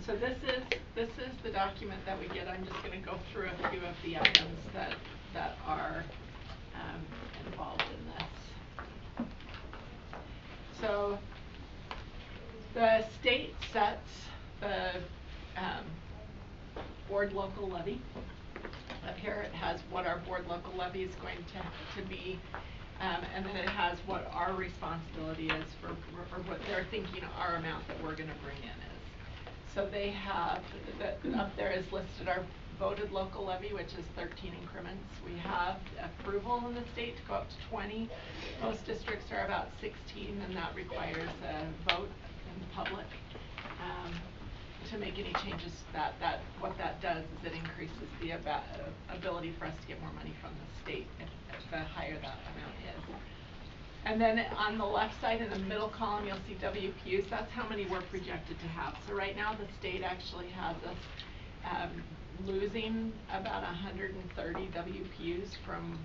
So this is the document that we get. I'm just going to go through a few of the items that are involved in this. So the state sets the board local levy. Up here it has what our board local levy is going to be, and then it has what our responsibility is for, or what they're thinking our amount that we're going to bring in is. So they have, up there is listed our voted local levy, which is 13 increments. We have approval in the state to go up to 20. Most districts are about 16, and that requires a vote in the public. To make any changes, what that does is it increases the ability for us to get more money from the state if the higher that amount is. And then on the left side in the middle column, you'll see WPUs. That's how many we're projected to have. So right now the state actually has us losing about 130 WPUs from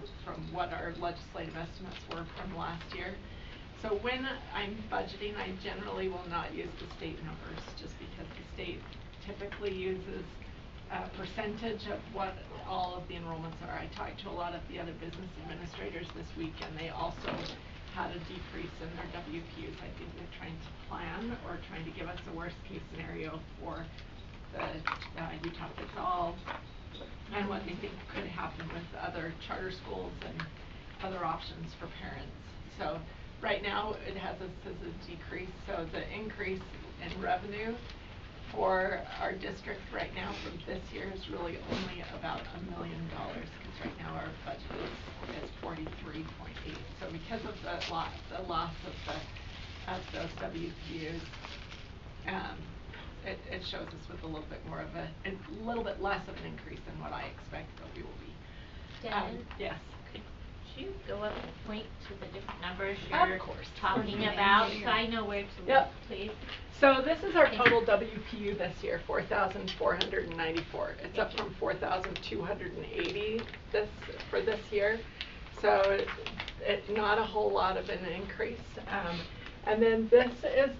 what our legislative estimates were from last year. So when I'm budgeting, I generally will not use the state numbers, just because the state typically uses a percentage of what all of the enrollments are. I talked to a lot of the other business administrators this week, and they also had a decrease in their WPUs. I think they're trying to plan or trying to give us a worst case scenario for the Utah Fits All and what they think could happen with other charter schools and other options for parents. So right now it has us as a decrease. So the increase in revenue for our district right now from this year is really only about $1 million, because right now our budget is 43.8. So because of the loss of those WPUs, it shows us with a little bit more of a little bit less of an increase than what I expect that we will be. Yes. Could you go up and point to the different numbers you're talking Mm-hmm. about, so I know where to look, please? So this is our total WPU this year, 4,494. It's up from 4,280 for this year. So it's not a whole lot of an increase. And then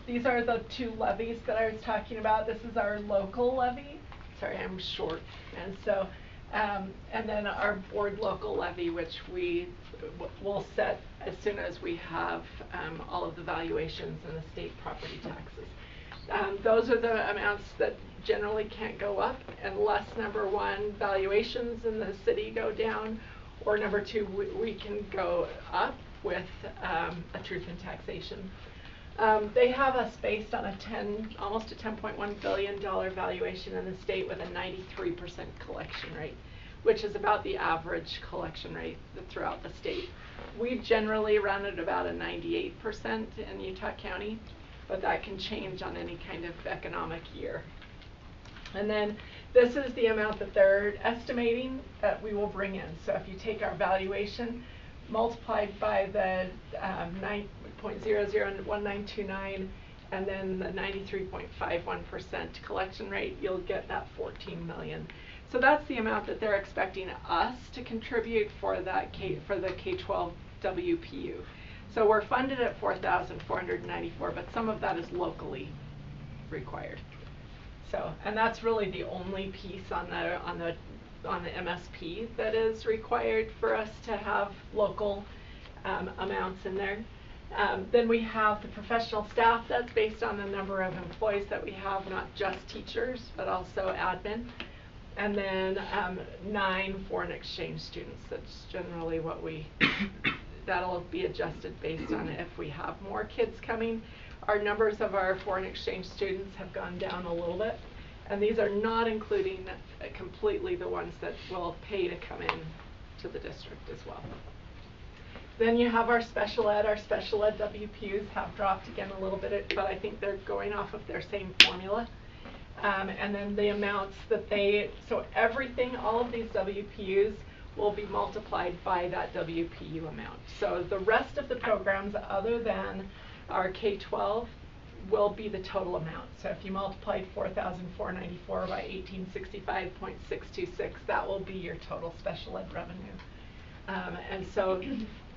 these are the two levies that I was talking about. This is our local levy. Sorry, I'm short. And so, and then our board local levy, which we will set as soon as we have all of the valuations and the state property taxes. Those are the amounts that generally can't go up unless, number one, valuations in the city go down, or number two, we can go up with a truth in taxation. They have us based on almost a $10.1 billion valuation in the state with a 93% collection rate, which is about the average collection rate throughout the state. We generally run at about a 98% in Utah County, but that can change on any kind of economic year. And then this is the amount that they're estimating that we will bring in. So if you take our valuation multiplied by the 9.001929 and then the 93.51% collection rate, you'll get that 14 million. So that's the amount that they're expecting us to contribute for the K-12 WPU. So we're funded at 4,494, but some of that is locally required. So, and that's really the only piece on the MSP that is required for us to have local amounts in there. Then we have the professional staff. That's based on the number of employees that we have, not just teachers, but also admin. And then 9 foreign exchange students. That's generally what that'll be adjusted based on if we have more kids coming. Our numbers of our foreign exchange students have gone down a little bit. And these are not including completely the ones that will pay to come in to the district as well. Then you have our special ed. Our special ed WPUs have dropped again a little bit, but I think they're going off of their same formula. And then the amounts that so everything, all of these WPUs will be multiplied by that WPU amount. So the rest of the programs other than our K-12 will be the total amount. So if you multiplied 4,494 by 1865.626, that will be your total special ed revenue. And so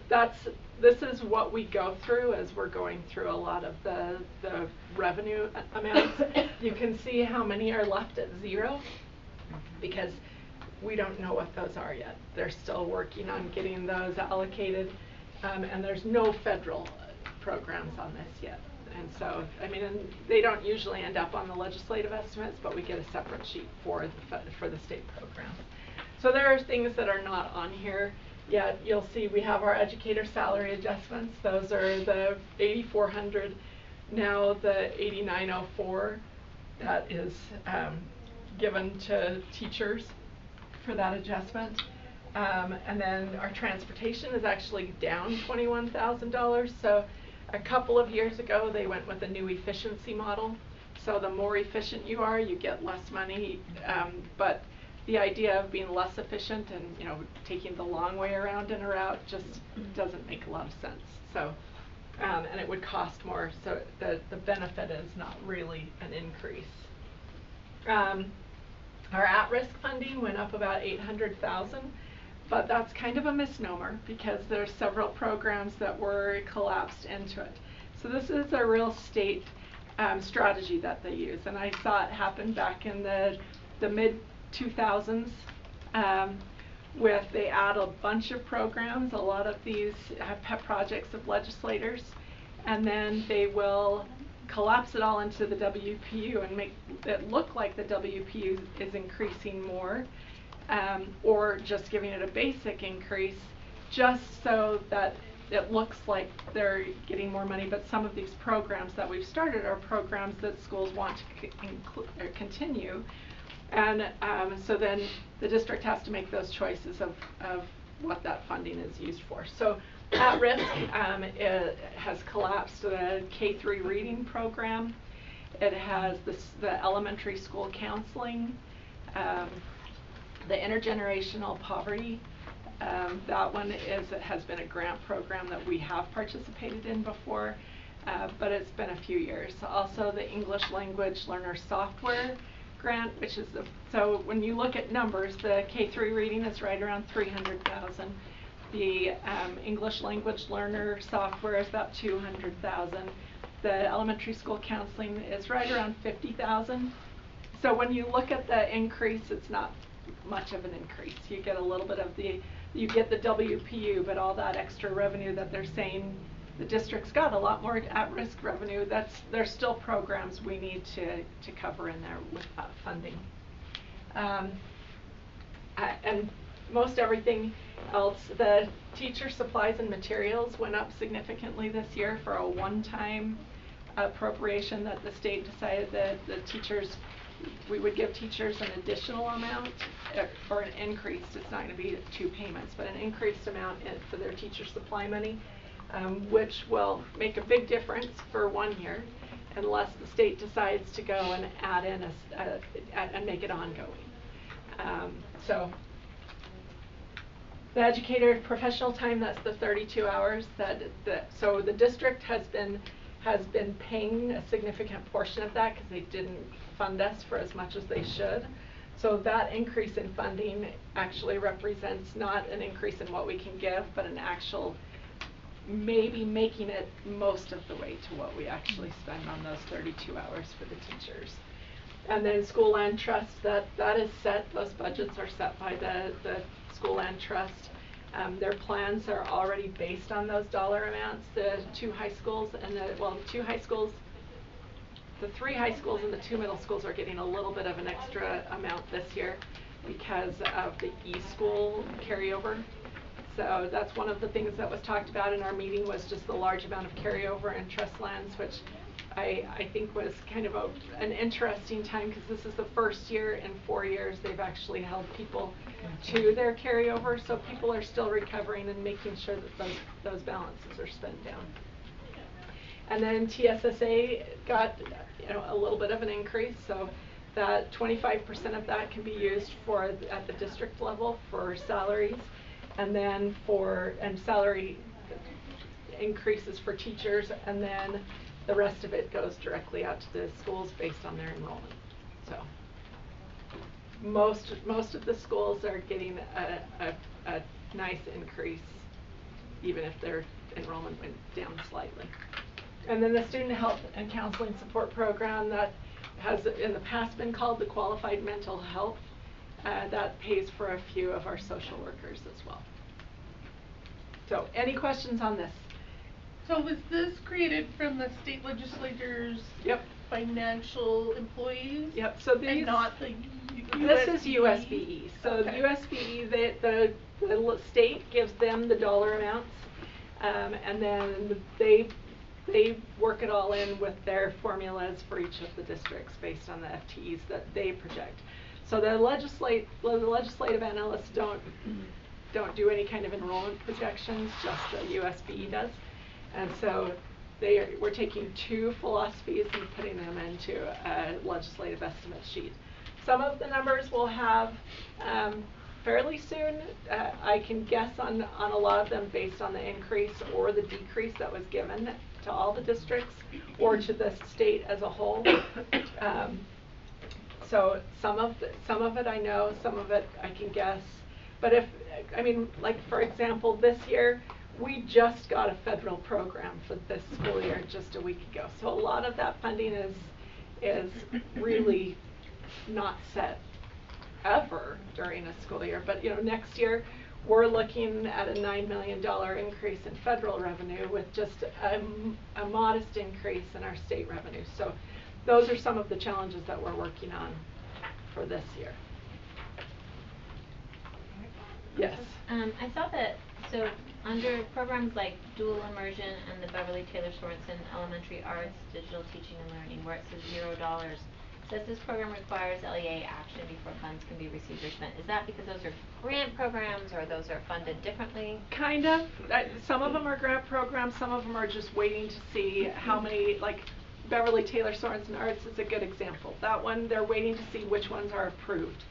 this is what we go through as we're going through a lot of the revenue amounts. You can see how many are left at zero, because we don't know what those are yet. They're still working on getting those allocated, and there's no federal programs on this yet. And so, I mean, and they don't usually end up on the legislative estimates, but we get a separate sheet for the state programs. So there are things that are not on here yet. You'll see we have our educator salary adjustments. Those are the $8,400, now the $8,904 that is given to teachers for that adjustment. And then our transportation is actually down $21,000. So a couple of years ago, they went with a new efficiency model. So the more efficient you are, you get less money. But the idea of being less efficient and, you know, taking the long way around in a route just doesn't make a lot of sense. So, and it would cost more. So the benefit is not really an increase. Our at-risk funding went up about $800,000. But that's kind of a misnomer, because there's several programs that were collapsed into it. So this is a real state strategy that they use, and I saw it happen back in the mid-2000s. They add a bunch of programs. A lot of these have pet projects of legislators, and then they will collapse it all into the WPU and make it look like the WPU is increasing more. Or just giving it a basic increase, just so that it looks like they're getting more money. But some of these programs that we've started are programs that schools want to continue, and so then the district has to make those choices of what that funding is used for. So at risk, it has collapsed the K-3 reading program. It has the elementary school counseling. The intergenerational poverty, that one has been a grant program that we have participated in before, but it's been a few years. Also the English language learner software grant, which is so when you look at numbers, the K-3 reading is right around $300,000. The English language learner software is about $200,000. The elementary school counseling is right around $50,000. So when you look at the increase, it's not much of an increase. You get a little bit of you get the WPU, but all that extra revenue that they're saying the district's got a lot more at-risk revenue. There's still programs we need to cover in there with funding. And most everything else, the teacher supplies and materials went up significantly this year for a one-time appropriation that the state decided that we would give teachers an additional amount, or an increase. It's not going to be 2 payments, but an increased amount for their teacher supply money, which will make a big difference for 1 year, unless the state decides to go and add in and make it ongoing. So the educator professional time, that's the 32 hours. So the district has been paying a significant portion of that because they didn't fund us for as much as they should. So that increase in funding actually represents not an increase in what we can give, but an actual maybe making it most of the way to what we actually spend on those 32 hours for the teachers. And then school land trust, that is set. Those budgets are set by the school land trust. Their plans are already based on those dollar amounts. The 2 high schools and the 2 high schools, the 3 high schools and the 2 middle schools are getting a little bit of an extra amount this year because of the e-school carryover. So that's one of the things that was talked about in our meeting, was just the large amount of carryover in trust lands, which I think was kind of an interesting time, because this is the first year in 4 years they've actually held people to their carryover. So people are still recovering and making sure that those balances are spent down. And then TSSA got a little bit of an increase, so that 25% of that can be used at the district level for salaries, and then salary increases for teachers, and then the rest of it goes directly out to the schools based on their enrollment. So most of the schools are getting a nice increase even if their enrollment went down slightly. And then the Student Health and Counseling Support Program that has in the past been called the Qualified Mental Health, that pays for a few of our social workers as well. So, any questions on this? So was this created from the state legislators' Yep. financial employees? Yep. So these. And not the This is USBE. So okay. USBE, the state gives them the dollar amounts, and then they work it all in with their formulas for each of the districts based on the FTEs that they project. So the legislative analysts don't do any kind of enrollment projections, just the USBE does. And so we're taking two philosophies and putting them into a legislative estimate sheet. Some of the numbers we'll have fairly soon. I can guess on a lot of them based on the increase or the decrease that was given to all the districts or to the state as a whole. So some of it I know, some of it I can guess. But like for example, this year we just got a federal program for this school year just a week ago. So a lot of that funding is really not set ever during a school year. But next year we're looking at a $9 million increase in federal revenue with just a modest increase in our state revenue. So those are some of the challenges that we're working on for this year. Yes. I saw that, so under programs like Dual Immersion and the Beverly Taylor Sorensen Elementary Arts Digital Teaching and Learning, where it says $0, says this program requires LEA action before funds can be received or spent. Is that because those are grant programs or those are funded differently? Kind of. Some of them are grant programs, some of them are just waiting to see how many, like Beverly Taylor Sorensen Arts is a good example. That one, they're waiting to see which ones are approved.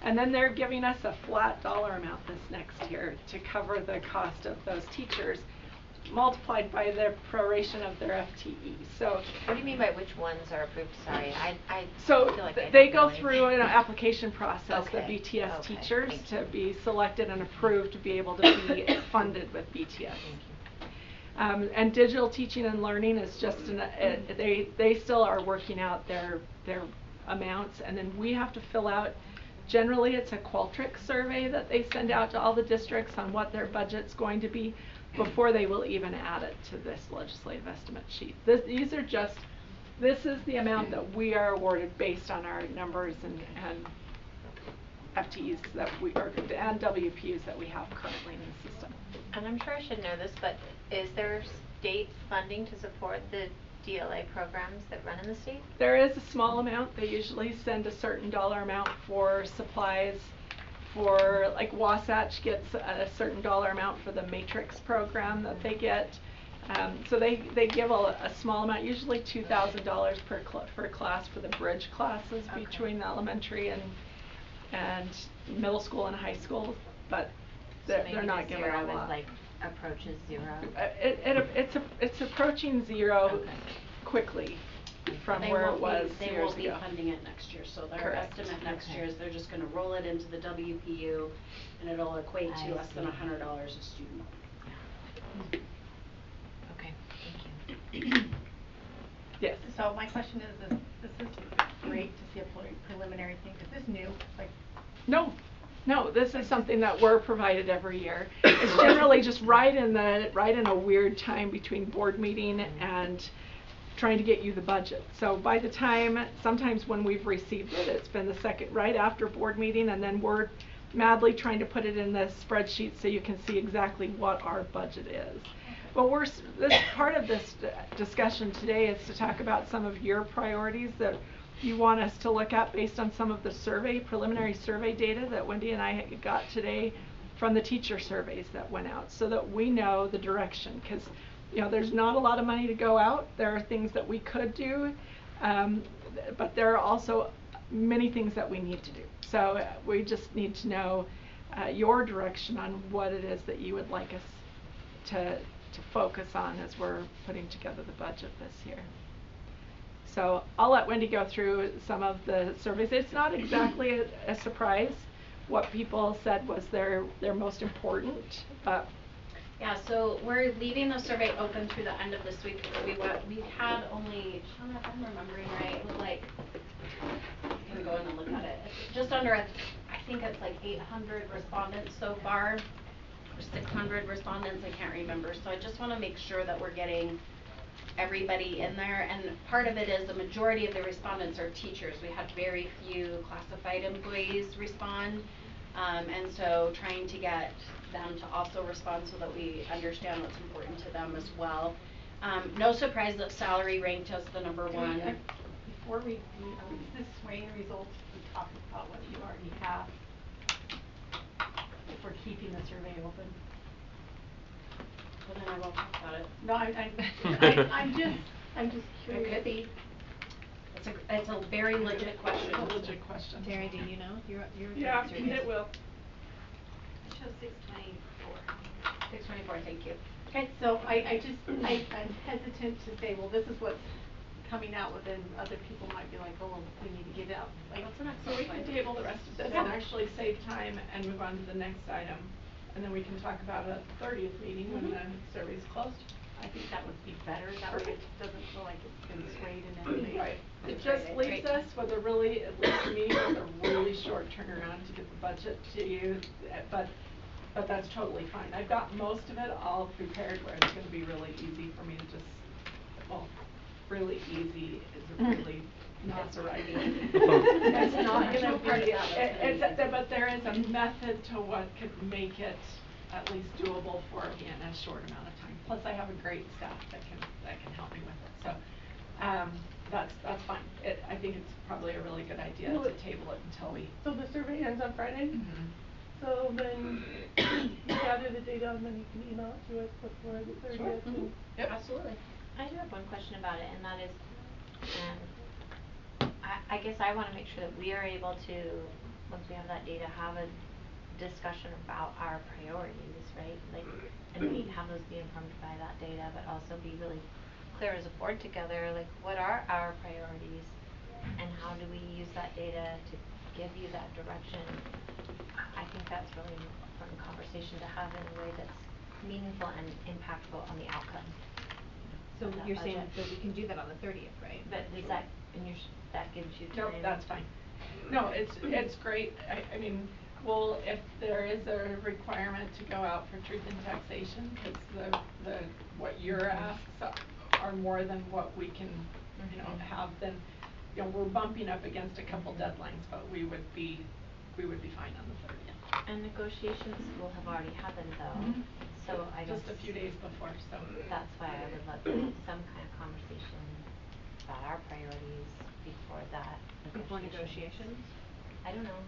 And then they're giving us a flat dollar amount this next year to cover the cost of those teachers, multiplied by the proration of their FTE. So what do you mean by which ones are approved? Sorry, I so feel like they go through an application process, okay. the BTS okay. teachers, to be selected and approved to be able to be funded with BTS. And digital teaching and learning is just they still are working out their amounts, and then we have to fill out. Generally, it's a Qualtrics survey that they send out to all the districts on what their budget's going to be before they will even add it to this legislative estimate sheet. This is the amount that we are awarded based on our numbers and FTEs that and WPUs that we have currently in the system. And I'm sure I should know this, but is there state funding to support the DLA programs that run in the state? There is a small amount. They usually send a certain dollar amount for supplies. For like Wasatch gets a certain dollar amount for the Matrix program that they get. So they give a small amount, usually $2,000 per class for the bridge classes between elementary and middle school and high school, but they're not giving a lot. Like approaches zero. It's approaching zero okay. quickly from where it was They years won't be ago. funding it next year, so their Correct. estimate next Okay. year is they're just going to roll it into the WPU, and it'll equate to less than $100 a student. Okay, thank you. Yes. So my question is this great to see a preliminary thing? Is this new? Like No, this is something that we're provided every year. It's generally just right in a weird time between board meeting and trying to get you the budget. So by the time, sometimes when we've received it, it's been the second, right after board meeting, and then we're madly trying to put it in the spreadsheet so you can see exactly what our budget is. But part of this discussion today is to talk about some of your priorities that you want us to look at based on some of the preliminary survey data that Wendy and I got today from the teacher surveys that went out, so that we know the direction. Because there's not a lot of money to go out. There are things that we could do, but there are also many things that we need to do. So we just need to know your direction on what it is that you would like us to focus on as we're putting together the budget this year. So I'll let Wendy go through some of the surveys. It's not exactly a surprise what people said was their most important, but Yeah, so we're leaving the survey open through the end of this week, because we had only, Shauna, if I'm remembering right, it was like, I'm gonna go in and look at it, it's just under I think it's like 800 respondents so far, or 600 respondents, I can't remember, so I just wanna make sure that we're getting everybody in there, and part of it is the majority of the respondents are teachers. We had very few classified employees respond, and so trying to get them to also respond so that we understand what's important to them as well. No surprise that salary ranked as the number one. Before we release the swaying results, we talk about what you already have, if we're keeping the survey open. Well, then I won't talk about it. No, I'm just curious. It could be. It's a very legit question. A legit question. Terry, do you know? You're Yeah, surveys. it will. It shows 624. 624, thank you. Okay, so I'm hesitant to say, well, this is what's coming out, but then other people might be like, oh, well, we need to get out. Like, That's an So we excellent can point. table the rest of this Yeah. and actually save time and move on to the next item. And then we can talk about a 30th meeting when the survey's closed. I think that would be better, that way it doesn't feel like it's been swayed in any way. Right. It That's just right, leaves right. us with a really, it leaves me with a really short turnaround to get the budget to you, but that's totally fine. I've got most of it all prepared where it's gonna be really easy for me to just, well, really easy is a really not the right word. It's not gonna be, but there is a method to what could make it at least doable for me in a short amount of time. Plus I have a great staff that can help me with it, so, that's fine. I think it's probably a really good idea to table it until we. So the survey ends on Friday? Mhm. So then you gather the data and then you can email it to us before the 30th. Sure. And Yep. Absolutely. I do have one question about it, and that is, I guess I wanna make sure that we are able to, once we have that data, have a discussion about our priorities, right? Like, and we have those be informed by that data, but also be really clear as a board together, like, what are our priorities? And how do we use that data to give you that direction? I think that's really an important conversation to have in a way that's meaningful and impactful on the outcome. So of that you're saying budget. that we can do that on the 30th, right? But does that, and that gives you time? Nope, that's fine. No, it's great. I mean, well, if there is a requirement to go out for truth in taxation, cause the what your asks are more than what we can, you know, have, then, you know, we're bumping up against a couple deadlines, but we would be fine on the 30th. And negotiations will have already happened though, Mhm. so I guess. Just a few days before, so. That's why I would love to have some kind of conversation about our priorities before that negotiation. Before negotiations? I don't know,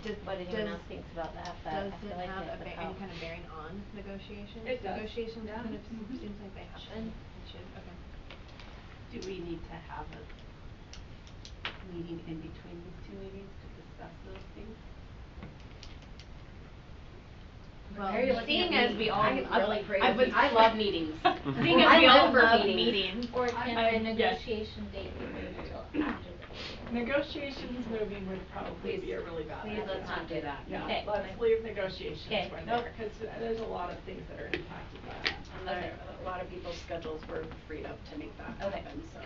Does what anyone else thinks about that, but I feel like have it would help. any kind of bearing on negotiations? It does. Negotiations Yeah. kind of Mhm. seems like they have Should. It should, okay. Do we need to have a meeting in between these two meetings to discuss those things? Well, Why are you looking seeing at as me? we all I'm really crazy. I was I love meetings. Seeing as I we all love love meetings. Or can I- the yes. negotiation date be moved till after the meeting? Negotiations moving would probably be a really bad idea. Please let's not do that. Yeah, Okay. let's leave negotiations Okay. where they are, cause there's a lot of things that are impacted by that. And a lot of people's schedules were freed up to make that Okay. happen, so.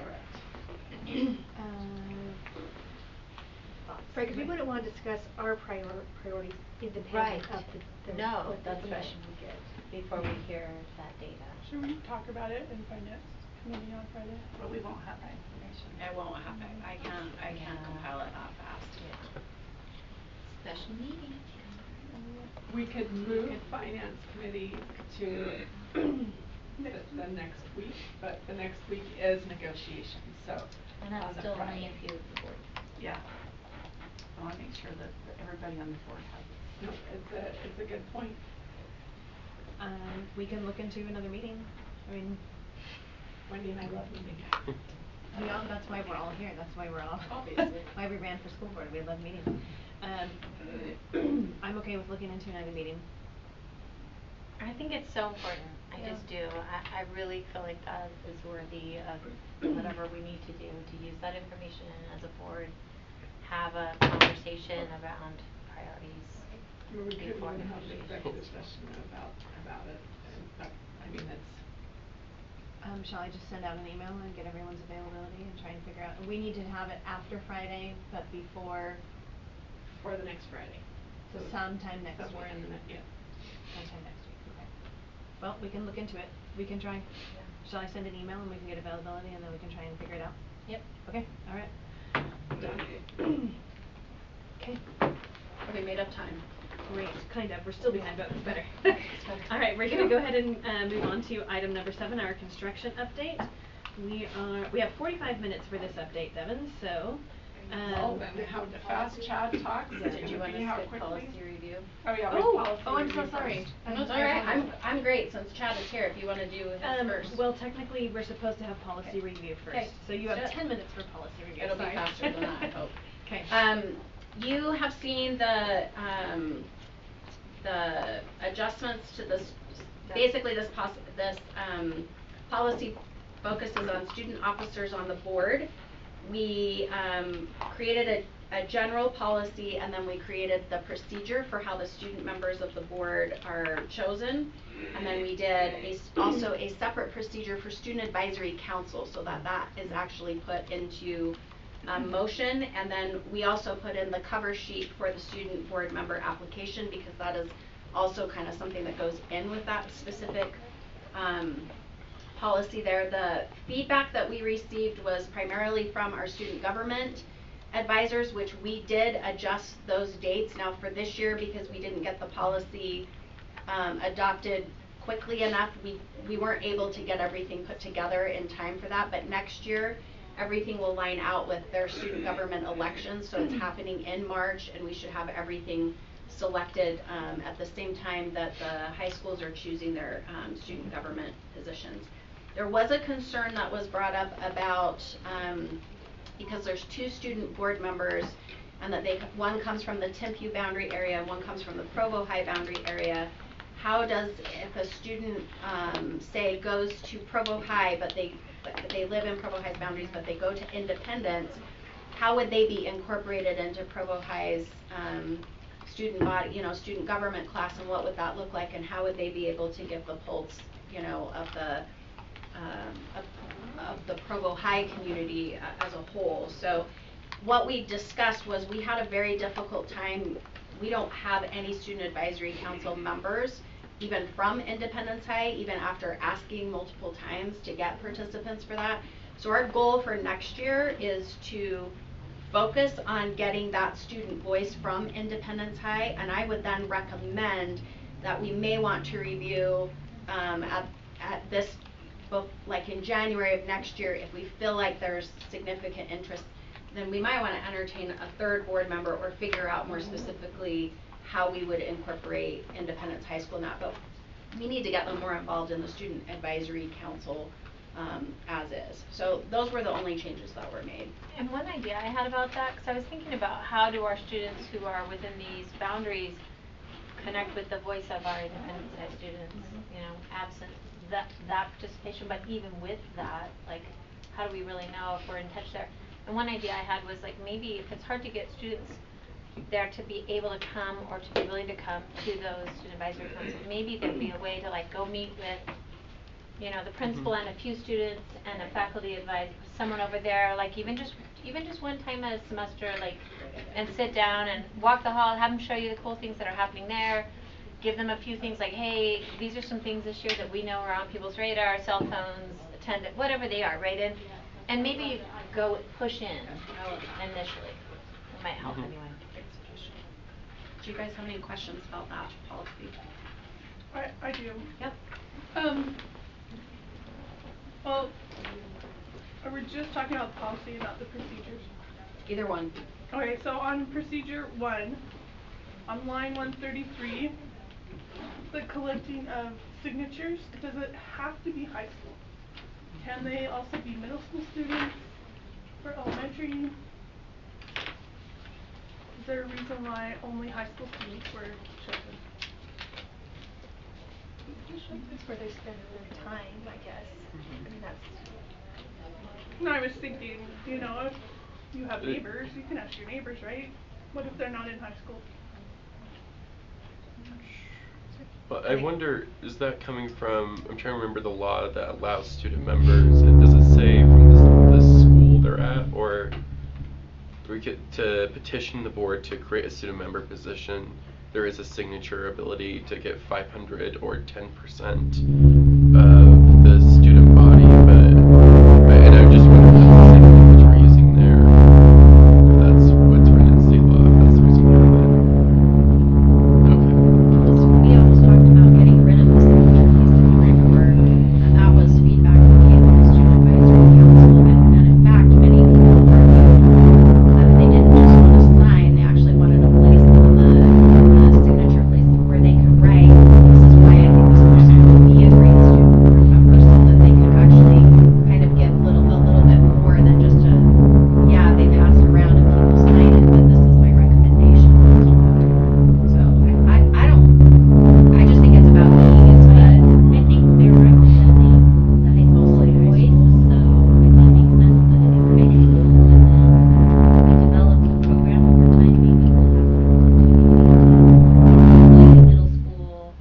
Thoughts? Right, cause we wouldn't wanna discuss our priorities independent Right. of the No, what the that's right. information we get. Before we hear that data. should we talk about it in finance committee on Friday? But we won't have that information. It won't happen. I can't compile it that fast. Yeah. Special meeting. We could move finance committee to the next week, but the next week is negotiations, so And on that's the still only Friday. if you have the board. Yeah. I wanna make sure that everybody on the board has it. No, it's a good point. We can look into another meeting, I mean, Wendy and I love meetings. that's why we're all here, that's why we're all, Obviously. why we ran for school board, we love meetings. I'm okay with looking into another meeting. I think it's so important, I Yeah. just do, I really feel like that is worthy of whatever we need to do to use that information as a board, have a conversation around priorities. Or we could before even have negotiations. an executive session about it, and that, I mean, it's. Shall I just send out an email and get everyone's availability and try and figure out, we need to have it after Friday, but before. For the next Friday. So sometime next week. Somewhere in the yeah. Sometime next week, okay. Well, we can look into it, we can try. Yeah. Shall I send an email and we can get availability and then we can try and figure it out? Yep. Okay, alright. Done. K. Okay, made up time. Great, kind of, we're still behind, but it's better. It's better. Alright, we're gonna go ahead and move on to item number 7, our construction update. We have 45 minutes for this update, Devin, so Well, then how fast Chad talks is Did you gonna wanna be how skip quickly. policy review? Oh yeah, we have policy I'm so review sorry. first. No, it's alright, I'm great, since Chad is here, if you wanna do his first. Well, technically, we're supposed to have policy review first. Okay, So you let's have do it. 10 minutes for policy review, It'll be sorry. faster than that, I hope. K. You have seen the adjustments to this, basically this policy focuses on student officers on the board. We created a general policy, and then we created the procedure for how the student members of the board are chosen. And then we did also a separate procedure for student advisory council, so that is actually put into motion. And then we also put in the cover sheet for the student board member application, because that is also kind of something that goes in with that specific policy there. The feedback that we received was primarily from our student government advisors, which we did adjust those dates now for this year because we didn't get the policy adopted quickly enough. We weren't able to get everything put together in time for that, but next year everything will line out with their student government elections, so it's happening in March, and we should have everything selected at the same time that the high schools are choosing their student government positions. There was a concern that was brought up about because there's 2 student board members, and that one comes from the Timpview boundary area and one comes from the Provo High boundary area. How does, if a student say goes to Provo High, but they live in Provo High's boundaries, but they go to Independence, how would they be incorporated into Provo High's student body, student government class, and what would that look like, and how would they be able to give the pulse, of the Provo High community as a whole? So what we discussed was we had a very difficult time. We don't have any student advisory council members, even from Independence High, even after asking multiple times to get participants for that. So our goal for next year is to focus on getting that student voice from Independence High, and I would then recommend that we may want to review at this, like in January of next year, if we feel like there's significant interest, then we might want to entertain a 3rd board member or figure out more specifically how we would incorporate Independence High School in that. But we need to get them more involved in the student advisory council as is. So those were the only changes that were made. And one idea I had about that, because I was thinking about how do our students who are within these boundaries connect with the voice of our Independence High students, absent that participation, but even with that, like, how do we really know if we're in touch there? And one idea I had was, like, maybe if it's hard to get students there to be able to come or to be willing to come to those student advisory councils, maybe there'd be a way to, like, go meet with the principal and a few students and a faculty advisor, someone over there, like even just one time a semester, like, and sit down and walk the hall, have them show you the cool things that are happening there, give them a few things like, hey, these are some things this year that we know are on people's radar, cell phones, attendant, whatever they are, right? And maybe go push in initially. It might help anyway. Do you guys have any questions about that policy? I do. Yep. Well, are we just talking about the policy, not the procedures? Either one. Okay, so on procedure 1, on line 133, the collecting of signatures, does it have to be high school? Can they also be middle school students for elementary? Is there a reason why only high school students were chosen? That's where they spend their time, I guess. I mean, that's. No, I was thinking, if you have neighbors, you can ask your neighbors, right? What if they're not in high school? But I wonder, is that coming from, I'm trying to remember the law that allows student members, and does it say from the school they're at, or we get to petition the board to create a student member position, there is a signature ability to get 500 or 10% of the student body, and I just wonder if that's the same language we're using there, if that's what's written in state law, if that's the reason we have it. Okay. We almost talked about getting rid of the signature piece of the paperwork, and that was feedback that came from the student advisory council, and in fact, many people argued that they didn't just wanna sign, they actually wanted a place on the signature place where they could write, this is why I think this person would be a great student board member, so that they could actually kind of give a little bit more than just a, yeah, they pass it around and people sign it, but this is my recommendation. So I don't, I just think it's about meetings, but I think they're representing the high school voice, so I think it makes sense that it's high school, and then we develop the program over time, maybe we'll have like middle school,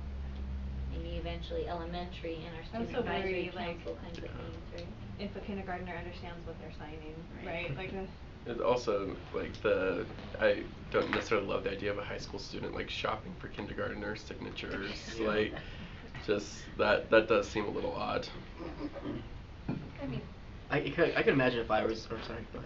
maybe eventually elementary, and our I'm student so advisory worried, like, council kinds of things, right? if a kindergartner understands what they're signing, right? Like And also, like I don't necessarily love the idea of a high school student like shopping for kindergartner signatures. Like, just that does seem a little odd. I mean, I could imagine if I was, or sorry, go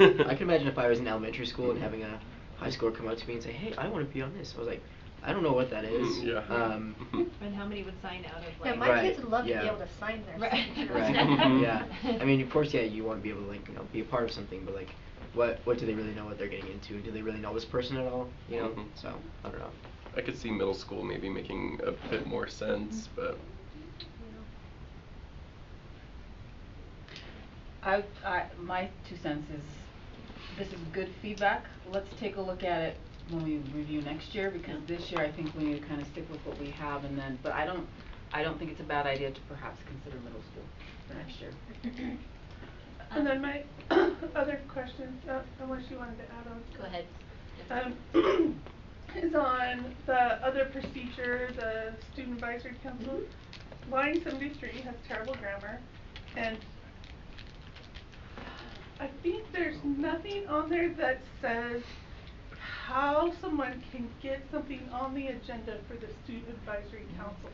ahead. I could imagine if I was in elementary school and having a high schooler come up to me and say, hey, I want to be on this. I was like, I don't know what that is. Yeah. and how many would sign out of yeah, like my Right, kids would love to yeah. be able to sign their Right. signature. Right. Yeah. I mean, of course, yeah, you want to be able to like, you know, be a part of something, but like, what do they really know what they're getting into? Do they really know this person at all? You know? Mhm. So, I don't know. I could see middle school maybe making a bit more sense, but My 2 cents is, this is good feedback. Let's take a look at it when we review next year, because this year I think we need to kind of stick with what we have, and then, but I don't think it's a bad idea to perhaps consider middle school for next year. And then my other question, unless you wanted to add on. Go ahead. Is on the other procedure, the student advisory council. Line 73 has terrible grammar, and I think there's nothing on there that says how someone can get something on the agenda for the student advisory council.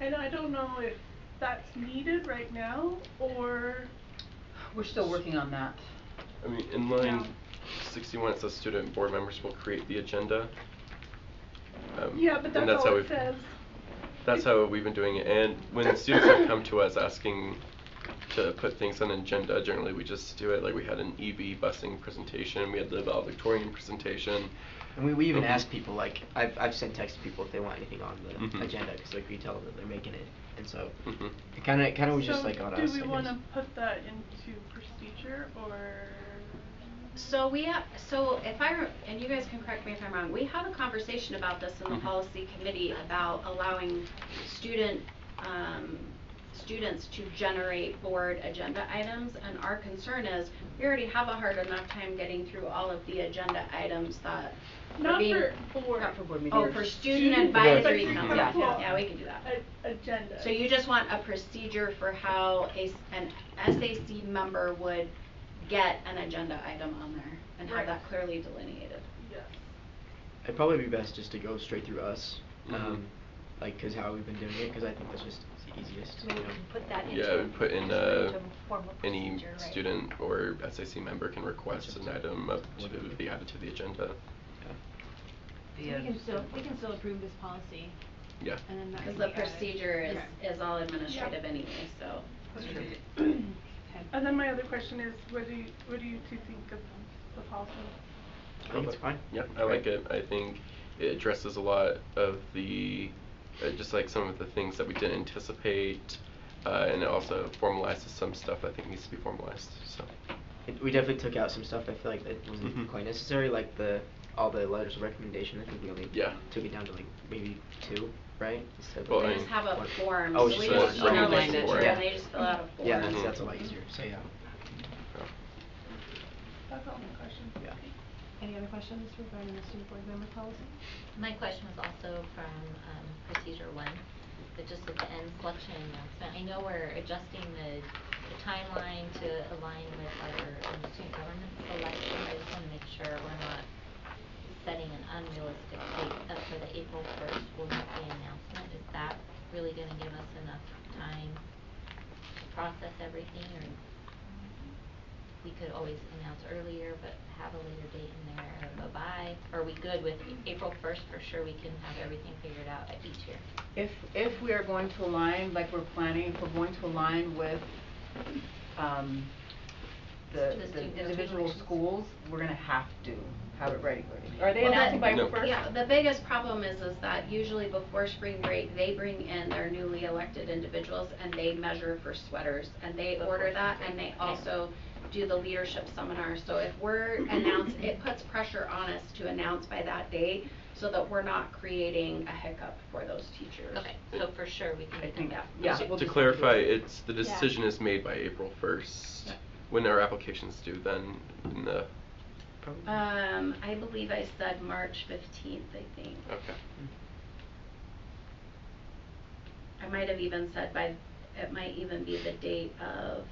And I don't know if that's needed right now, or We're still working on that. I mean, in line 61 it says student board members will create the agenda. yeah, but and that's all how it says. That's how we've been doing it, and when students have come to us asking to put things on an agenda, generally we just do it. Like we had an EV busing presentation, we had the valedictorian presentation. And we even ask people, like, I've sent text to people if they want anything on the Mhm. agenda, because like we tell them that they're making it, and so Mhm. it kind of was just So like on us. do I we guess. want to put that into procedure, or? So if and you guys can correct me if I'm wrong, we had a conversation about this in the policy committee about allowing students to generate board agenda items, and our concern is we already have a hard enough time getting through all of the agenda items that Not are being for board. Not for board Oh, meetings. for student advisory council, council yeah, we can do that. Agenda. So you just want a procedure for how an SAC member would get an agenda item on there and have Right. that clearly delineated. Yes. It'd probably be best just to go straight through us, Mhm. like, cause how we've been doing it, cause I think that's just the easiest. So we You know? can put that into. Yeah, we put in just put it into formal any procedure, right? student or SAC member can request an item up to Whatever. be added to the agenda. so we can still approve this policy. Yeah. And then that Cause can the be added. procedure Okay. is all administrative anyway, so. Okay. And then my other question is, what do you two think of the policy? I think it's fine. Yeah, I like it. I think it addresses a lot of the, just like some of the things that we didn't anticipate, and it also formalizes some stuff I think needs to be formalized, so. We definitely took out some stuff I feel like that wasn't Mhm. quite necessary, like all the letters of recommendation. I think we only took it down to like maybe 2, right? Instead of Well, We I just mean- have a form, Oh, so it's we just just a form. email Okay. it to Form. them, they just fill out a form. Yeah, Mhm. that's a lot easier. So yeah. That's all my questions. Yeah. Any other questions regarding the student board member policy? My question was also from procedure 1, but just at the end, selection announcement. I know we're adjusting the timeline to align with our student government selection. I just wanna make sure we're not setting an unrealistic date up for the April 1st. We'll make the announcement. Is that really gonna give us enough time to process everything, or we could always announce earlier but have a later date in there or go by? Or are we good with April 1st for sure we can have everything figured out at each year? If we are going to align like we're planning, if we're going to align with the individual schools, we're gonna have to have it ready. Are they announcing by April 1st? Yeah, the biggest problem is that usually before spring break, they bring in their newly elected individuals and they measure for sweaters and they order that, and they also do the leadership seminar. So if we're it puts pressure on us to announce by that date so that we're not creating a hiccup for those teachers. Okay, so for sure we can do that. Yeah. So We'll to just clarify, have to do it. it's the decision is made by April 1st. Yeah. When our applications due then in the I believe I said March 15th, I think. Okay. I might have even said it might even be the date of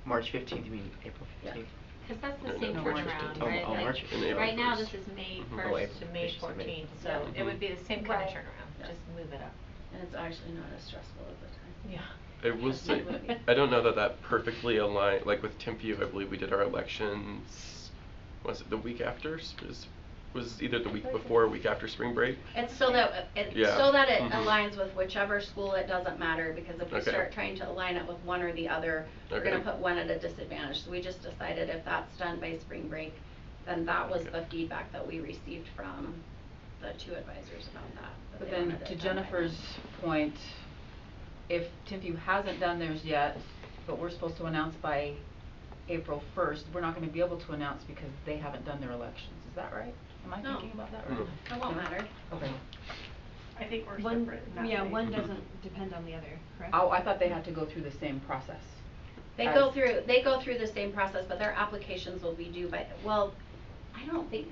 March 15th, you mean April 15th? Yeah. Cause that's the No, same no, March turnaround, 15th. right? Oh, Like, March. And April right now 1st. this is May Mhm. 1st Oh, to April. May I should say May. 14th, so Yeah. it would be the same kinda Right. turnaround, Yeah. just move it up. and it's actually not as stressful as the time. Yeah. I will say, I don't know that perfectly align, like with Timpview, I believe we did our elections, was it the week after, was either the week before or week after spring break? It's so that it Yeah. Mhm. aligns with whichever school. It doesn't matter, because if we Okay. start trying to align it with one or the other, we're Okay. gonna put one at a disadvantage. So we just decided if that's done by spring break, then that was Okay. the feedback that we received from the 2 advisors about that. But they then wanted to it done by Jennifer's point, if Timpview hasn't done theirs yet, but we're supposed to announce by April 1st, we're not gonna be able to announce because they haven't done their elections. Is that right? Am I No. thinking about that right? No. It won't matter. Okay. I think we're One, separate in that yeah, way. one doesn't depend on the other, correct? Oh, I thought they had to go through the same process. They go through the same process, but their applications will be due by, well, I don't think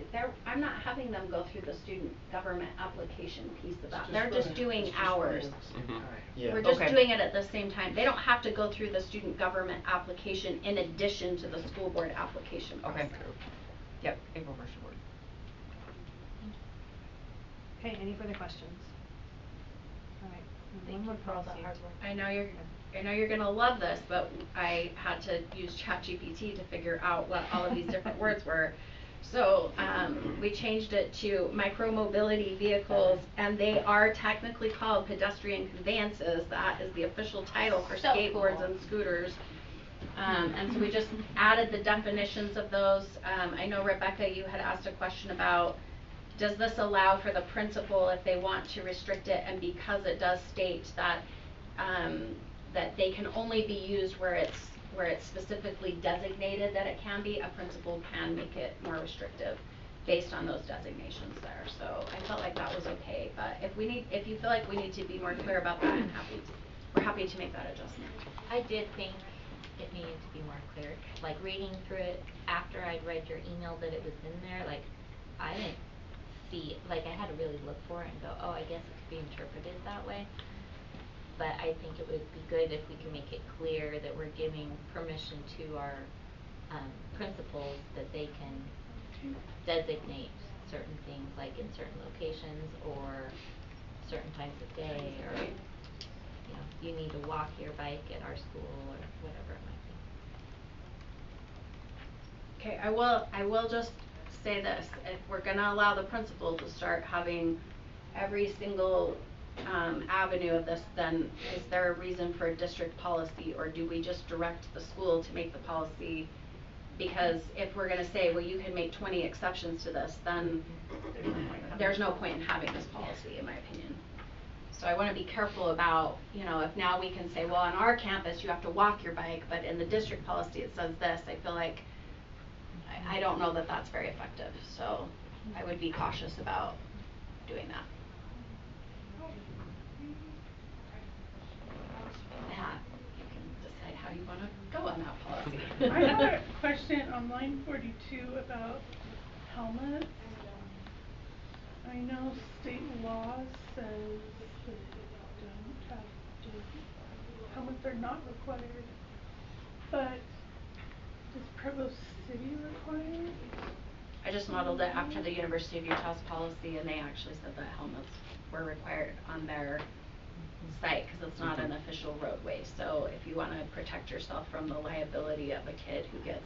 I'm not having them go through the student government application piece of that. They're just doing ours. Mhm. Yeah. We're just Okay. doing it at the same time. They don't have to go through the student government application in addition to the school board application process. Okay. Yep, April 1st should work. Okay, any further questions? Alright, Thank one more you for all the policy. hard work. I know you're gonna love this, but I had to use ChatGPT to figure out what all of these different words were. So, we changed it to micromobility vehicles, and they are technically called pedestrian conveyances. That is the official title for So skateboards cool. and scooters. And so we just added the definitions of those. I know Rebecca, you had asked a question about, does this allow for the principal if they want to restrict it, and because it does state that that they can only be used where it's specifically designated that it can be, a principal can make it more restrictive based on those designations there. So I felt like that was okay, but if you feel like we need to be more clear about that, we're happy to make that adjustment. I did think it needed to be more clear, like reading through it after I'd read your email that it was in there, like I didn't see, like I had to really look for it and go, oh, I guess it could be interpreted that way. But I think it would be good if we can make it clear that we're giving permission to our principals that they can designate certain things, like in certain locations or certain times of day, or you know, you need to walk your bike at our school or whatever it might be. Okay, I will just say this, if we're gonna allow the principal to start having every single avenue of this, then is there a reason for a district policy, or do we just direct the school to make the policy? Because if we're gonna say, well, you can make 20 exceptions to this, then there's no point in having this policy, in my opinion. So I wanna be careful about, you know, if now we can say, well, on our campus you have to walk your bike, but in the district policy it says this, I feel like I don't know that that's very effective, so I would be cautious about doing that. Pat, you can decide how you wanna go on that policy. I have a question on line 42 about helmets. I know state law says that they don't have to, helmets are not required, but does Provo City require it? I just modeled it after the University of Utah's policy, and they actually said that helmets were required on their site, cause it's not an official roadway. So if you wanna protect yourself from the liability of a kid who gets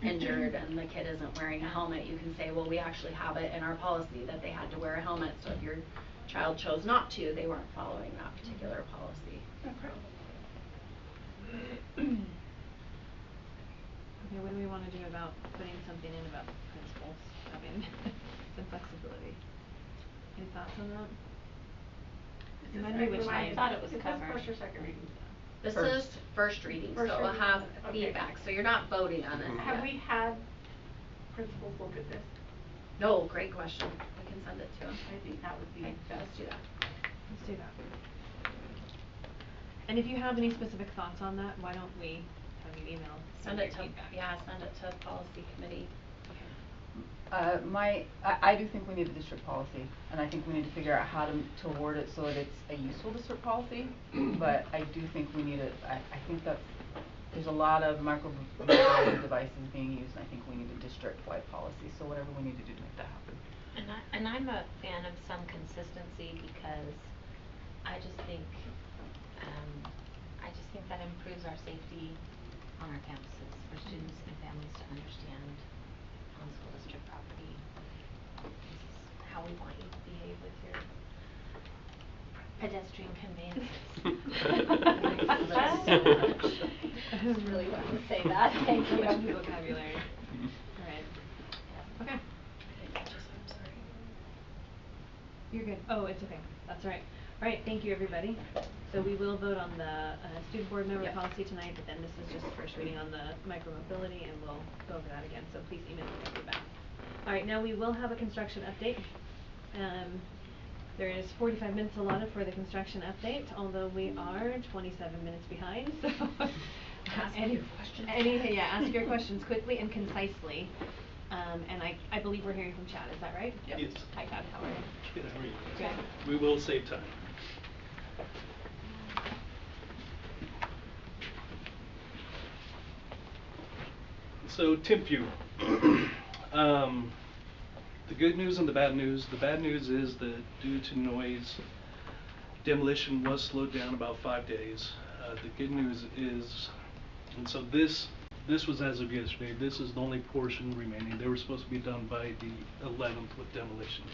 injured and the kid isn't wearing a helmet, you can say, well, we actually have it in our policy that they had to wear a helmet, so if your child chose not to, they weren't following that particular policy. Okay. Okay, what do we wanna do about putting something in about principals having some flexibility? Any thoughts on that? Remind me which I thought it was Is this covered. first or second reading? This First. is first reading, so First it'll reading. have Okay. feedback, so you're not voting on this Have yet. we had principals look at this? No, great question. We can send it to them. I think that would be Okay, best. let's do that. Let's do that. And if you have any specific thoughts on that, why don't we have you email some Send of it your to, feedback? yeah, send it to policy committee. I do think we need a district policy, and I think we need to figure out how to word it so that it's a useful district policy, but I do think we need I think that's, there's a lot of microwave devices being used, and I think we need a district-wide policy, so whatever we need to do to make that happen. And I'm a fan of some consistency because I just think that improves our safety on our campuses for students and families to understand on school district property. This is how we want you to behave with your pedestrian conveyances. That's so much. I really wanted to say that. Thank you. So much new vocabulary. Alright. Okay. I'm sorry. You're good. Oh, it's okay. That's all right. All right, thank you, everybody. So we will vote on the student board member policy tonight, but then this is just first reading on the micromobility, and we'll go over that again. So please email me your feedback. All right, now we will have a construction update. There is 45 minutes allotted for the construction update, although we are 27 minutes behind. So Ask your questions. Ask your questions quickly and concisely. And I believe we're hearing from Chad. Is that right? Yes. Hi, Chad. How are you? Good, how are you? Good. We will save time. So, Timpview. The good news and the bad news. The bad news is that due to noise, demolition was slowed down about 5 days. The good news is, and so this was as of yesterday, this is the only portion remaining. They were supposed to be done by the 11th with demolition.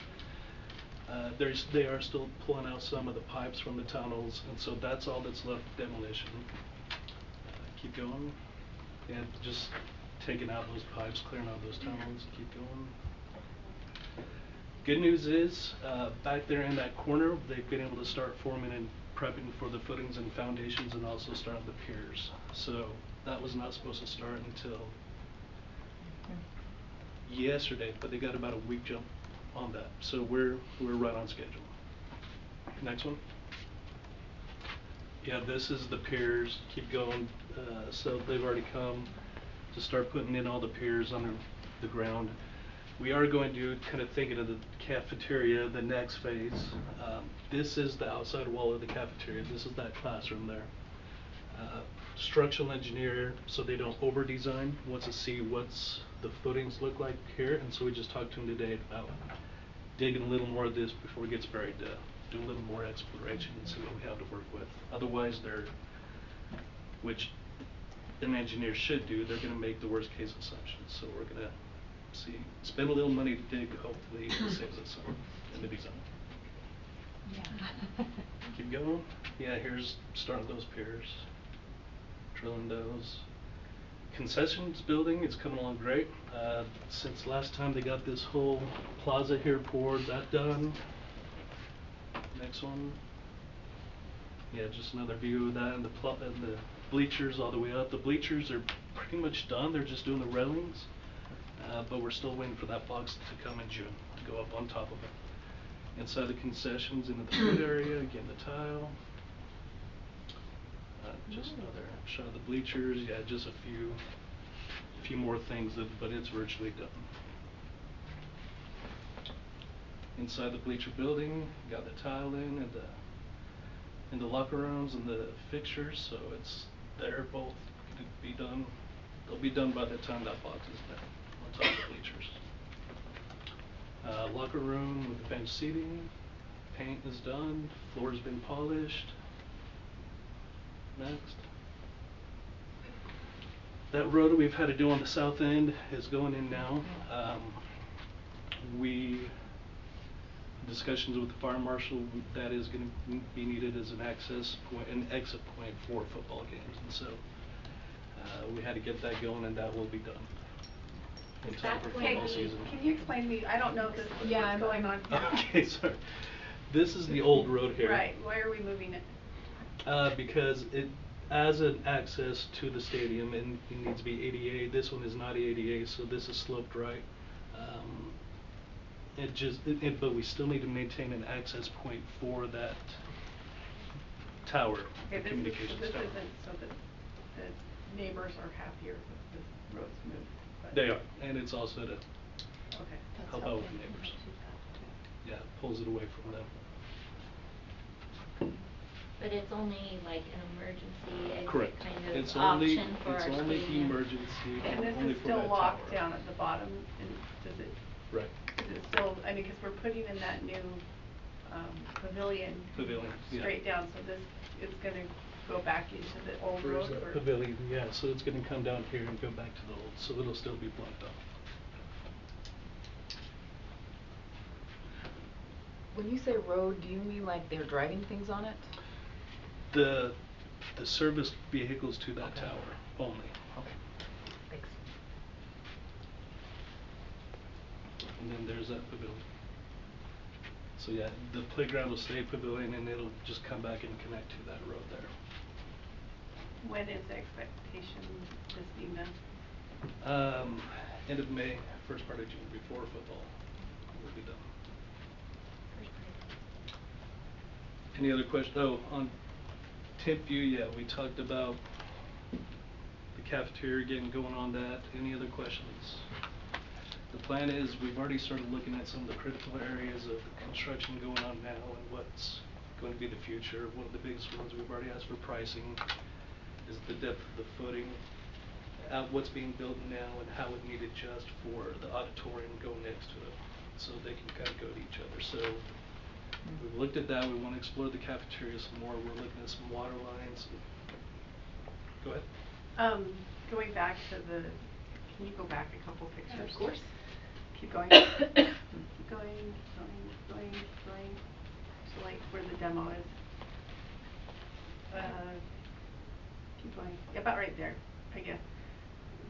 They are still pulling out some of the pipes from the tunnels, and so that's all that's left of demolition. Keep going. And just taking out those pipes, clearing out those tunnels, keep going. Good news is, back there in that corner, they've been able to start forming and prepping for the footings and foundations, and also starting the piers. So that was not supposed to start until yesterday, but they got about a week jump on that. So we're right on schedule. Next one. Yeah, this is the piers. Keep going. So they've already come to start putting in all the piers under the ground. We are going to kind of thinking of the cafeteria, the next phase. This is the outside wall of the cafeteria. This is that classroom there. Structural engineer, so they don't over design, wants to see what's the footings look like here, and so we just talked to him today about digging a little more of this before it gets buried, do a little more exploration and see what we have to work with. Otherwise, which an engineer should do, they're going to make the worst case assumptions. So we're going to spend a little money to dig, hopefully it saves us some in the design. Yeah. Keep going. Yeah, here's starting those piers, drilling those. Concessions building, it's coming along great. Since last time they got this whole plaza here poured, that done. Next one. Yeah, just another view of that, and the bleachers all the way up. The bleachers are pretty much done. They're just doing the railings, but we're still waiting for that box to come in June to go up on top of it. Inside the concessions, into the food area, again the tile. Just another shot of the bleachers. Yeah, just a few more things, but it's virtually done. inside the bleacher building, got the tile in the locker rooms and the fixtures, so they're both gonna be done. They'll be done by the time that box is done on top of the bleachers. Locker room with the bench seating, paint is done, floor's been polished. Next. That road that we've had to do on the south end is going in now. Discussions with the fire marshal, that is going to be needed as an access point, an exit point for football games, and so we had to get that going, and that will be done in time for football season. Can you explain to me, I don't know this, what's going on here. Okay, sorry. This is the old road here. Right, why are we moving it? Because it, as an access to the stadium, and it needs to be ADA. This one is not ADA, so this is sloped right. But we still need to maintain an access point for that tower, the communications tower. This isn't so that the neighbors are happier that this road's moved. They are, and it's also to Okay. help out with the neighbors. Yeah, it pulls it away from them. But it's only like an emergency exit Correct. kind of It's option only, for our it's only stadium. emergency, And this only is for still that locked tower. down at the bottom, and does it? Right. Is it still, I mean, because we're putting in that new pavilion. Pavilion, yeah. Straight down, so this is gonna go back into the old Where's road, that or? pavilion? Yeah, so it's gonna come down here and go back to the old, so it'll still be blocked off. When you say road, do you mean like they're driving things on it? The service vehicles to that tower only. Okay. Thanks. And then there's that pavilion. So yeah, the playground will stay pavilion, and it'll just come back and connect to that road there. When is the expectation this being done? End of May, first part of June, before football will be done. Any other questions? Oh, on Tip View, yeah, we talked about the cafeteria getting going on that. Any other questions? The plan is, we've already started looking at some of the critical areas of construction going on now and what's going to be the future. One of the biggest ones we've already asked for pricing is the depth of the footing, what's being built now and how it need adjust for the auditorium go next to it, so they can kind of go to each other. So we've looked at that. We want to explore the cafeteria some more. We're looking at some water lines. Go ahead. Going back to the, can you go back a couple pictures? Of course. Keep going. Keep going. So like where the demo is. Keep going. Yeah, about right there, I guess.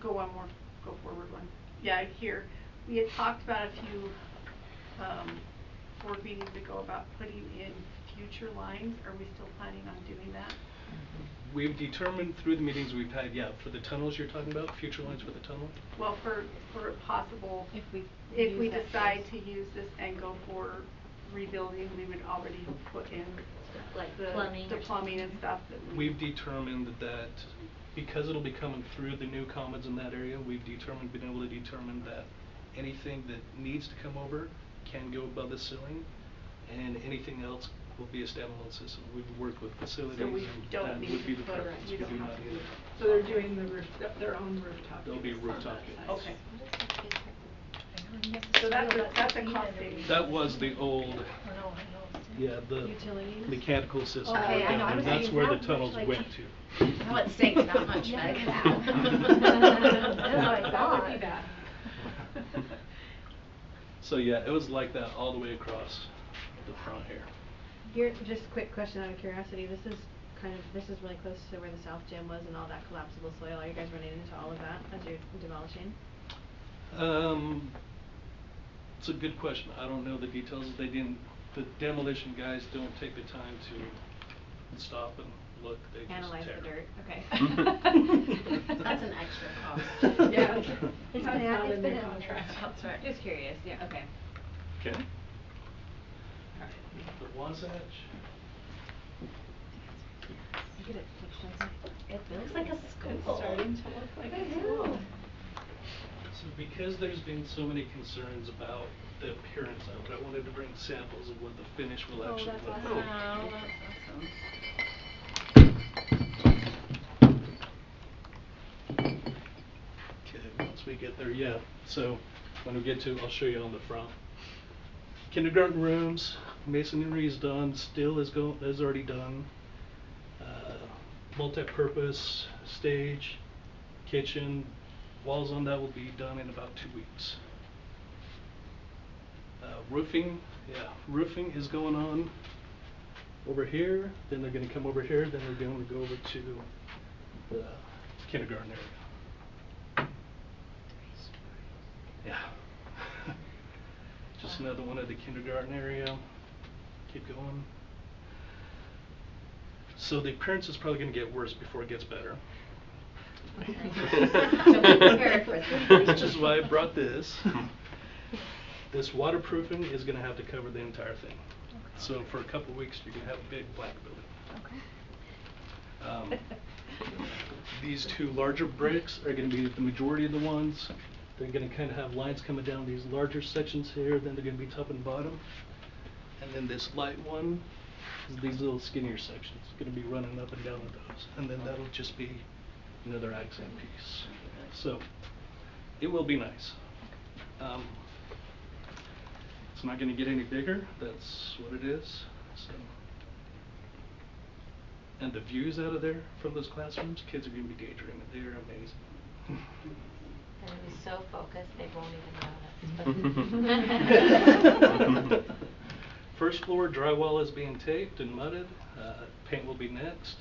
Go one more. Go forward one. Yeah, here. We had talked about a few board meetings ago about putting in future lines. Are we still planning on doing that? We've determined through the meetings we've had, yeah, for the tunnels you're talking about, future lines for the tunnel? Well, for a possible, if we decide to use this and go for rebuilding, we would already put in Like the plumbing and stuff that we've determined that because it'll be coming through the new commons in that area, we've been able to determine that anything that needs to come over can go above the ceiling, and anything else will be a standalone system. We've worked with facilities, so we and don't that need would be to the put, preference. you We don't do have not to need do it. it. So they're doing their own rooftop. There'll be rooftop units. Okay. So that's a cost saving. That was the old, yeah, the utilities? mechanical system. Okay, I know, I and was that's saying, where the that tunnels like- went to. Now it stinks that much, Meg. That would be bad. So yeah, it was like that all the way across the front here. Here, just a quick question out of curiosity, this is really close to where the south gym was and all that collapsible soil. Are you guys running into all of that as you're demolishing? It's a good question. I don't know the details. The demolition guys don't take the time to stop and look. They Analyze just tear. the dirt, okay. That's an extra cost. Yeah. It's That's been not it's in been the in contract. That's right. Just curious, yeah, okay. Okay. The Wasatch. Look at it, looks like It looks like a school. It's starting to look like a school. So because there's been so many concerns about the appearance of it, I wanted to bring samples of what the finish will actually that's look awesome. like. Oh, that's awesome. Okay, once we get there, yeah. So when we get to, I'll show you on the front. Kindergarten rooms, masonry is done, steel is already done. Multi-purpose stage, kitchen, walls on that will be done in about 2 weeks. Roofing, yeah, roofing is going on over here, then they're going to come over here, then they're going to go over to the kindergarten area. Yeah. Just another one at the kindergarten area. Keep going. So the appearance is probably going to get worse before it gets better. Which is why I brought this. This waterproofing is going to have to cover the entire thing. Okay. So for a couple of weeks, you're going to have a big black building. Okay. These two larger bricks are going to be the majority of the ones. They're going to kind of have lines coming down these larger sections here. Then they're going to be top and bottom. And then this light one is these little skinnier sections. It's going to be running up and down with those. And then that'll just be another accent piece. So it will be nice. It's not going to get any bigger. That's what it is. So, and the views out of there from those classrooms, kids are going to be daydreaming. They're amazing. They're going to be so focused they won't even notice. First floor drywall is being taped and mudded. Paint will be next.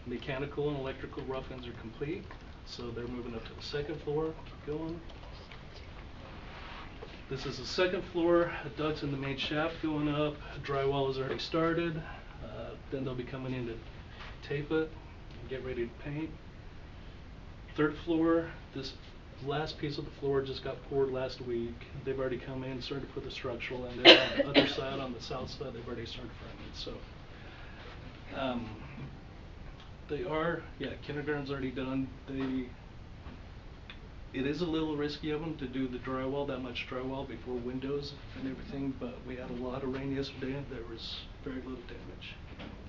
Mechanical and electrical rough-ins are complete. So they're moving up to the second floor. Keep going. This is the second floor. Ducts in the main shaft going up. Drywall is already started. Then they'll be coming in to tape it and get ready to paint. Third floor, this last piece of the floor just got poured last week. They've already come in, started to put the structural, and then on the other side, on the south side, they've already started framing. So they are, yeah, kindergarten's already done. It is a little risky of them to do the drywall, that much drywall before windows and everything, but we had a lot of rain yesterday and there was very little damage.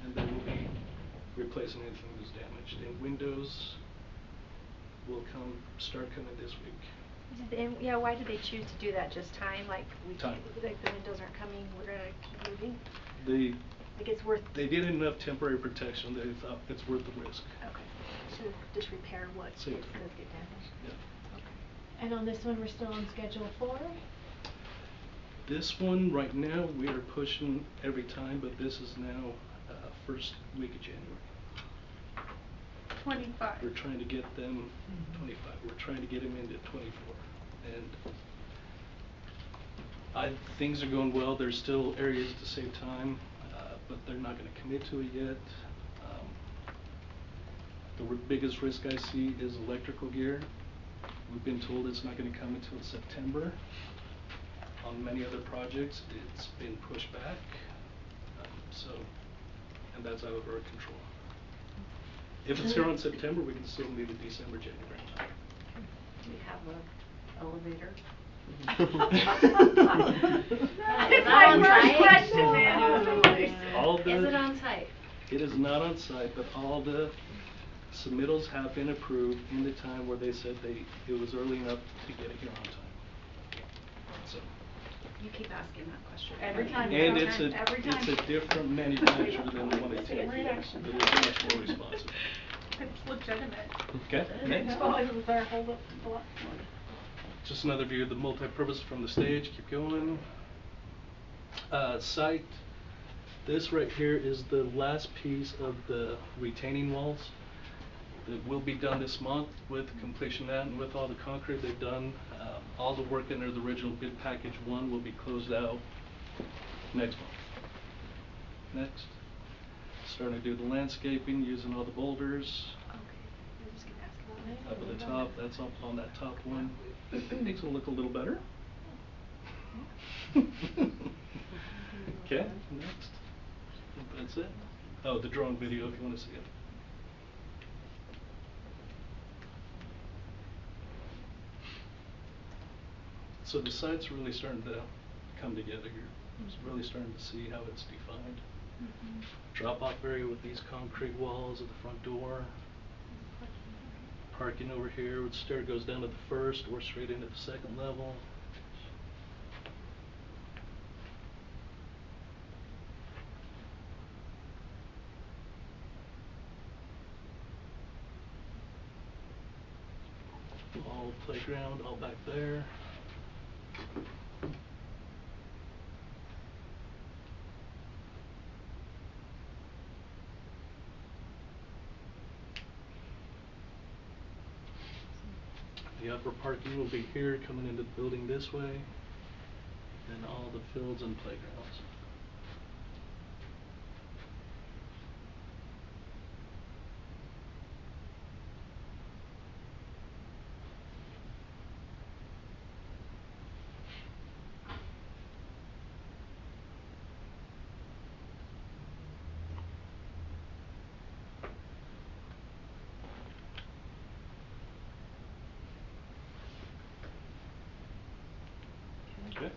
And they will be replacing anything that was damaged. And windows will start coming this week. And yeah, why did they choose to do that? Just time? Like Time. Like the windows aren't coming, we're gonna keep moving? Like it's worth. They did enough temporary protection. They thought it's worth the risk. Okay. So just repair what does get damaged. Yeah. And on this one, we're still on schedule for? This one, right now, we are pushing every time, but this is now first week of January. 25. We're trying to get them 25. We're trying to get them into 24. And things are going well. There's still areas to save time, but they're not going to commit to it yet. The biggest risk I see is electrical gear. We've been told it's not going to come until September. On many other projects, it's been pushed back. And that's out of our control. If it's here on September, we can still meet in December, January. Do we have an elevator? It's my first question, Is it on site? It is not on site, but all the submittals have been approved in the time where they said it was early enough to get it here on time. So. You keep asking that question. Every time. And it's a different manufacturer than the one they take. It is much more responsive. It's legitimate. Okay. Next. Hold up. Just another view of the multi-purpose from the stage. Keep going. Site. This right here is the last piece of the retaining walls. It will be done this month with completion of that and with all the concrete they've done. All the work under the original bid package 1 will be closed out next month. Next. Starting to do the landscaping using all the boulders. Okay. I was just gonna ask about that. Up at the top, that's up on that top one. Makes it look a little better. Okay, next. That's it. Oh, the drone video if you want to see it. So the site's really starting to come together here. It's really starting to see how it's defined. Drop off area with these concrete walls at the front door. Parking over here, the stair goes down to the first or straight into the second level. All playground, all back there. The upper parking will be here, coming into the building this way, and all the fields and playgrounds. Okay.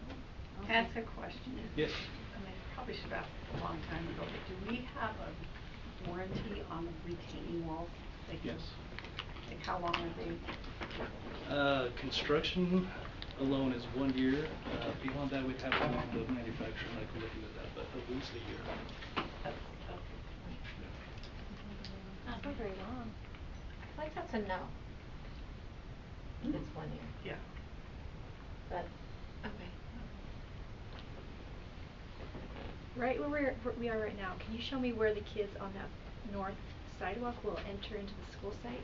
Can I ask a question? Yes. I mean, I probably should have asked a long time ago, but do we have a warranty on the retaining walls? Like, Yes. Like how long are they? Construction alone is 1 year. Beyond that, we'd have to have the manufacturer like looking at that, but at least a year. That's not very long. I feel like that's a no. It's 1 year. Yeah. But, okay. Right where we are right now, can you show me where the kids on that north sidewalk will enter into the school site?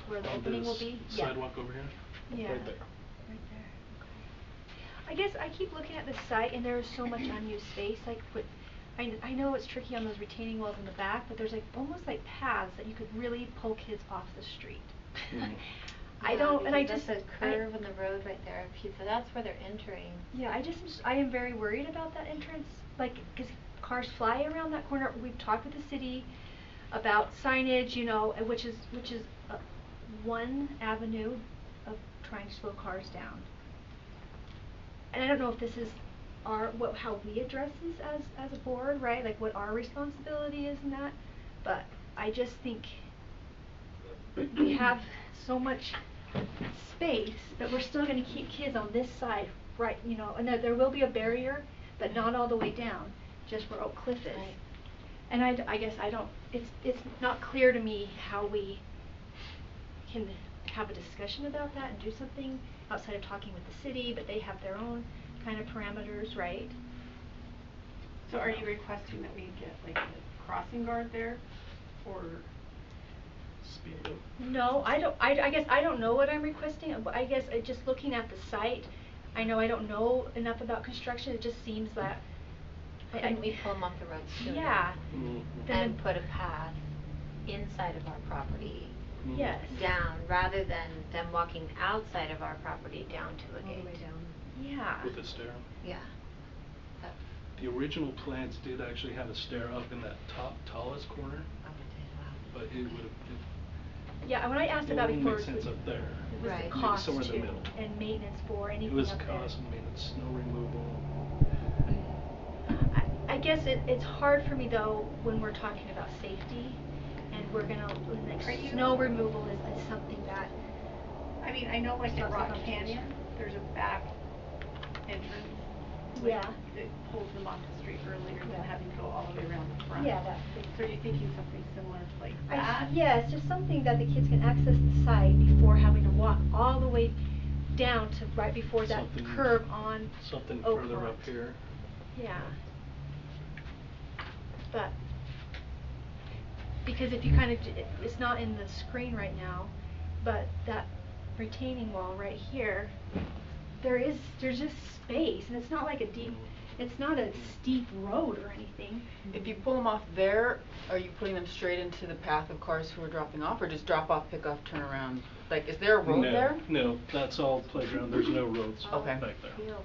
Where the On opening will this be? sidewalk over here? Yeah. Right there. Right there, okay. I guess I keep looking at the site and there is so much unused space, like I know it's tricky on those retaining walls in the back, but there's like almost like paths that you could really pull kids off the street. I don't, and I just. There's a curve in the road right there, so that's where they're entering. Yeah, I am very worried about that entrance, like, 'cause cars fly around that corner. We've talked with the city about signage, you know, which is one avenue of trying to slow cars down. And I don't know if this is how we address this as a board, right? Like what our responsibility is in that, but I just think we have so much space, but we're still gonna keep kids on this side, right, you know, and there will be a barrier, but not all the way down, just where Oak Cliff is. Right. And I guess it's not clear to me how we can have a discussion about that and do something outside of talking with the city, but they have their own kind of parameters, right? So are you requesting that we get like a crossing guard there, or? Speed up. No, I guess I don't know what I'm requesting. I guess just looking at the site, I know I don't know enough about construction. It just seems that Couldn't we pull them off the road sooner? Yeah. And put a path inside of our property. Yes. Down, rather than them walking outside of our property down to a gate. All the way down. Yeah. With a stair. Yeah. That, The original plans did actually have a stair up in that tallest corner, oh, it did, wow. but it would have. Yeah, when I asked It about wouldn't before, make sense up there. it was Right. the Maybe cost somewhere in the too, middle. and maintenance for anything It was up there. cost and maintenance, snow removal. I guess it's hard for me though when we're talking about safety, and we're gonna like snow removal is something that. I mean, I know like in Lots of Rock competition. Canyon, there's a back entrance. Like, Yeah. that pulls them off the street earlier than having to go all the way around the front. Yeah, that's big. So are you thinking something similar like that? Yes, just something that the kids can access the site before having to walk all the way down to right before that Something- curve on Something Oak further Front. up here. Yeah. But because if you kind of, it's not in the screen right now, but that retaining wall right here, there's just space, and it's not like a deep, it's not a steep road or anything. If you pull them off there, are you putting them straight into the path of cars who are dropping off, or just drop off, pick up, turn around? Like, is there a road there? No, that's all playground, there's no roads Okay. back there. Fields.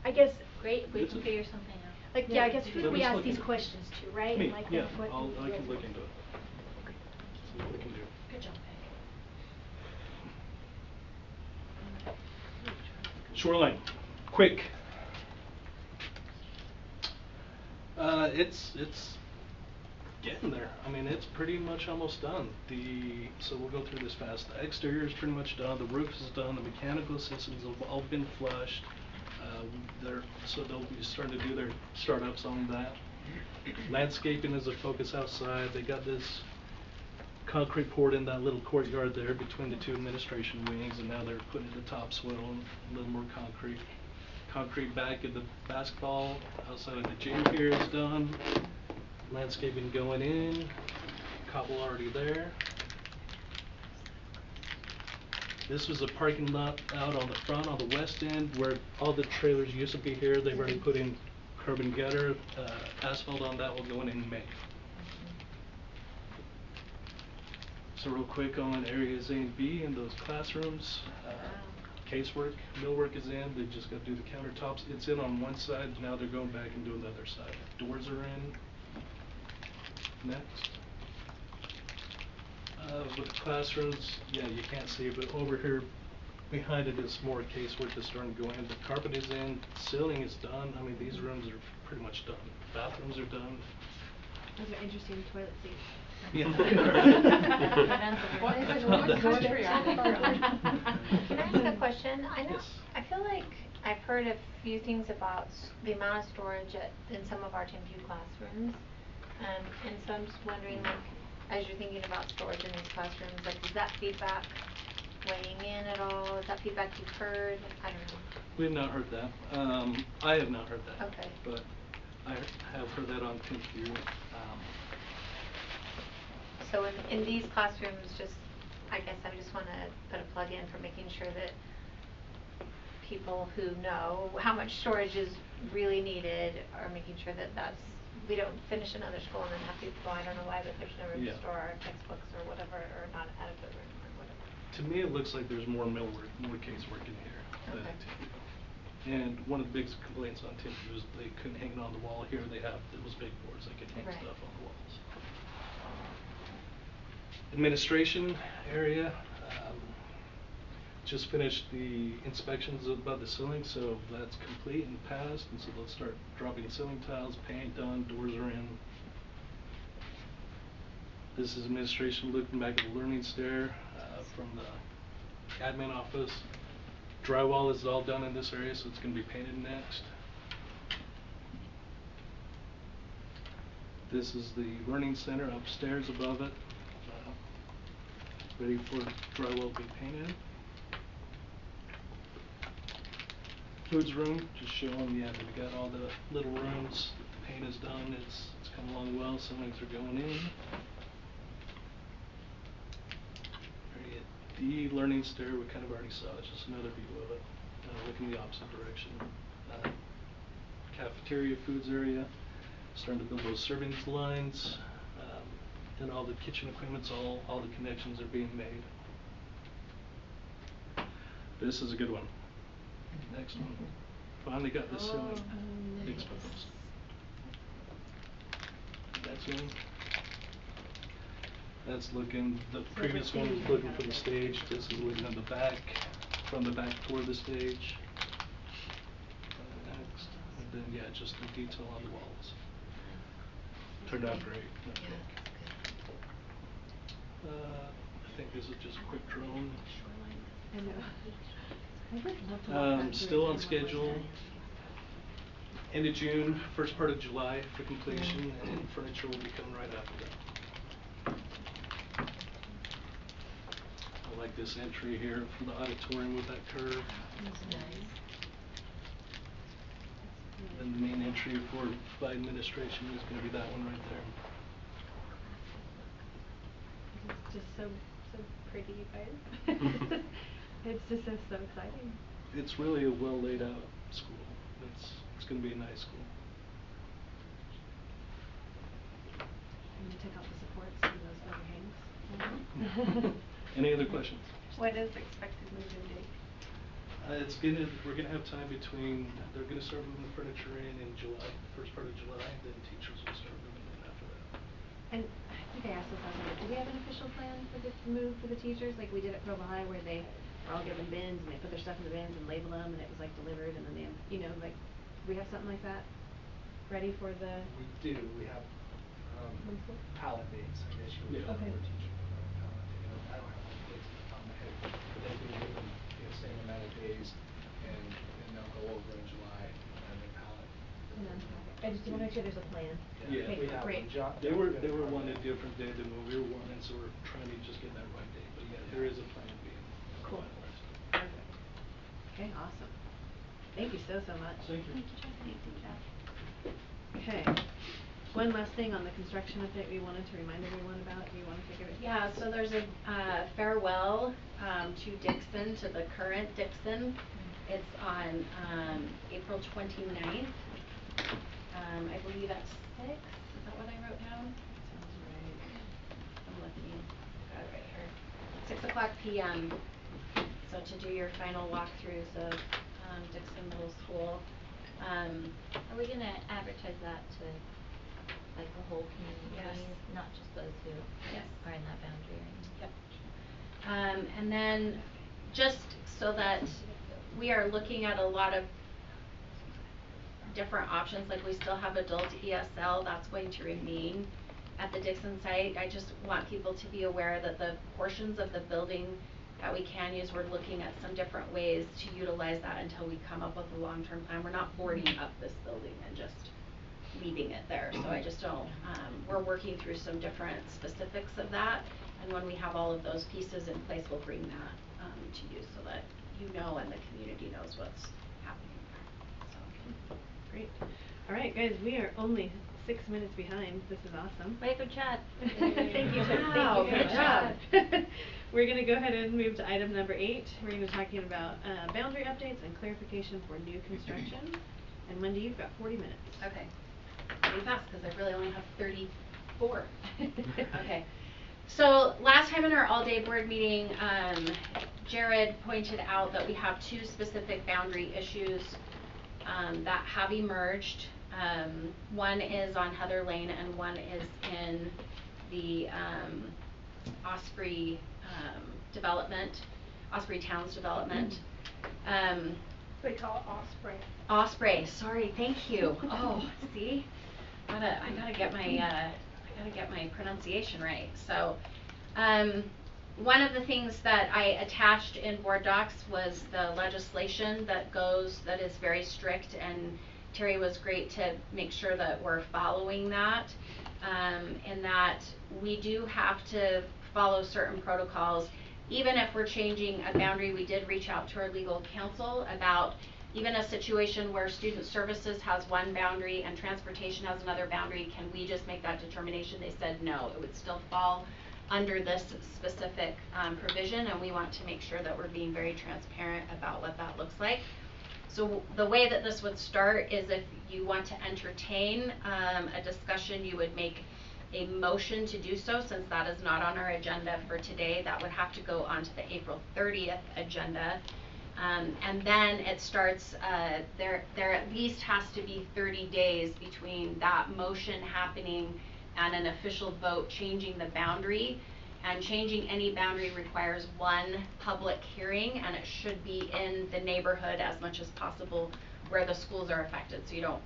I guess. Great, we It's can a- figure something out. Like, yeah, I guess who do Let we us ask look these into it. questions to, right? Me, And like yeah, what I can yeah. look into it. See what we can do. Good job, Shoreline, quick. It's getting there. I mean, it's pretty much almost done. So we'll go through this fast. The exterior is pretty much done. The roof is done. The mechanical systems have all been flushed. So they'll be starting to do their startups on that. Landscaping is a focus outside. They got this concrete poured in that little courtyard there between the two administration wings, and now they're putting the topsoil and a little more concrete. Concrete back in the basketball outside of the gym here is done. Landscaping going in. Cobble already there. This was a parking lot out on the front on the west end where all the trailers used to be here. They've already put in curb and gutter. Asphalt on that will go in May. So real quick on areas A and B in those classrooms. Casework, millwork is in. They just got to do the countertops. It's in on one side. Now they're going back and doing the other side. Doors are in. Next. With the classrooms, yeah, you can't see it, but over here behind it is more casework that's starting to go in. The carpet is in. Ceiling is done. I mean, these rooms are pretty much done. Bathrooms are done. Those are interesting toilet seats. Yeah. What country are they from? Can I ask a question? I know, Yes. I feel like I've heard a few things about the amount of storage in some of our Timpview classrooms. And so I'm just wondering, like, as you're thinking about storage in these classrooms, like, is that feedback weighing in at all? Is that feedback you've heard? I don't know. We have not heard that. I have not heard that. Okay. But I have heard that on Timpview. So in these classrooms, I guess I just want to put a plug in for making sure that people who know how much storage is really needed are making sure that we don't finish another school and then have people go, I don't know why, but there's no room to store our textbooks or whatever, or not adequate room or whatever. To me, it looks like there's more millwork, more casework in here than at Timpview. And one of the biggest complaints on Timpview is they couldn't hang it on the wall. Here they have those big boards that can hang stuff on the walls. Administration area. Just finished the inspections above the ceiling, so that's complete and passed, and so they'll start dropping ceiling tiles, paint done, doors are in. This is administration looking back at the learning stair from the admin office. Drywall is all done in this area, so it's going to be painted next. This is the learning center upstairs above it, ready for drywall to be painted. Foods room, just showing, yeah, we've got all the little rooms. The paint is done. It's come along well. Some things are going in. The learning stair we kind of already saw. It's just another view of it. Looking the opposite direction. Cafeteria, foods area. Starting to build those serving lines. And all the kitchen equipment's all the connections are being made. This is a good one. Next one. Finally got the ceiling exposed. That's one. That's looking, the previous one was looking from the stage. This is looking on the back, from the back toward the stage. Next. And then, yeah, just the detail on the walls. Turned out great. I think this is just a quick drone. I know. I would love to walk back Still on schedule. End of June, first part of July for completion, and furniture will be coming right after that. I like this entry here from the auditorium with that curve. That's nice. And the main entry by administration is going to be that one right there. It's just so pretty, right? It's just so exciting. It's really a well laid out school. It's going to be a nice school. I'm going to take out the supports and those overhangs. Any other questions? What is expected move-in date? We're gonna have time between, they're gonna start moving the furniture in July, first part of July, then teachers will start moving in after that. And think I asked this last time, but do we have an official plan for the move for the teachers, like we did at Provo High, where they were all given bins and they put their stuff in the bins and labeled them and it was like delivered and then they, you know, like, do we have something like that ready for the? We do, we have pallet days, I guess you would call Okay. it, teacher pallet day. I don't have all the dates off the top of my head, but they do give them a certain amount of days and they'll go over in July and then pallet. And then, I just wanna make sure there's a plan. Yeah. Okay, We have great. They were wanting a different day to move, we were wanting, so we're trying to just get that right day, but yeah, there is a plan being Cool. finalized. Perfect. Okay, awesome. Thank you so much. Thank you. Thank you, Jeff. Okay, one last thing on the construction update we wanted to remind everyone about, do you wanna take it? Yeah, so there's a farewell to Dixon, to the current Dixon. It's on April 29th. I believe at 6, is that what I wrote down? Sounds right. I'm looking, got it right here. 6:00 p.m. So to do your final walkthroughs of Dixon Middle School. Are we gonna advertise that to like the whole community? Yes. Not just those who Yes. are in that boundary area? Yep. And then just so that we are looking at a lot of different options, like we still have adult ESL, that's going to remain at the Dixon site. I just want people to be aware that the portions of the building that we can use, we're looking at some different ways to utilize that until we come up with a long-term plan. We're not boarding up this building and just leaving it there. So I just don't, we're working through some different specifics of that. And when we have all of those pieces in place, we'll bring that to you so that you know and the community knows what's happening there. So. Great. All right, guys, we are only 6 minutes behind. This is awesome. Way for Chad. Thank you. Wow, Thank you good very much. We're gonna go ahead and move to item number 8. We're gonna be talking about boundary updates and clarification for new construction. And Wendy, you've got 40 minutes. Okay. Pretty fast because I really only have 34. Okay. So last time in our all-day board meeting, Jared pointed out that we have 2 specific boundary issues that have emerged. One is on Heather Lane and one is in the Osprey development, Osprey Towns development. They call it Osprey. Osprey, sorry, thank you. Oh, see, I gotta get my pronunciation right. So, one of the things that I attached in board docs was the legislation that is very strict, and Terry was great to make sure that we're following that, and that we do have to follow certain protocols. Even if we're changing a boundary, we did reach out to our legal counsel about even a situation where student services has one boundary and transportation has another boundary, can we just make that determination? They said no, it would still fall under this specific provision, and we want to make sure that we're being very transparent about what that looks like. So the way that this would start is if you want to entertain a discussion, you would make a motion to do so. Since that is not on our agenda for today, that would have to go onto the April 30th agenda. And then it starts, there at least has to be 30 days between that motion happening and an official vote changing the boundary. And changing any boundary requires one public hearing, and it should be in the neighborhood as much as possible where the schools are affected. So you don't,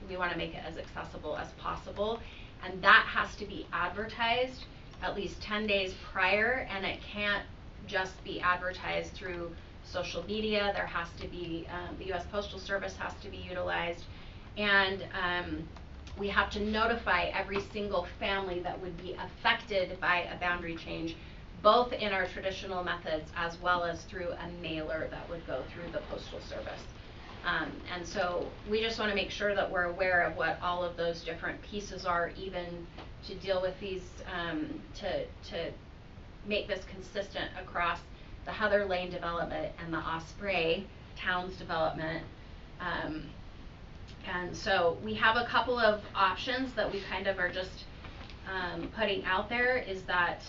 we want to make it as accessible as possible. And that has to be advertised at least 10 days prior, and it can't just be advertised through social media. There has to be, the U.S. Postal Service has to be utilized, and we have to notify every single family that would be affected by a boundary change, both in our traditional methods as well as through a mailer that would go through the Postal Service. And so we just want to make sure that we're aware of what all of those different pieces are, even to deal with these, to make this consistent across the Heather Lane development and the Osprey Towns development. And so we have a couple of options that we kind of are just putting out there, is that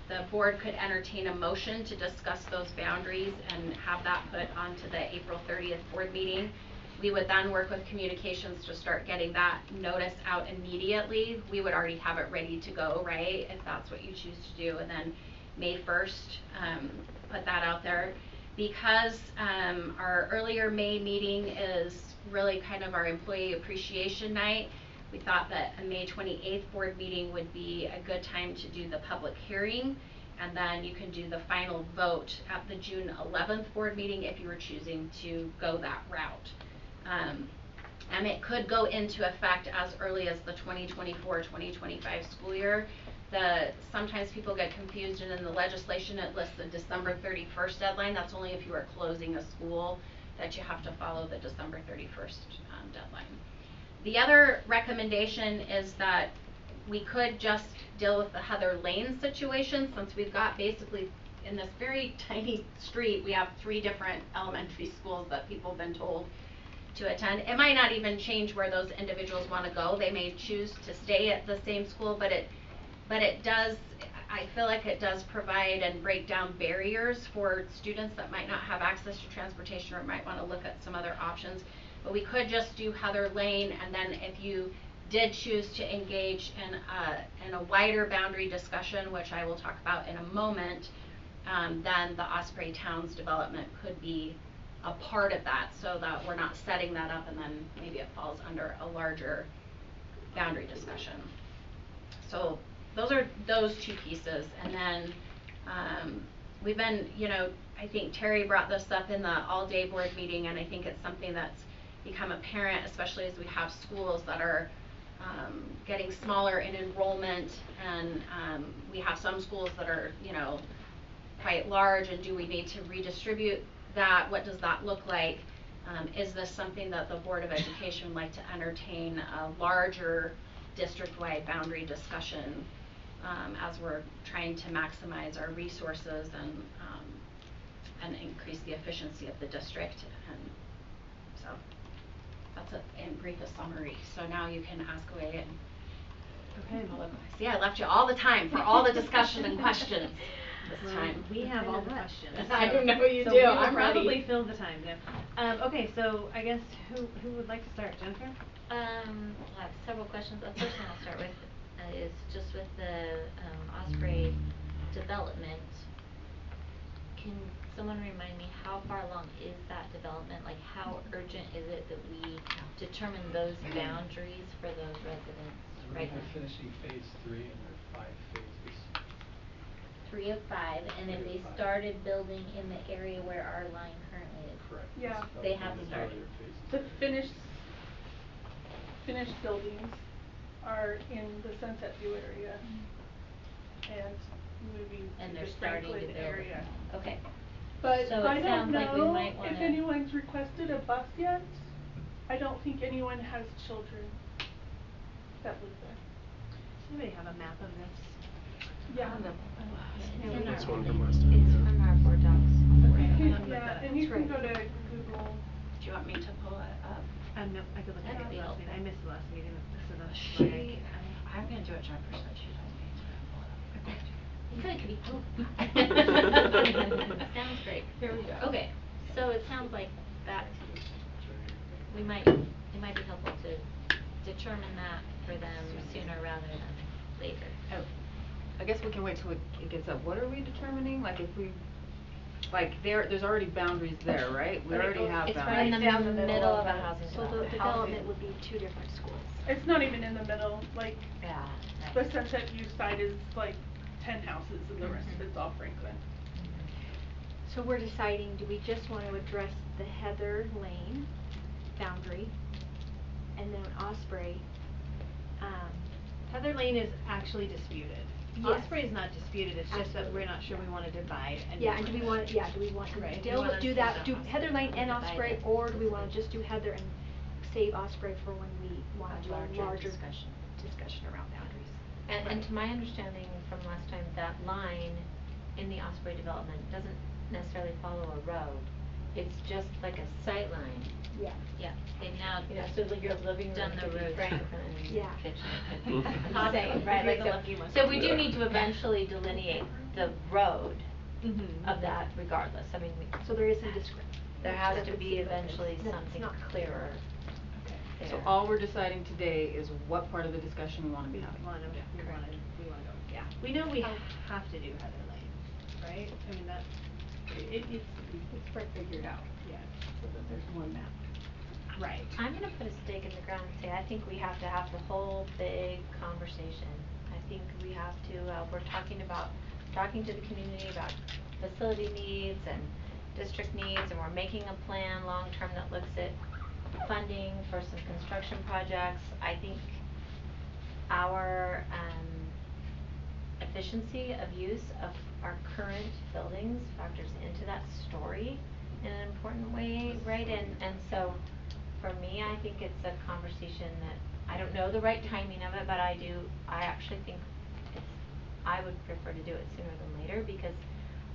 the board could entertain a motion to discuss those boundaries and have that put onto the April 30th board meeting. We would then work with communications to start getting that notice out immediately. We would already have it ready to go, right, if that's what you choose to do. And then May 1st, put that out there. Because our earlier May meeting is really kind of our employee appreciation night, we thought that a May 28th board meeting would be a good time to do the public hearing, and then you can do the final vote at the June 11th board meeting if you were choosing to go that route. And it could go into effect as early as the 2024-2025 school year. Sometimes people get confused, and in the legislation it lists the December 31st deadline. That's only if you are closing a school that you have to follow the December 31st deadline. The other recommendation is that we could just deal with the Heather Lane situation, since we've got basically in this very tiny street, we have 3 different elementary schools that people have been told to attend. It might not even change where those individuals want to go. They may choose to stay at the same school, but it does, I feel like it does provide and break down barriers for students that might not have access to transportation or might want to look at some other options. But we could just do Heather Lane, and then if you did choose to engage in a wider boundary discussion, which I will talk about in a moment, then the Osprey Towns development could be a part of that, so that we're not setting that up and then maybe it falls under a larger boundary discussion. So those are those 2 pieces. And then we've been, I think Terry brought this up in the all-day board meeting, and I think it's something that's become apparent, especially as we have schools that are getting smaller in enrollment, and we have some schools that are, quite large, and do we need to redistribute that? What does that look like? Is this something that the Board of Education would like to entertain a larger district-wide boundary discussion as we're trying to maximize our resources and increase the efficiency of the district? And so that's in brief a summary. So now you can ask away and see, I left you all the time for all the discussion and questions this time. We have all the questions. I know you do. So we will I'm ready. probably fill the time then. Okay, so I guess who would like to start? Jennifer? I have several questions. The first one I'll start with is just with the Osprey development. Can someone remind me how far along is that development? Like, how urgent is it that we determine those boundaries for those residents right now? We're finishing phase 3, and there are 5 phases. 3 of 5, and if they started building in the area where our line currently is. Correct. Yeah. They haven't started. The finished buildings are in the Sunset View area and moving And to they're the starting to Franklin build. area. Okay. But So it I don't sounds like we know might wanna if anyone's requested a bus yet. I don't think anyone has children that live there. Does anybody have a map of this? Yeah. That's one from last time. It's from our board docs. Yeah, and you can go to Google. Do you want me to pull it up? No, I could look at That'd the be last meeting. I helpful. missed the last meeting, so that's why I'm gonna do it. Jennifer said she told me to pull it up. You said it could be Sounds great. Here we go. Okay, so it sounds like that it might be helpful to determine that for them sooner rather than later. Oh, I guess we can wait till it gets up. What are we determining? Like, if we, like, there's already boundaries there, right? We already have It's boundaries. right in the middle of a housing So the development. development would be 2 different schools. It's not even in the middle, like, Yeah, the nice. Sunset View side is like 10 houses and the rest of it's all Franklin. So we're deciding, do we just want to address the Heather Lane boundary and then Osprey? Heather Lane is actually disputed. Yes. Osprey is not disputed, it's just that we're not sure we wanna divide and. Yeah, and do we want to Right. deal with, do that, do Osprey. Heather Lane and Divide Osprey, it. or do we wanna just do Heather and save Osprey for when we wanna do a larger discussion. discussion around boundaries? And to my understanding from last time, that line in the Osprey development doesn't necessarily follow a road. It's just like a sight line. Yeah. Yeah, they've now so like your living room done the could be road. Franklin. Yeah. Kitchen. Mhm. Same, right, You're like the lucky one. so we do need to eventually delineate the road Mhm. of that regardless. I mean, So there is some discrepancy. there has to be eventually something clearer Okay. there. So all we're deciding today is what part of the discussion we wanna be having. We wanna go, yeah. We know we have to do Heather Lane, right? I mean, that's, it needs to be figured out, yes, so that there's one map. Right. I'm gonna put a stake in the ground and say I think we have to have the whole big conversation. I think we have to, we're talking to the community about facility needs and district needs, and we're making a plan long-term that looks at funding for some construction projects. I think our efficiency of use of our current buildings factors into that story in an important way, right? And so for me, I think it's a conversation that I don't know the right timing of it, but I actually think I would prefer to do it sooner than later, because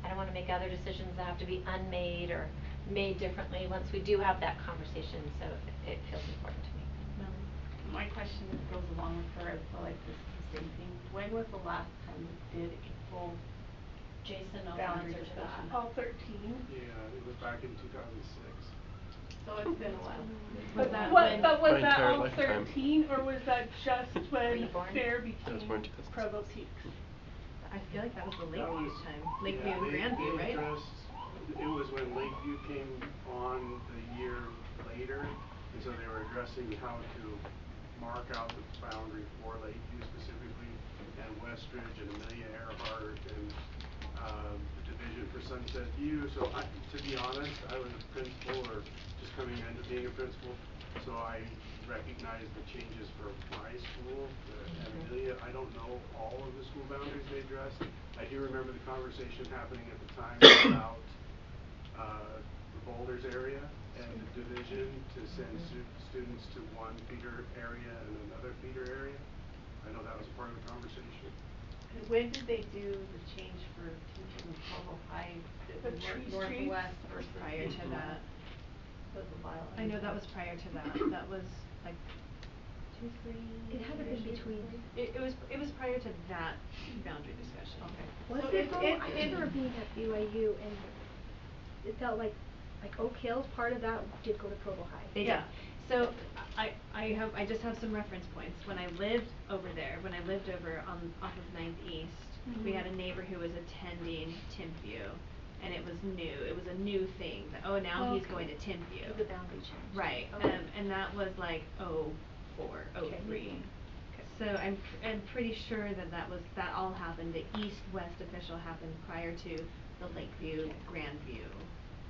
I don't wanna make other decisions that have to be unmade or made differently once we do have that conversation, so it feels important to me. My question goes along with her, I feel like this is the same thing. When was the last time we did a full Jason knows the boundary answer to that. discussion? All 13. Yeah, it was back in 2006. So it's been a while. But Was that what, when- but was My that entire all lifetime. 13, or was that just when you born? Fair I was became born in 2006. Provo Peaks? I feel like that was the That Lakeview was- time, yeah, Lakeview and Grandview, they right? addressed, it was when Lakeview came on the year later, and so they were addressing how to mark out the boundary for Lakeview specifically, and Westridge and Amelia Earhart and the division for Sunset View. So to be honest, I was a principal, or just coming into being a principal, so I recognized the changes for my school, at Amelia. I don't know all of the school boundaries they addressed. I do remember the conversation happening at the time about the Boulders area and the division to send students to one feeder area and another feeder area. I know that was part of the conversation. And when did they do the change for teaching in Provo High, The tree streets? northwest versus Prior to that. was a while. I know that was prior to that, that was like 2-3 It had to be between. It was prior to that boundary discussion. Okay. Was So it though? I it remember being at BYU and it felt like Oak Hills, part of that did go to Provo High. They did. Yeah. So I just have some reference points. When I lived over there, when I lived over off of 9th East, we had a neighbor who was attending Timpview, and it was new. It was a new thing that, now he's going to Timpview. The boundary change. Right. Okay. And that was like 04, 03. So I'm pretty sure that all happened. The east-west official happened prior to the Lakeview, Grandview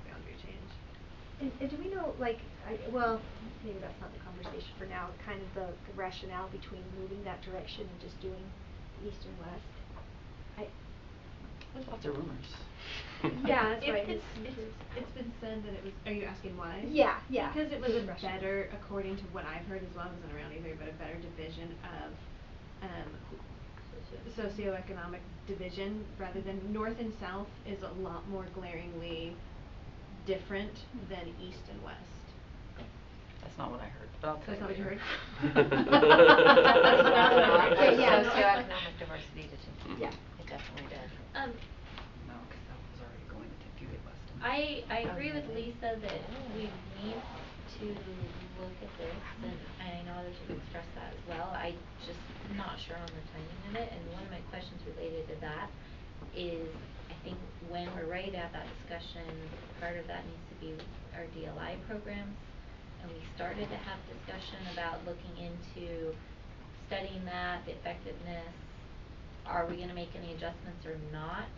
boundary change. And do we know, like, maybe that's not the conversation for now, kind of the rationale between moving that direction and just doing east and west? There's lots of rumors. Yeah, that's right. It's been said that it was, are you asking why? Yeah. Because it was Good a question. better, according to what I've heard as well, I wasn't around either, but a better division of socioeconomic division, rather than north and south is a lot more glaringly different than east and west. That's not what I heard, but I'll tell That's you not what you later. heard? Okay, Yeah. socioeconomic diversity did. Yeah. It definitely did. No, cause that was already going to Timpview West. I agree with Lisa that we need to look at this, and I know others have expressed that as well. I just not sure on the timing of it, and one of my questions related to that is, I think when we're ready to have that discussion, part of that needs to be our DLI programs. And we started to have discussion about looking into studying that, the effectiveness. Are we gonna make any adjustments or not?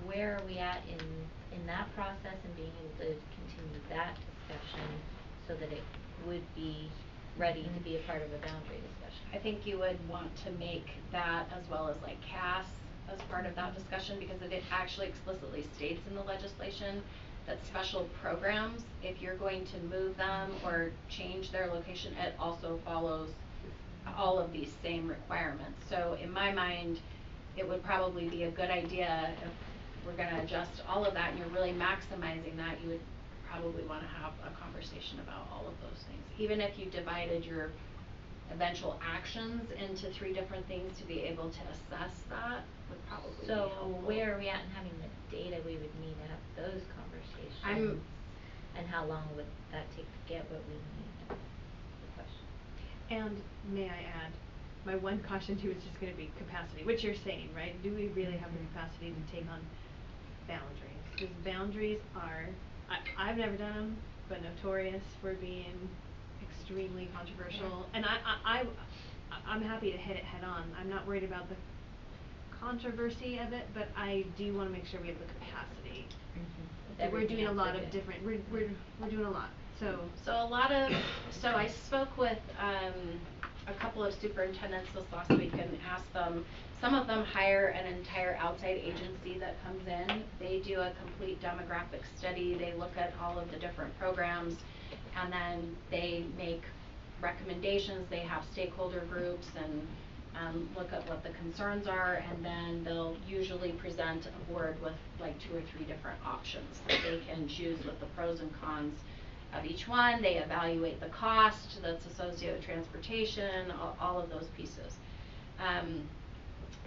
Where are we at in that process and being able to continue that discussion so that it would be ready to be a part of a boundary discussion? I think you would want to make that as well as like CAS as part of that discussion, because it actually explicitly states in the legislation that special programs, if you're going to move them or change their location, it also follows all of these same requirements. So in my mind, it would probably be a good idea if we're gonna adjust all of that and you're really maximizing that, you would probably wanna have a conversation about all of those things. Even if you divided your eventual actions into 3 different things to be able to assess that would probably be helpful. So where are we at in having the data we would need to have those conversations? And how long would that take to get what we need? Good question. And may I add, my one caution too is just gonna be capacity, which you're saying, right? Do we really have the capacity to take on boundaries? Because boundaries are, I've never done them, but notorious for being extremely controversial. And I'm happy to hit it head on. I'm not worried about the controversy of it, but I do wanna make sure we have the capacity. We're doing a lot of different, we're doing a lot, so. So I spoke with a couple of superintendents this last week and asked them, some of them hire an entire outside agency that comes in. They do a complete demographic study, they look at all of the different programs, and then they make recommendations, they have stakeholder groups and look at what the concerns are, and then they'll usually present a board with like 2 or 3 different options that they can choose with the pros and cons of each one. They evaluate the cost that's associated with transportation, all of those pieces.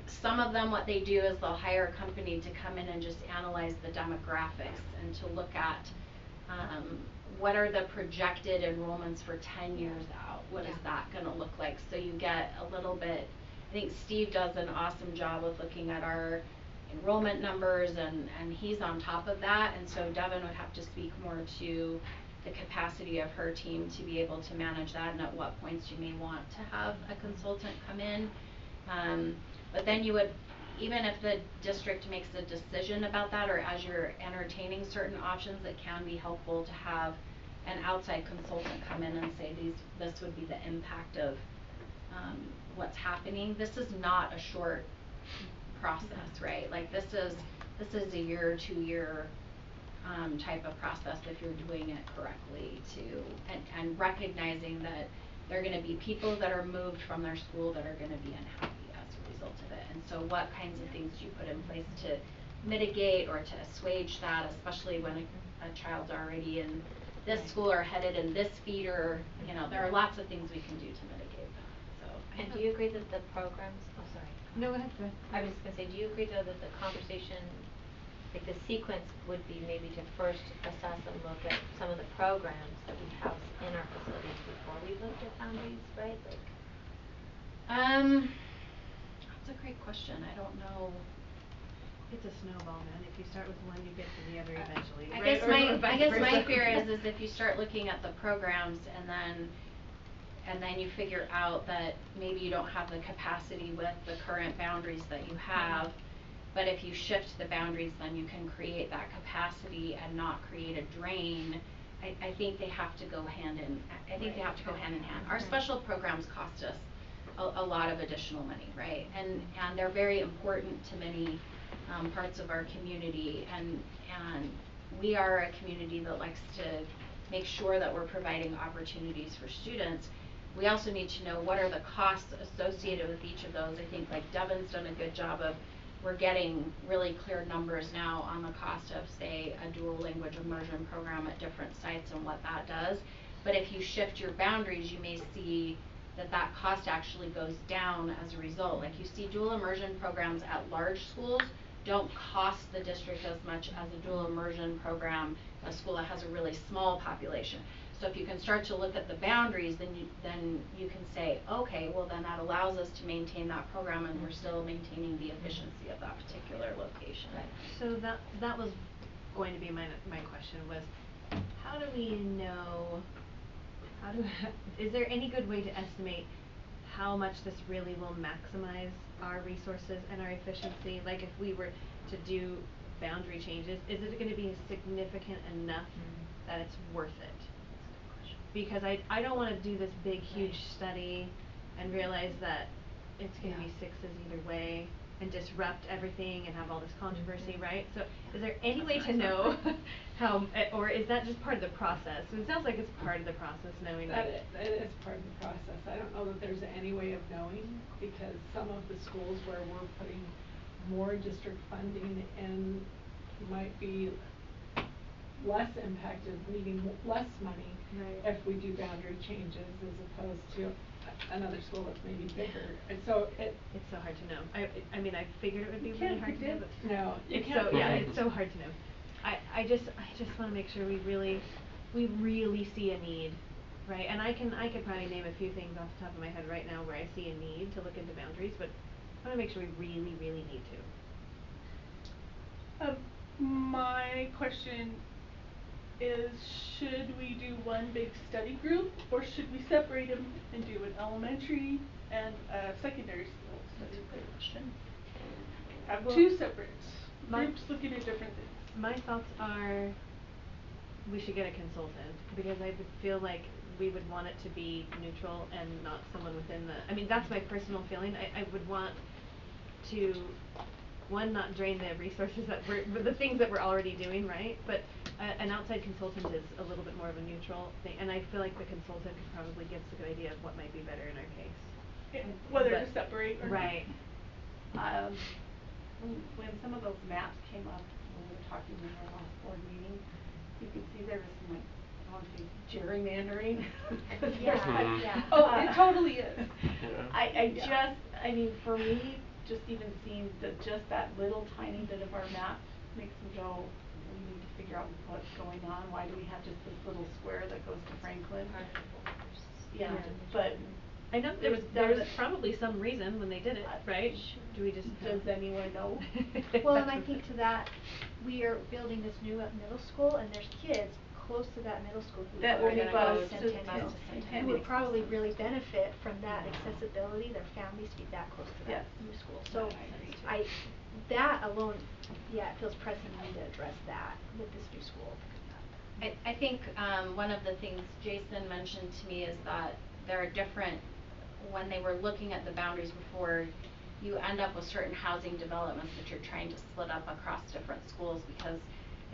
Some of them, what they do is they'll hire a company to come in and just analyze the demographics and to look at what are the projected enrollments for 10 years out? What is that gonna look like? So you get a little bit, I think Steve does an awesome job of looking at our enrollment numbers and he's on top of that, and so Devin would have to speak more to the capacity of her team to be able to manage that and at what points you may want to have a consultant come in. But then you would, even if the district makes a decision about that, or as you're entertaining certain options, it can be helpful to have an outside consultant come in and say this would be the impact of what's happening. This is not a short process, right? Like this is a 1 year, 2 year type of process if you're doing it correctly and recognizing that there are gonna be people that are moved from their school that are gonna be unhappy as a result of it. And so what kinds of things do you put in place to mitigate or to assuage that, especially when a child's already in this school or headed in this feeder, you know, there are lots of things we can do to mitigate that, so. And do you agree that the programs, oh sorry. No, go ahead. I was just gonna say, do you agree though that the conversation, like the sequence would be maybe to first assess and look at some of the programs that we have in our facilities before we looked at boundaries, right? Like That's a great question. I don't know. It's a snowball, man. If you start with one, you get to the other eventually. I Right? guess my fear is if you start looking at the programs and then you figure out that maybe you don't have the capacity with the current boundaries that you have, but if you shift the boundaries, then you can create that capacity and not create a drain. I think they have to go hand in hand. Our special programs cost us a lot of additional money, right? And they're very important to many parts of our community, and we are a community that likes to make sure that we're providing opportunities for students. We also need to know what are the costs associated with each of those. I think like Devin's done a good job of, we're getting really clear numbers now on the cost of, say, a dual language immersion program at different sites and what that does. But if you shift your boundaries, you may see that cost actually goes down as a result. Like you see dual immersion programs at large schools don't cost the district as much as a dual immersion program, a school that has a really small population. So if you can start to look at the boundaries, then you can say, okay, well then that allows us to maintain that program and we're still maintaining the efficiency of that particular location. Right. So that was going to be my question was, how do we know, is there any good way to estimate how much this really will maximize our resources and our efficiency? Like if we were to do boundary changes, is it gonna be significant enough that it's worth it? Because I don't wanna do this big huge study and realize that it's gonna be sixes either way and disrupt everything and have all this controversy, right? So is there any way to know how, or is that just part of the process? So it sounds like it's part of the process, knowing that. It is part of the process. I don't know that there's any way of knowing, because some of the schools where we're putting more district funding in might be less impacted, needing less money if we do boundary changes, as opposed to another school that's maybe bigger, and so It's so hard to know. I mean, I figured it would be You really can't hard to know, but predict. No, you it's can't so, yeah, predict. it's so hard to know. I just wanna make sure we really see a need, right? And I could probably name a few things off the top of my head right now where I see a need to look into boundaries, but I wanna make sure we really need to. My question is, should we do one big study group, or should we separate them and do an elementary and a secondary school study group? Have Well, two separate my- groups looking at different things. My thoughts are we should get a consultant, because I would feel like we would want it to be neutral and not someone within the, I mean, that's my personal feeling. I would want to, one, not drain the resources that the things that we're already doing, right? But an outside consultant is a little bit more of a neutral thing, and I feel like the consultant could probably give us a good idea of what might be better in our case. Whether to separate or not. Right. When some of those maps came up, when we were talking in our last board meeting, you could see there was some, like, I don't wanna say gerrymandering. Oh, it totally is. I mean, for me, just even seeing just that little tiny bit of our map makes me go, we need to figure out what's going on, why do we have just this little square that goes to Franklin? Yeah, but I know there was probably some reason when they did it, right? Do we just Does anyone know? Well, and I think to that, we are building this new middle school, and there's kids close to that middle school who That are will be gonna go bused to to Centennial, Centennial. who would probably really benefit from that accessibility, their families be that close to that new school. So that alone, yeah, it feels pressing we need to address that with this new school. I think one of the things Jason mentioned to me is that there are different, when they were looking at the boundaries before, you end up with certain housing developments that you're trying to split up across different schools, because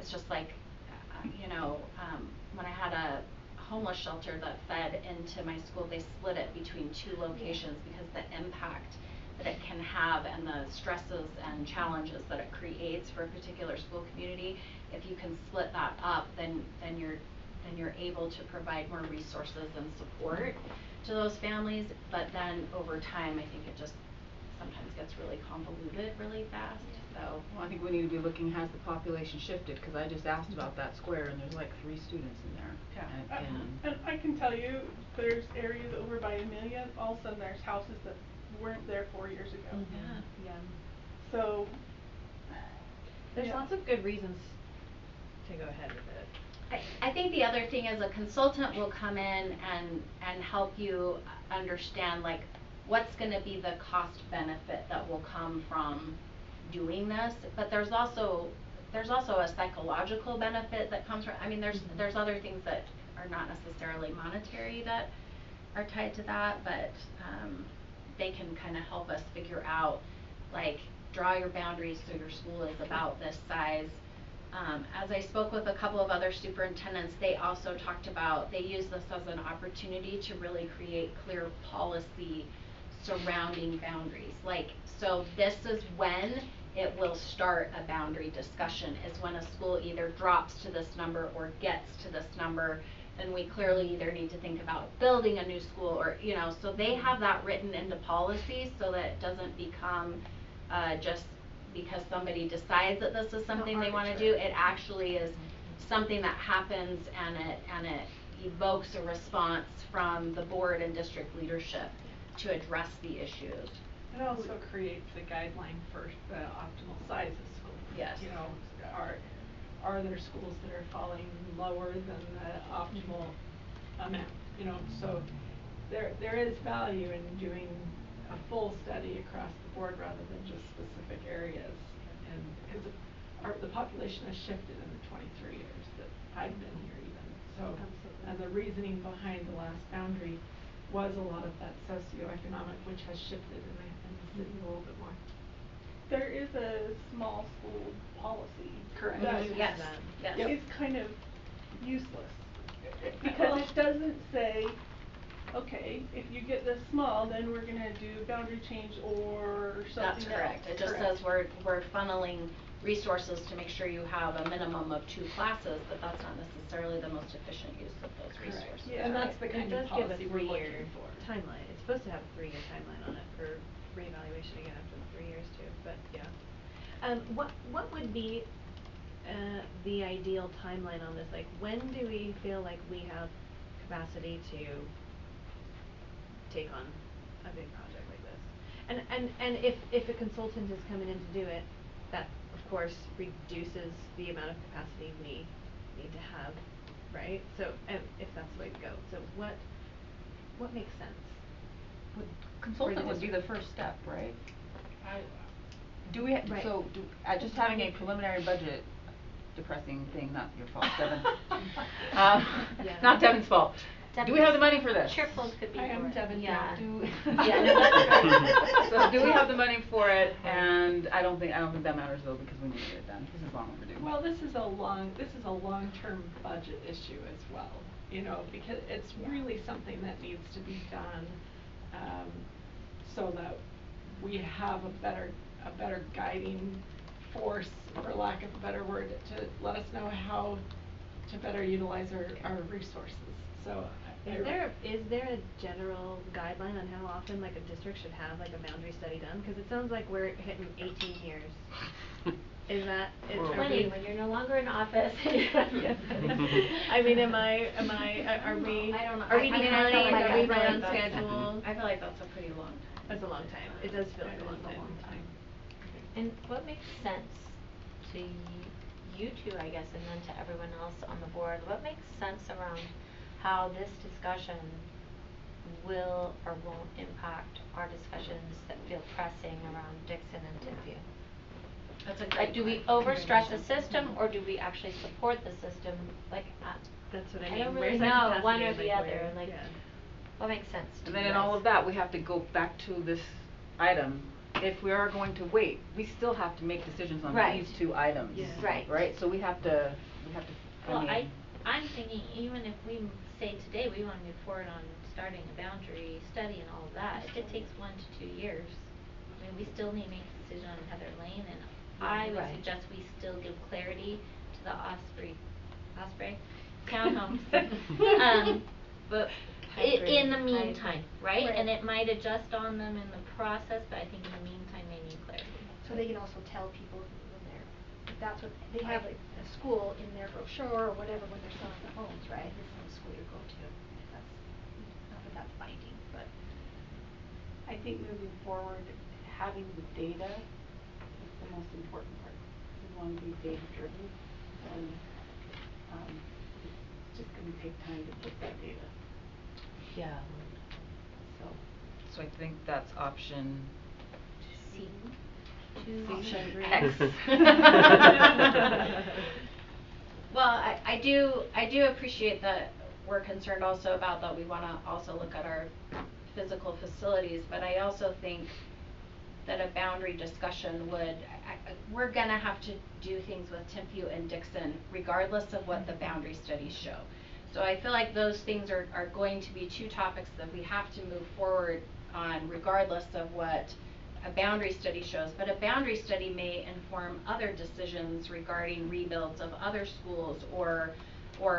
it's just like, when I had a homeless shelter that fed into my school, they split it between two locations because the impact that it can have and the stresses and challenges that it creates for a particular school community. If you can split that up, then you're able to provide more resources and support to those families. But then over time, I think it just sometimes gets really convoluted really fast. So Well, I think we need to be looking, has the population shifted? Cause I just asked about that square and there's like 3 students in there. Yeah. And And I can tell you, there's areas over by Amelia, all of a sudden there's houses that weren't there 4 years ago. Yeah. So. There's yeah. lots of good reasons to go ahead with it. I think the other thing is a consultant will come in and help you understand like what's gonna be the cost benefit that will come from doing this, but there's also a psychological benefit that comes from, I mean, there's other things that are not necessarily monetary that are tied to that, but they can kind of help us figure out, like, draw your boundaries so your school is about this size. As I spoke with a couple of other superintendents, they also talked about, they use this as an opportunity to really create clear policy surrounding boundaries. Like, so this is when it will start a boundary discussion, is when a school either drops to this number or gets to this number, then we clearly either need to think about building a new school or, so they have that written into policy so that it doesn't become just because somebody decides that this is something they wanna do. It actually is something that happens and it evokes a response from the board and district leadership to address the issues. It also creates a guideline for the optimal size of schools. Yes. Are there schools that are falling lower than the optimal amount, so there is value in doing a full study across the board rather than just specific areas. And because the population has shifted in the 23 years that I've been here even, so. Absolutely. And the reasoning behind the last boundary was a lot of that socioeconomic, which has shifted in the city a little bit more. There is a small school policy. Correct. That Yes. is kind of useless. Because it doesn't say, okay, if you get this small, then we're gonna do boundary change or something else. That's correct. It just says we're funneling resources to make sure you have a minimum of 2 classes, but that's not necessarily the most efficient use of those Correct. resources. Yeah, and that's the It kind of does give a policy we're 3-year looking for. timeline. It's supposed to have a 3-year timeline on it for reevaluation again after the 3 years too, but yeah. What would be the ideal timeline on this? Like, when do we feel like we have capacity to take on a big project like this? And if a consultant is coming in to do it, that of course reduces the amount of capacity we need to have, right? So if that's the way to go. So what makes sense? Consultant would be the first step, right? Do we Right. so do just having a preliminary budget, depressing thing, not your fault, Devin. Yeah. Not Devin's fault. Do we have the money for this? Cheerful could be I am for it. Devin. Yeah. Yeah, no, that's right. So do we have the money for it? And I don't think that matters though, because we need to get it done. This is long overdue. Well, this is a long-term budget issue as well, you know, because it's really something that needs to be done, so that we have a better guiding force, for lack of a better word, to let us know how to better utilize our resources. So Is there a general guideline on how often like a district should have like a boundary study done? Cause it sounds like we're hitting 18 years. Is that are 20 we when you're no longer in office. I mean, are we I don't know. are we I mean, behind? Are we that's- on schedule? I feel like that's a pretty long time. That's a long time. It does feel like a long time. And what makes sense to you two, I guess, and then to everyone else on the board, what makes sense around how this discussion will or won't impact our discussions that feel pressing around Dixon and Timpview? That's a great Like, do we point. overstress the system, or do we actually support the system? Like, That's what I I mean. don't Where's really that know, one capacity or and, the like, other, where- like, yeah. what makes sense to And you then in guys? all of that, we have to go back to this item. If we are going to wait, we still have to make decisions on Right. these 2 items. Yeah. Right. Right? So we have to, Well, I mean. I'm thinking even if we say today we wanna move forward on starting a boundary study and all of that, if it takes 1 to 2 years, I mean, we still need to make a decision on Heather Lane, and I would Right. suggest we still give clarity to the Osprey townhomes. But I agree. in the I meantime, right? Right. And it might adjust on them in the process, but I think in the meantime they need clarity. So they can also tell people who live there, if that's what, they have like a school in their brochure or whatever when they're selling the homes, right? This is the school you go to, if that's, not that that's binding, but. I think moving forward, having the data is the most important part. We want to be data driven, and it's just gonna take time to get that data. Yeah. So I think that's option C. Option X. Well, I do appreciate that we're concerned also about that we wanna also look at our physical facilities, but I also think that a boundary discussion would, we're gonna have to do things with Timpview and Dixon regardless of what the boundary studies show. So I feel like those things are going to be 2 topics that we have to move forward on regardless of what a boundary study shows. But a boundary study may inform other decisions regarding rebuilds of other schools or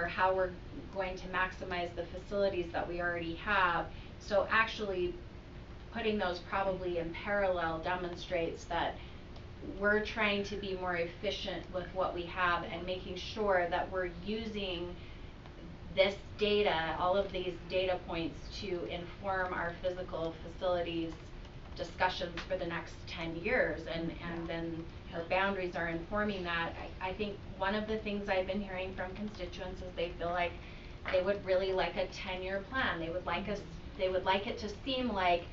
how we're going to maximize the facilities that we already have. So actually putting those probably in parallel demonstrates that we're trying to be more efficient with what we have and making sure that we're using this data, all of these data points, to inform our physical facilities discussions for the next 10 years, and then our boundaries are informing that. I think one of the things I've been hearing from constituents is they feel like they would really like a 10-year plan. They would like it to seem like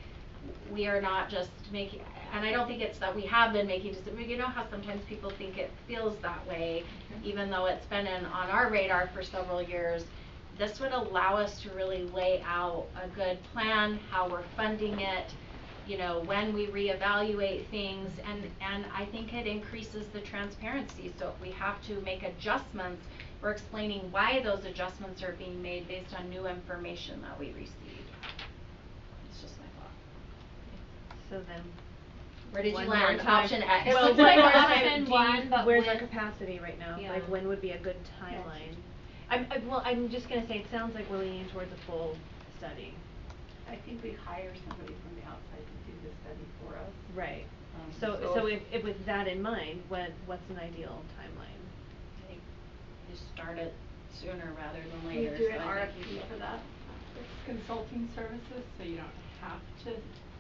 we are not just making, and I don't think it's that we have been making decisions. You know how sometimes people think it feels that way, even though it's been on our radar for several years. This would allow us to really lay out a good plan, how we're funding it, you know, when we reevaluate things, and I think it increases the transparency. So if we have to make adjustments, we're explaining why those adjustments are being made based on new information that we received. It's just my thought. So then, Where did you one land? year time. Option X. Well, It's like one more option time, do one, you, but where's our with- capacity right now? Yeah. Like when would be a good timeline? I'm just gonna say, it sounds like we're leaning towards a full study. I think we hire somebody from the outside to do the study for us. Right. Um, So if with that in mind, what's an ideal timeline? I think you start it sooner rather than Can you later. do so an I think RFP for that? It's consulting services, so you don't have to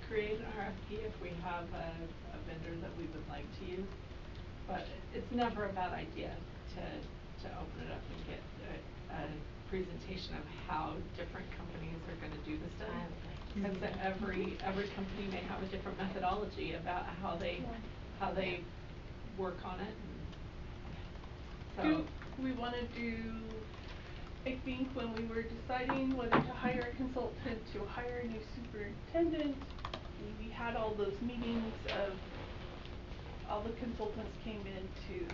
create an RFP if we have a vendor that we would like to use. But it's never a bad idea to open it up and get a presentation of how different companies are gonna do the study. Cause every company may have a different methodology about how they work on it, and so. Do we wanna do, I think when we were deciding whether to hire a consultant, to hire a new superintendent, we had all those meetings of, all the consultants came in to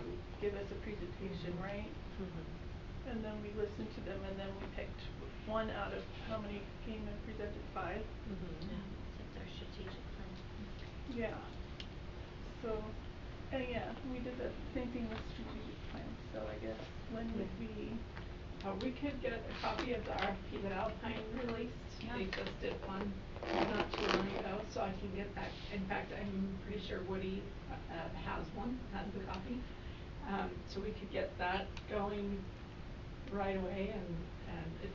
give us a presentation, right? Mm-hmm. And then we listened to them, and then we picked one out of how many came and presented? 5? Mm-hmm. Yeah, it's our strategic plan. Yeah. So, and yeah, we did the same thing with strategic plan, so I guess when would we? We could get a copy of the RFP that Alpine released. Yeah. They just did one not too long ago, so I can get that. In fact, I'm pretty sure Woody has one, has the copy. So we could get that going right away, and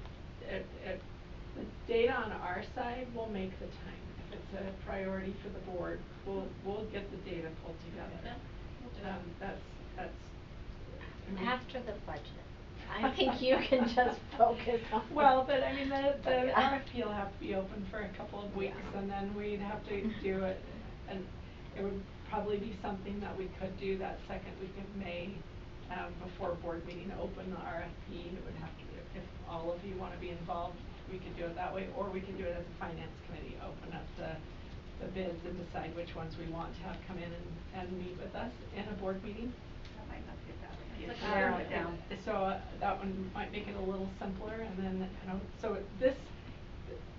the data on our side will make the time. If it's a priority for the board, we'll get the data pulled together. Yeah, we'll do that. That's I mean. After the budget, I think you can just focus on. Well, but I mean, the Yeah. RFP will have to be open for a couple of weeks, Yeah. and then we'd have to do it, and it would probably be something that we could do that second week of May, before board meeting, open the RFP. It would have to be, if all of you wanna be involved, we could do it that way, or we could do it as a finance committee, open up the bids and decide which ones we want to have come in and meet with us in a board meeting. That might not be a bad idea. Let's To narrow it Yeah. down. So that one might make it a little simpler, and then, so this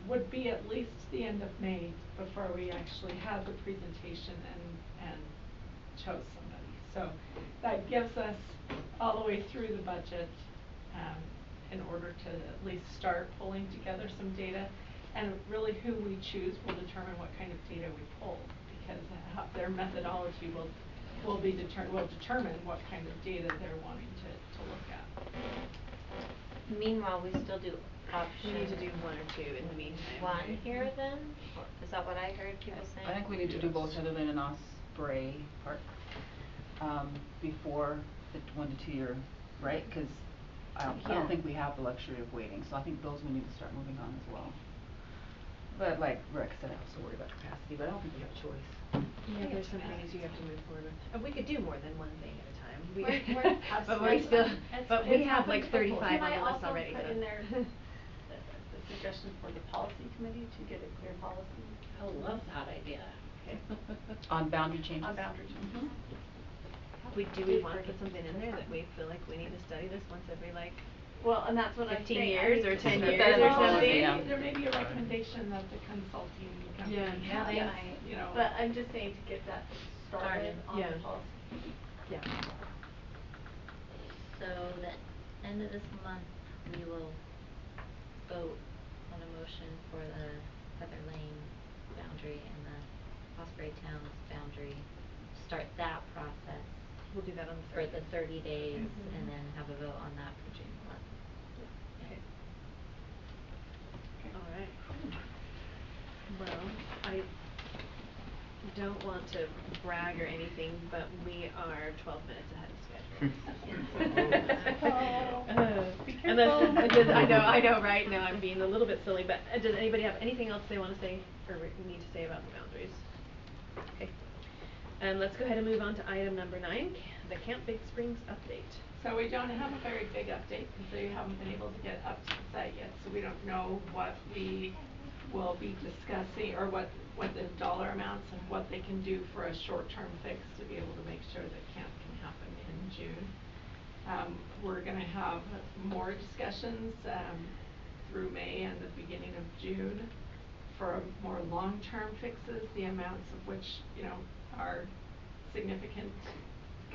would be at least the end of May before we actually have the presentation and chose somebody. So that gives us all the way through the budget, in order to at least start pulling together some data. And really who we choose will determine what kind of data we pull, because their methodology will determine what kind of data they're wanting to look at. Meanwhile, we still do option. We need to do 1 or 2 in the meantime. One right? here then? Or is that what I heard people saying? I think we need to do both Heatherland and Osprey Park, before the 1 to 2 year, right? Cause I Yeah. don't think we have the luxury of waiting, so I think those we need to start moving on as well. But like Rick said, I also worry about capacity, but I don't think we have a choice. Yeah, there's some things you have to move forward with. We could do more than one thing at a time. But We're we still, but we it's have like happened before. 35 on the list already. Can I also put in there the suggestion for the policy committee to get a clear policy? I love that idea. Okay. On boundary changes? On boundary changes. Do we wanna put something in there that we feel like we need to study this once every like Well, and that's what I'm 15 saying. years or 10 years that in or the policy, something? yeah. There may be a recommendation that the consulting company Yeah, they Yes. might. you know. But I'm just saying to get that started on Yeah. the policy. Yeah. So the end of this month, we will vote on a motion for the Heather Lane boundary and the Osprey Towns boundary. Start that process. We'll do that on the For 30th. the 30 days, Mhm. and then have a vote on that for June 11th. Okay. Alright. Well, I don't want to brag or anything, but we are 12 minutes ahead of schedule. Be Unless, careful. I know, right? Now I'm being a little bit silly, but does anybody have anything else they wanna say or need to say about the boundaries? Okay. Let's go ahead and move on to item number 9, the Camp Big Springs update. So we don't have a very big update because they haven't been able to get up to the site yet, so we don't know what we will be discussing or what the dollar amounts and what they can do for a short-term fix to be able to make sure that camp can happen in June. We're gonna have more discussions through May and the beginning of June for more long-term fixes, the amounts of which, are significant,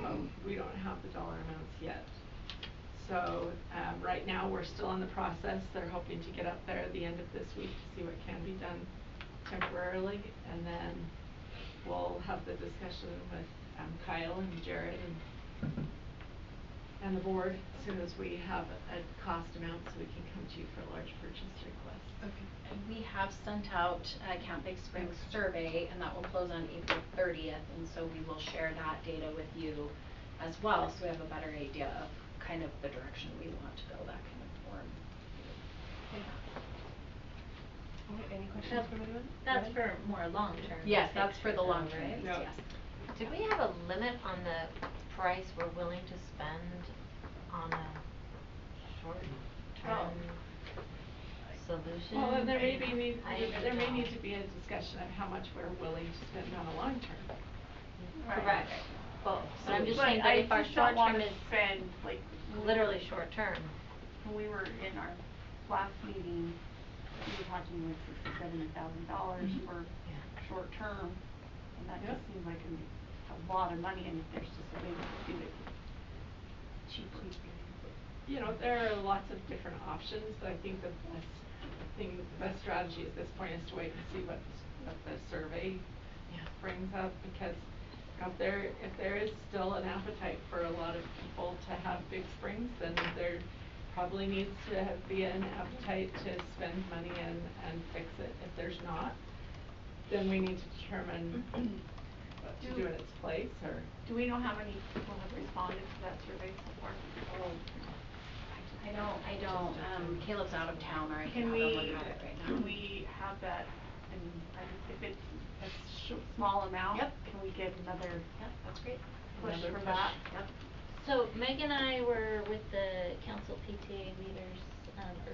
but we don't have the dollar amounts yet. So, right now, we're still in the process. They're hoping to get up there at the end of this week to see what can be done temporarily, and then we'll have the discussion with Kyle and Jared and the board as soon as we have a cost amount, so we can come to you for a large purchase request. Okay. And we have sent out a Camp Big Springs survey, and that will close on April 30th, and so we will share that data with you as well, so we have a better idea of kind of the direction we want to go, that kind of form. Any questions from anyone? That's for more long-term. Yes, that's for the picture, long term, right? yes. Did we have a limit on the price we're willing to spend on a short-term solution? Well, then there may know. need to be a discussion of how much we're willing to spend on a long term. Correct. Both. But I'm just But saying that I if our just don't short-term wanna is spend, like, literally short-term. when we were in our last meeting, we were talking like $60,000-$70,000 for short term, and that just seems like a lot of money, and if there's just a way to do it cheaper. You know, there are lots of different options, but I think the best strategy at this point is to wait and see what the survey brings up, because if there is still an appetite for a lot of people to have Big Springs, then there probably needs to be an appetite to spend money and fix it. If there's not, then we need to determine what to do in its place, or. Do we know how many people have responded to that survey so far? I don't, Caleb's out of town, or I can Can have we, him look at it right now. can we have that, and if it's a small amount, Yep. can we get another Yep, that's great. push Another for push. that? Yep. So Meg and I were with the council PTA leaders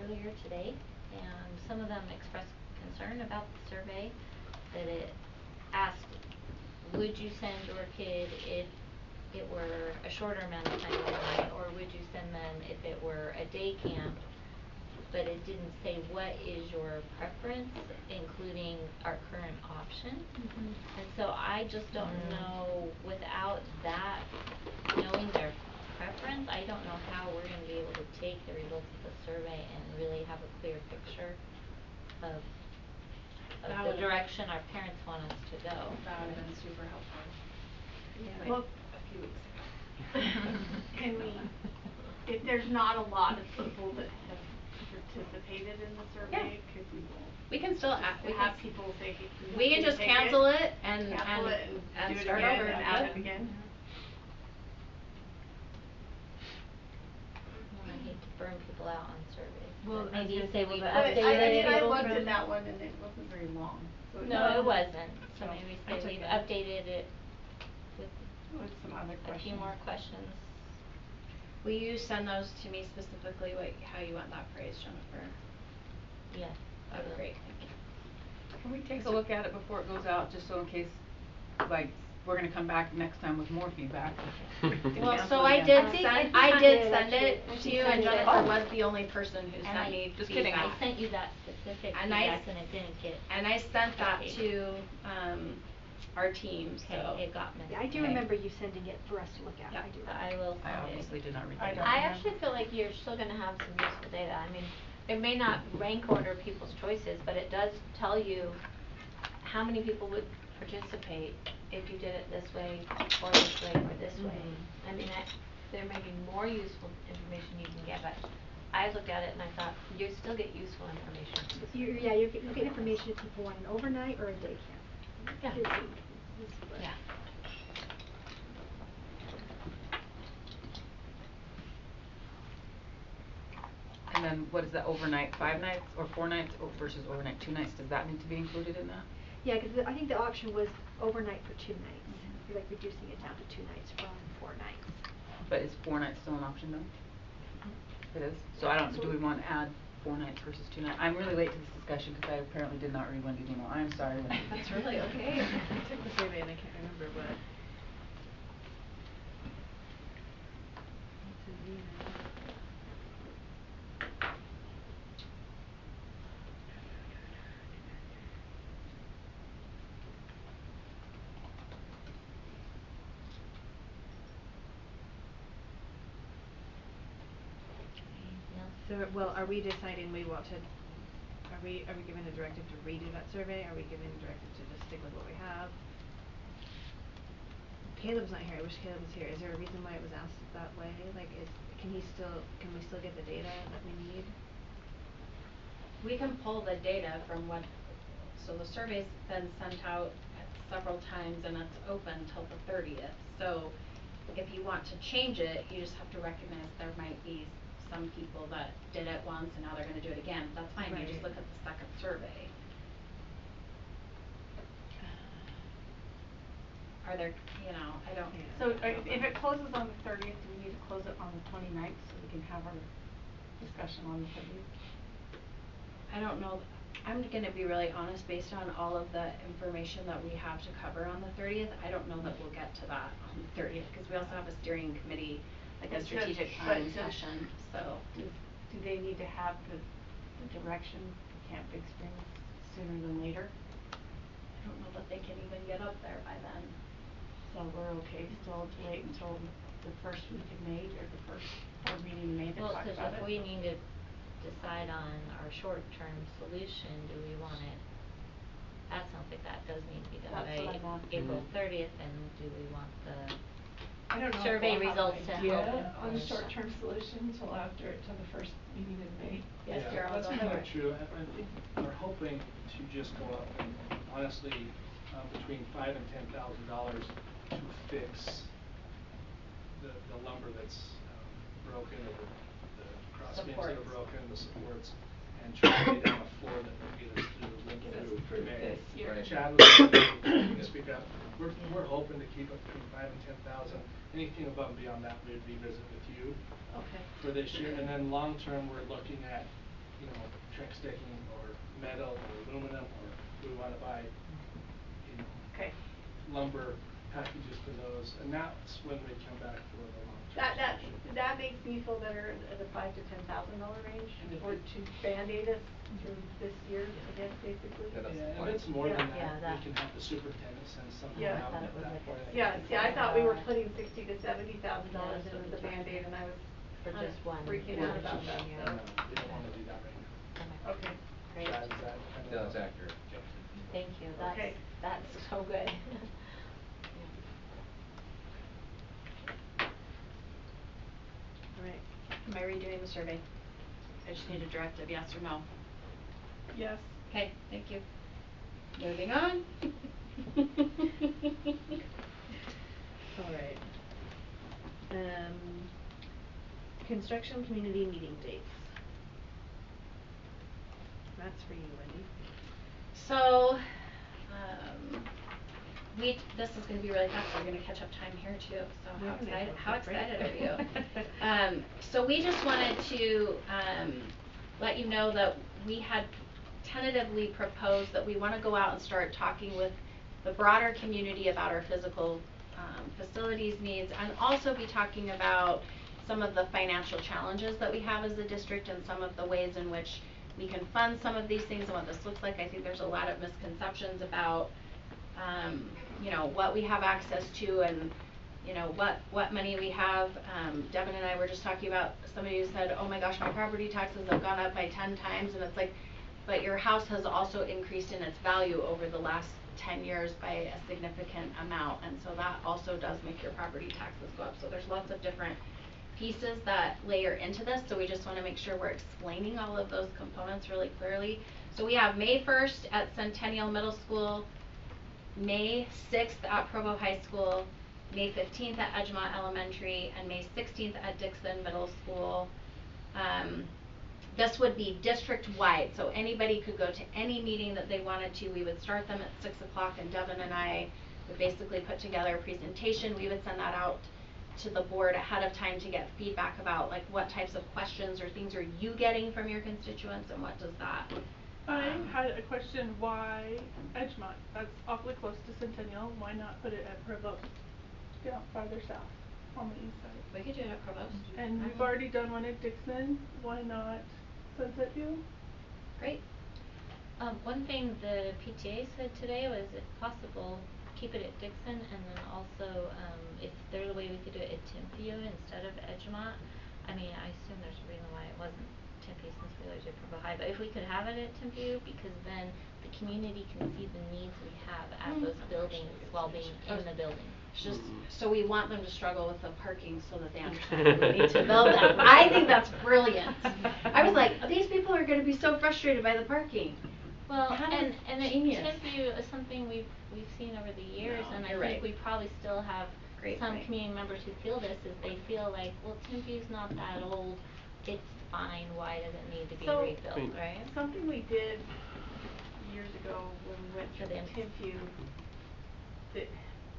earlier today, and some of them expressed concern about the survey, that it asked, would you send your kid if it were a shorter amount of time overnight, or would you send them if it were a day camp? But it didn't say what is your preference, including our current option. And so I just don't know, without that, knowing their preference, I don't know how we're gonna be able to take the results of the survey and really have a clear picture of the direction our parents want us to go. That would have been super helpful. Yeah. Well, a few weeks ago. Can we, if there's not a lot of people that have participated in the survey, could we We can still we have people say, hey, we can just take cancel it and cancel it and do it start again over. and add it again? I hate to burn people out on surveys, Well, but I was maybe gonna say say, well, we've the But updated I it. looked at that one and it wasn't very long. So No, it wasn't, so So, maybe I say took we've it. updated it with With some other a few questions. more questions. Will you send those to me specifically, how you want that phrased, Jennifer? Yeah. That'd be great, thank you. Can we take a look at it before it goes out, just so in case, like, we're gonna come back next time with more feedback? Well, Cancel so it I again. did I send, think I I did did, send it actually. to you, She and sent it. Jennifer Oh. was the only person who And sent me Just kidding. feedback. I sent you that specific And I feedback and it didn't get. And I sent that Okay. to, our team, so. Okay, it got missed. Yeah, I do Okay. remember you sending it for us to look at, Yeah, I do. I will I send it. obviously did not read I that. don't I remember. actually feel like you're still gonna have some useful data. I mean, it may not rank order people's choices, but it does tell you how many people would participate if you did it this way, or this way, or this way. I mean, there may be more useful information you can get, but I looked at it and I thought, you still get useful information from this. You get information if people want an overnight or a day camp. Yeah. Is what- Yeah. And then what is that, overnight 5 nights or 4 nights versus overnight 2 nights, does that need to be included in that? Yeah, cause I think the option was overnight for 2 nights. You're like reducing it down to 2 nights from 4 nights. But is 4 nights still an option though? It is? So do we wanna add 4 nights versus 2 nights? I'm really late to this discussion cause I apparently did not read Wendy's email, I'm sorry, Wendy. That's really okay. I took the survey and I can't remember what. What's his email? So, well, are we deciding we want to, are we given a directive to redo that survey? Are we given a directive to just stick with what we have? Caleb's not here. I wish Caleb was here. Is there a reason why it was asked that way? Like, can we still get the data that we need? We can pull the data from what, so the survey's been sent out several times and it's open till the 30th. So if you want to change it, you just have to recognize there might be some people that did it once and now they're gonna do it again. That's fine, you just Right. look at the second survey. Are there, you know, I don't. So if it closes on the 30th, do we need to close it on the 29th so we can have our discussion on the 30th? I don't know, I'm gonna be really honest, based on all of the information that we have to cover on the 30th, I don't know that we'll get to that on the 30th, cause we also have a steering committee, like a strategic planning session, so. Do they need to have the direction for Camp Big Springs sooner than later? I don't know that they can even get up there by then. So we're okay still to wait until the first week of May or the first board meeting in May to Well, talk 'cause about it? if we need to decide on our short-term solution, do we want it, that sounds like that does need to be done That's by what I'm asking. April 30th, and do we want the I don't know if survey we'll have results an to help idea on the finish short-term solution till the first meeting in May. Yes, Yeah, Darryl, that's go kinda ahead. true. I think we're hoping to just go up and honestly, between $5,000 and $10,000 to fix the lumber that's broken, or the cross beams that are Supports. broken, the supports, and try to lay down a floor that will get us through May. this year. Chad was going to speak up. We're hoping to keep it between 5,000 and 10,000. Anything above and beyond that, we'd revisit with you. Okay. For this year, and then long term, we're looking at, you know, Trex sticking or metal or aluminum, or do we want to buy, you know, Okay. lumber packages for those, and that's when we come back for the long term solution. That makes me feel better at the $5,000 to $10,000 range, And if or it- to Band-Aid us through this year, I guess, basically. Yeah, and if it's more than Yeah. that, we can have the superintendent send something Yeah. out I thought at it was that like a point. Yeah, see, I thought we were putting $60,000 to $70,000 Yeah, into the so Band-Aid, and I was for kinda just one freaking out about that, yeah. so. No, we don't want to do that right now. Okay. Great. Chad, is that kind of? That's accurate. Okay. Thank you, Okay. that's so good. All right. Am I redoing the survey? I just need a directive, yes or no? Yes. Okay, thank you. Moving on. All right. Construction community meeting dates. That's for you, Wendy. So, this is gonna be really fast, we're gonna catch up time here too, so how excited are you? So we just wanted to, let you know that we had tentatively proposed that we wanna go out and start talking with the broader community about our physical, facilities needs, and also be talking about some of the financial challenges that we have as a district and some of the ways in which we can fund some of these things and what this looks like. I think there's a lot of misconceptions about, you know, what we have access to and, you know, what money we have. Devin and I were just talking about somebody who said, oh my gosh, my property taxes have gone up by 10 times, and it's like, but your house has also increased in its value over the last 10 years by a significant amount, and so that also does make your property taxes go up. So there's lots of different pieces that layer into this, so we just want to make sure we're explaining all of those components really clearly. So we have May 1st at Centennial Middle School, May 6th at Provo High School, May 15th at Edgemont Elementary, and May 16th at Dixon Middle School. This would be district-wide, so anybody could go to any meeting that they wanted to. We would start them at 6 o'clock, and Devin and I would basically put together a presentation. We would send that out to the board ahead of time to get feedback about, like, what types of questions or things are you getting from your constituents, and what does that I had a question, why Edgemont? That's awfully close to Centennial. Why not put it at Provost? Down farther south on the east side. We could do it at Provost. And we've already done one at Dixon. Why not Sunset View? Great. One thing the PTA said today was, if possible, keep it at Dixon, and then also, if there's a way we could do it at Timpview instead of Edgemont. I mean, I assume there's a reason why it wasn't Timpview since we always do Provo High, but if we could have it at Timpview, because then the community can see the needs we have at those buildings while being in the building. Just, so we want them to struggle with the parking so that they understand we need to build that. I think that's brilliant. I was like, these people are gonna be so frustrated by the parking. Well, That and is and genius. Timpview is something we've seen over the years, No, and I you're think right. we probably still have Great some point. community members who feel this, is they feel like, well, Timpview's not that old, it's fine, why does it need to be So, rebuilt, right? something we did years ago when we went For through the Timpview, that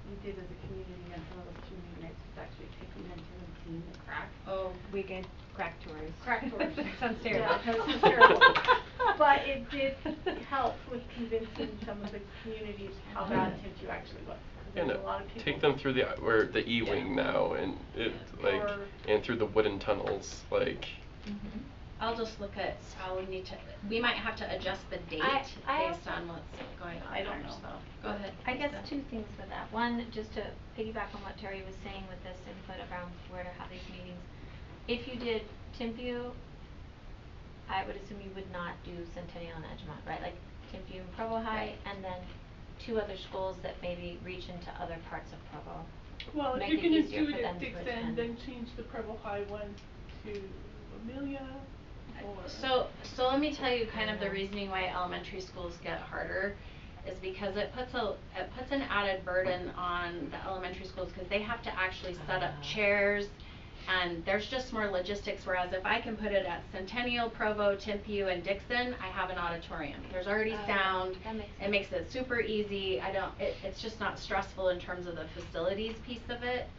we did as a community on some of those community nights, was actually taking them to and seeing the crack. Oh. We get crack tours. Crack tours. Sounds terrible. Yeah, that sounds terrible. But it did help with convincing some of the communities how bad Timpview actually was. 'Cause there And was a lot of people. take them through the E-wing now, and it like, Or- and through the wooden tunnels, like. I'll just look at how we need to, we might have to adjust the date I based on what's going on I don't there, know. so, go ahead. I guess Lisa. two things for that. One, just to piggyback on what Terry was saying with this input around where to have these meetings. If you did Timpview, I would assume you would not do Centennial and Edgemont, right? Like Timpview and Provo High, Right. and then 2 other schools that maybe reach into other parts of Provo. Well, if Make you're it gonna easier do for it them at to Dixon, attend. then change the Preble High one to Amelia, or. So let me tell you kind of the reasoning why elementary schools get harder is because it puts an added burden on the elementary schools, cause they have to actually set up chairs, and there's just more logistics, whereas if I can put it at Centennial, Provo, Timpview, and Dixon, I have an auditorium. There's already sound, that makes it makes it super easy, it's just not stressful in terms of the facilities piece of it.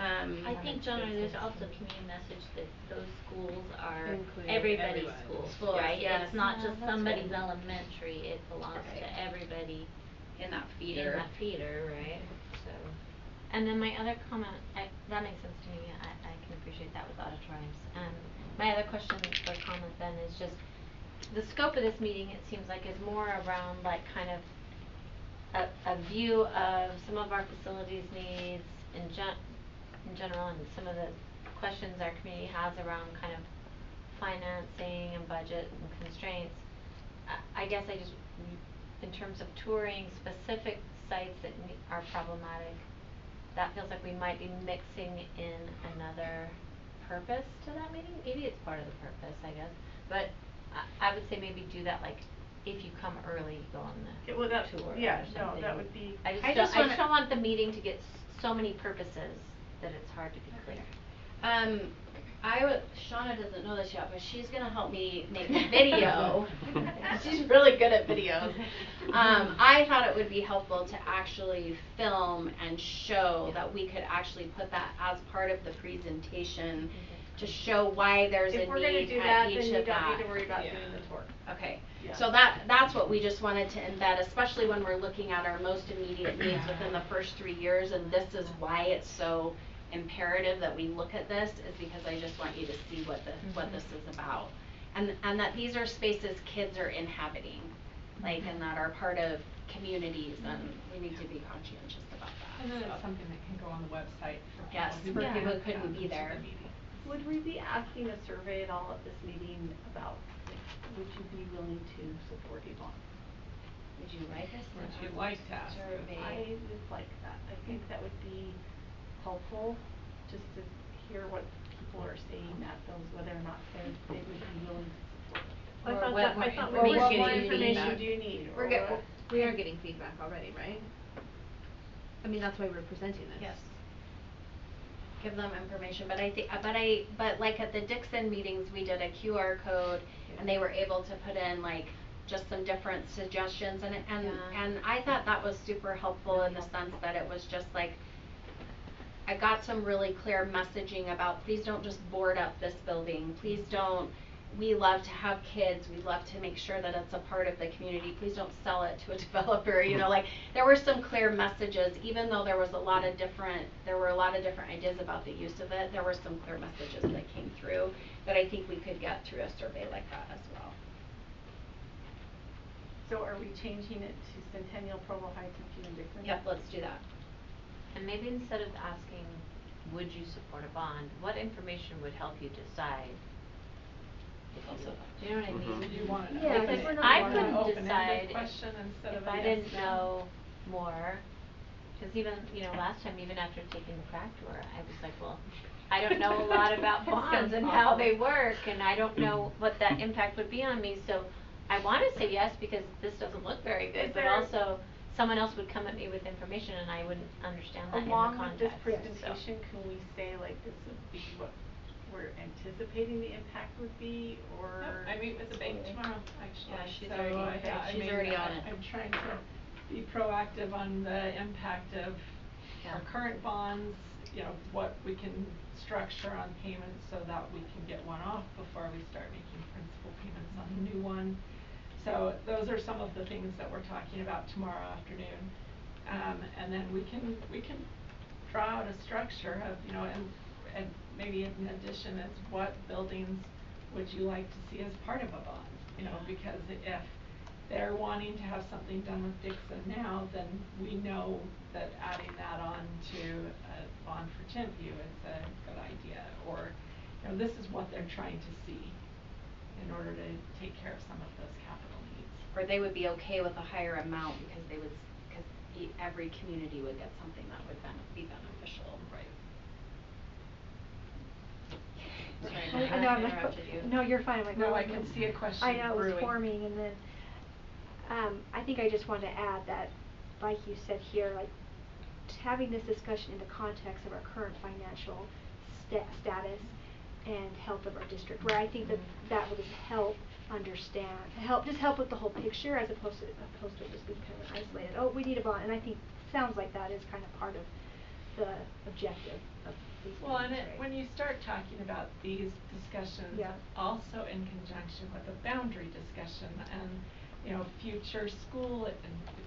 I think, Jonah, there's also a community message that those schools are Including everybody's everyone. schools, right? Yes. It's not Yeah, just that's somebody's good. elementary, it belongs Right. to everybody In that in feeder. that feeder, right? So, and then my other comment, that makes sense to me, I can appreciate that with auditoriums. My other question or comment then is just, the scope of this meeting, it seems like, is more around like kind of a view of some of our facilities needs in general, and some of the questions our community has around kind of financing and budget and constraints. I guess I just, in terms of touring specific sites that are problematic, that feels like we might be mixing in another purpose to that meeting. Maybe it's part of the purpose, I guess, but I would say maybe do that, like, if you come early, you go on the Well, that's, tour yeah, or no, something. that would be. I just don't want the meeting to get so many purposes that it's hard to be clear. Shauna doesn't know this yet, but she's gonna help me make a video. She's really good at videos. I thought it would be helpful to actually film and show that we could actually put that as part of the presentation to show why there's a need at each of that. If we're gonna do that, then you don't need to worry about doing the tour. Okay, Yeah. so that's what we just wanted to embed, especially when we're looking at our most immediate needs within the first 3 years, and this is why it's so imperative that we look at this, is because I just want you to see what this is about. And that these are spaces kids are inhabiting, like, and that are part of communities, and we need to be conscientious about that. And then it's something that can go on the website for people Yes, who for can't people who come couldn't be to the there. meeting. Would we be asking a survey at all at this meeting about, like, would you be willing to support Yvonne? Would you like us Would to you have like a to ask survey? I would like that. I think that would be helpful, just to hear what people are saying at those, whether or not they would be willing to support us. Or I what thought more what more information information do you need? We're or get- what? We are getting feedback already, right? I mean, that's why we're presenting this. Yes. Give them information, but but like at the Dixon meetings, we did a QR code, and they were able to put in like just some different suggestions, and I thought that was super helpful in the sense that it was just like, I got some really clear messaging about, please don't just board up this building, please don't, we love to have kids, we love to make sure that it's a part of the community, please don't sell it to a developer, you know, like, there were some clear messages, even though there were a lot of different ideas about the use of it, there were some clear messages that came through that I think we could get through a survey like that as well. So are we changing it to Centennial, Provo High, Timpview, and Dixon? Yep, let's do that. And maybe instead of asking, would you support a bond, what information would help you decide also, do you know what I mean? Mhm. You want an Yeah, 'cause open, we're not I you want an couldn't open-ended decide question instead of if a I yes, didn't no. know more, cause even, you know, last time, even after taking the crack tour, I was like, well, I don't know a lot about bonds and how they work, and I don't know what that impact would be on me, so I wanna say yes, because this doesn't look very good, Is but there- also someone else would come at me with information and I wouldn't understand that in the Along with context, this so. presentation, can we say like this would be what we're anticipating the impact would be, or? Yep, I meet with the bank tomorrow, actually, Yeah, she's so already- yeah, I she's mean, already on it. I'm trying to be proactive on the impact of Yeah. our current bonds, you know, what we can structure on payments so that we can get one off before we start making principal payments on the new one. So those are some of the things that we're talking about tomorrow afternoon. And then we can draw out a structure of, you know, and maybe in addition is what buildings would you like to see as part of a bond? You know, because if they're wanting to have something done with Dixon now, then we know that adding that on to a bond for Timpview is a good idea. Or, you know, this is what they're trying to see in order to take care of some of those capital needs. Or they would be okay with a higher amount because they would, cause every community would get something that would be beneficial. Right. Sorry, I know, I'm like, interrupted you. no, you're fine, I'm like. No, oh, I can see a question I know, it was brewing. forming, and then, I think I just wanted to add that, like you said here, like, having this discussion in the context of our current financial status and health of our district, where I think that will just help understand, help with the whole picture, as opposed to it just being kind of an isolated, oh, we need a bond, and I think, sounds like that is kind of part of the objective of these meetings, Well, and right? when you start talking about these discussions, Yeah. also in conjunction with a boundary discussion and, you know, future school